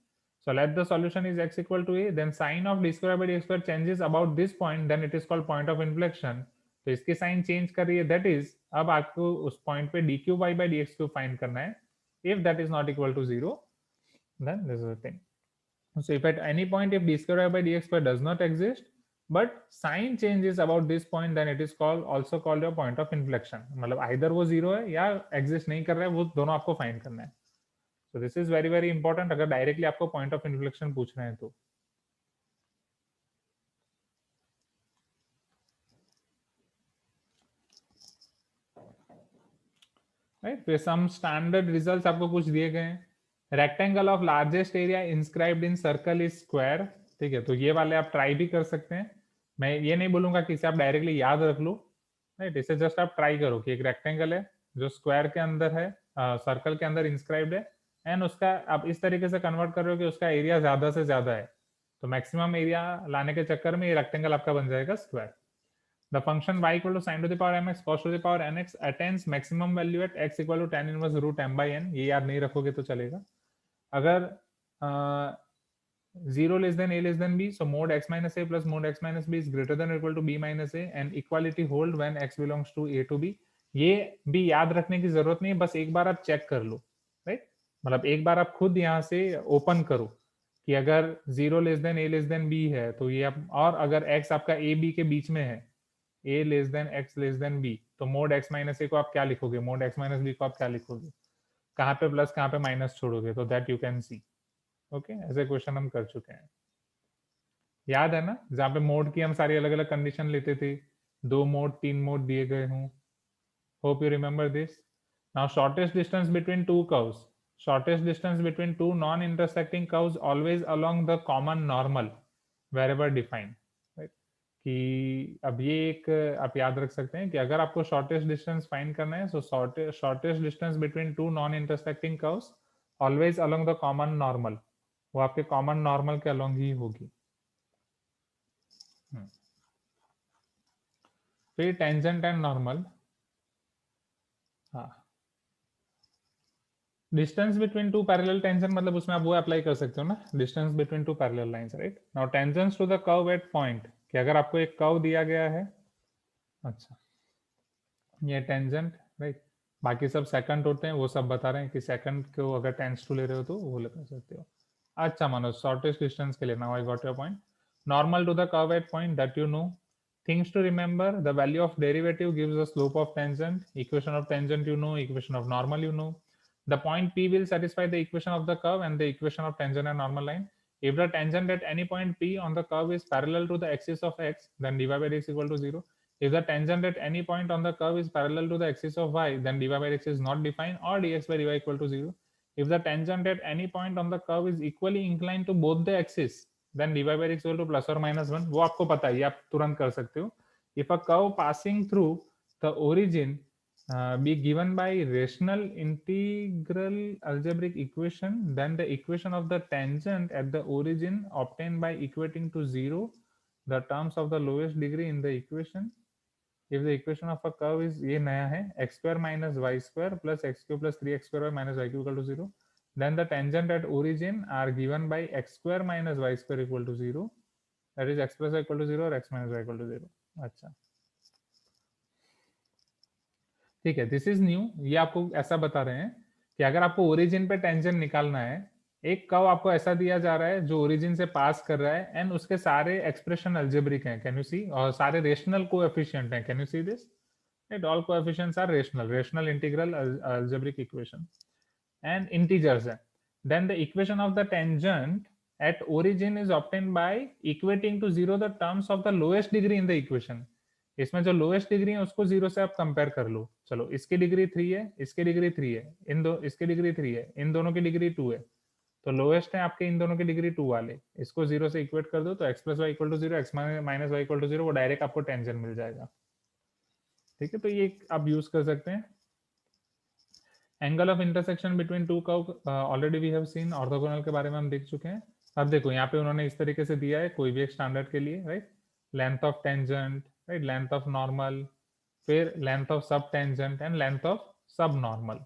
So let the solution is x equal to a, then sign of d square by dx square changes about this point, then it is called point of inflection। तो इसकी साइन चेंज कर रही है, that is अब आपको उस point पे dq y by dx cube find करना है। If that is not equal to 0, then this is the thing. So if at any point if d square y by dx square does not exist, but sign changes about this point, then it is called also called your point of inflection। मतलब either वो zero है या exist नहीं कर रहा है, वो दोनों आपको फाइंड करना है। so this is very very important अगर डायरेक्टली आपको पॉइंट ऑफ इन्फ्लेक्शन पूछ रहे हैं तो। राइट, फिर सम स्टैंडर्ड रिजल्ट्स आपको कुछ दिए गए हैं। Rectangle of largest area inscribed in circle is square. ठीक है, तो ये वाले आप ट्राई भी कर सकते हैं, मैं ये नहीं बोलूंगा कि इसे आप डायरेक्टली याद रख लो, राइट, इसे जस्ट आप ट्राई करो कि एक रेक्टेंगल है जो स्क्वायर के अंदर है, सर्कल के अंदर इंस्क्राइब्ड है, एंड उसका आप इस तरीके से कन्वर्ट कर रहे हो कि उसका एरिया ज्यादा से ज्यादा है, तो मैक्सिमम एरिया लाने के चक्कर में ये रेक्टेंगल आपका बन जाएगा square. The function y equal to sin to the power mx cos to the power nx attains maximum value at x equal to tan inverse root m by n। ये याद नहीं रखोगे तो चलेगा। अगर 0 less than a less than b, so mod x minus a plus mod x minus b is greater than or equal to b minus a and equality hold when x belongs to a to b। ये भी याद रखने की जरूरत नहीं है, बस एक बार आप चेक कर लो, राइट, मतलब एक बार आप खुद यहाँ से ओपन करो कि अगर 0 less than a less than b है तो ये आप, और अगर x आपका a b के बीच में है, a less than x less than b, तो मोड x माइनस ए को आप क्या लिखोगे, मोड x माइनस b को आप क्या लिखोगे, कहाँ पे प्लस कहाँ पे माइनस छोड़ोगे, तो that you can see. Okay, ऐसे क्वेश्चन हम कर चुके हैं, याद है ना, जहाँ पे मोड की हम सारी अलग अलग कंडीशन लेते थे, 2 मोड 3 मोड दिए गए हों। Hope you remember this. Now shortest distance between to curves, shortest distance between two non-intersecting curves always along the common normal wherever defined, right? कि अब ये एक आप याद रख सकते हैं कि अगर आपको शॉर्टेस्ट डिस्टेंस फाइंड करना है, so shortest distance between two non intersecting curves always along the common normal, वो आपके कॉमन नॉर्मल के अलोंग ही होगी। फिर टेंजेंट एंड नॉर्मल, हाँ, distance between two parallel tangent मतलब उसमें आप वो अप्लाई कर सकते हो ना, distance between two parallel lines, right. Now tangents to the curve at point, कि अगर आपको एक कर्व दिया गया है, अच्छा ये टेंजेंट, राइट, बाकी सब सेकंड होते हैं, वो सब बता रहे हैं कि सेकंड को अगर टेंस टू ले रहे हो तो वो लगा सकते हो। अच्छा मानो शॉर्टेस्ट डिस्टेंस के लिए, now I got your point. Normal to the curve at point, that you know. Things to remember, the value of derivative gives the slope of tangent, equation of tangent you know, equation of normal you know, the point P will satisfy the equation of the curve and the equation of tangent and normal line। If the tangent at any point P on the curve is parallel to the axis of x, then dy by dx equal to 0। If the tangent at any point on the curve is parallel to the axis of y, then dy by dx is not defined or dx by dy equal to 0। If the tangent at any point on the curve is equally inclined to both the axes, then dy by dx equal to plus or minus 1। वो आपको पता है, ये आप तुरंत कर सकते हो। If a curve passing through the origin be given by rational integral algebraic equation, then the equation of the tangent at the origin obtained by equating to 0 the terms of the lowest degree in the equation। if the equation of a curve is, ये नया है, x square minus y square plus x cube plus 3x square y minus y cube equal to 0, then the tangent at origin are given by x square minus y square equal to 0, that is x plus y equal to 0 or x minus y equal to 0। अच्छा ठीक है, this is new, ये आपको ऐसा बता रहे हैं कि अगर आपको ओरिजिन पे टेंजेंट निकालना है, एक कर्व आपको ऐसा दिया जा रहा है जो ओरिजिन से पास कर रहा है एंड उसके सारे एक्सप्रेशन अल्जेब्रिक हैं, कैन यू सी, और सारे रेशनल कोएफिशिएंट हैं, can you see this, right, all coefficients are rational integral algebraic equation and integers है. Then the equation of the tangent at origin is obtained by equating to zero the terms of the lowest degree in the equation. इसमें जो lowest degree है उसको zero से आप compare कर लो. चलो इसकी डिग्री 3 है, इसकी डिग्री 3 है, इसकी डिग्री 3 है, इन दोनों की डिग्री 2 है, तो लोएस्ट है आपके इन दोनों की डिग्री 2 वाले, इसको जीरो से इक्वेट कर दो तो x plus Y equal to zero, X minus Y equal to zero, वो डायरेक्ट आपको टेंजेंट मिल जाएगा. ठीक है, तो ये आप यूज कर सकते हैं. Angle of intersection between two curve already we have seen, orthogonal के बारे में हम देख चुके हैं. अब देखो यहाँ पे उन्होंने इस तरीके से दिया है कोई भी एक स्टैंडर्ड के लिए, right, length of tangent, right, length of normal, फिर लेंथ ऑफ सब टेंजेंट एंड लेंथ ऑफ सब नॉर्मल,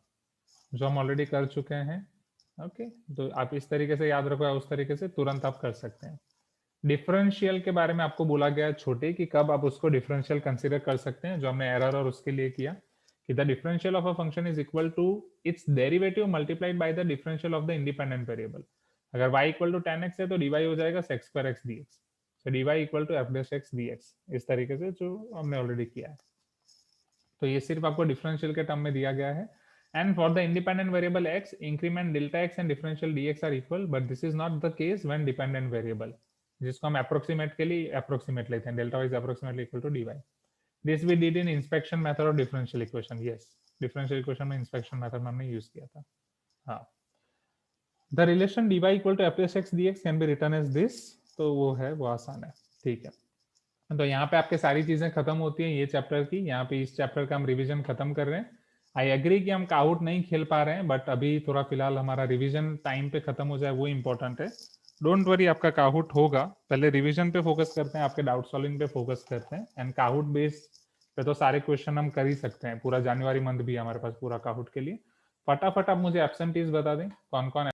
जो हम ऑलरेडी कर चुके हैं. ओके, तो आप इस तरीके से याद रखो, उस तरीके से तुरंत आप कर सकते हैं. डिफरेंशियल के बारे में आपको बोला गया है छोटे कि कब आप उसको डिफरेंशियल कंसीडर कर सकते हैं, जो हमने एरर और उसके लिए किया कि the differential of a function is equal to its derivative multiplied by the differential of the independent variable. अगर y equal to tan x है तो dy हो जाएगा sec square x dx, so dy equal to f dash x dx, इस तरीके से जो हमने ऑलरेडी किया है. तो ये सिर्फ आपको डिफरेंशियल के टर्म में दिया गया है. And for the independent variable x, increment delta x and differential dx are equal, but this is not the case when dependent variable, जिसको हम अप्रोक्सीमेट के लिए अप्रोक्सीमेट लेते हैं, delta y is approximately equal to dy. This we did in inspection method of differential equation. Yes, differential equation में inspection method में हमने use किया था. हाँ, the relation dy equal to f x dx can be written as this, तो वो है, वो आसान है. ठीक है, तो यहाँ पे आपके सारी चीजें खत्म होती हैं ये चैप्टर की. यहाँ पे इस चैप्टर का हम रिवीजन खत्म कर रहे हैं. आई एग्री कि हम काउट नहीं खेल पा रहे हैं, बट अभी थोड़ा फिलहाल हमारा रिवीजन टाइम पे खत्म हो जाए वो इंपॉर्टेंट है. डोंट वरी, आपका काहुट होगा. पहले रिवीजन पे फोकस करते हैं, आपके डाउट सॉल्विंग पे फोकस करते हैं. एंड काहुट बेस पे तो सारे क्वेश्चन हम कर ही सकते हैं. पूरा जनवरी मंथ भी हमारे पास पूरा काहुट के लिए. फटाफट आप मुझे एब्सेंटीज बता दें, कौन कौन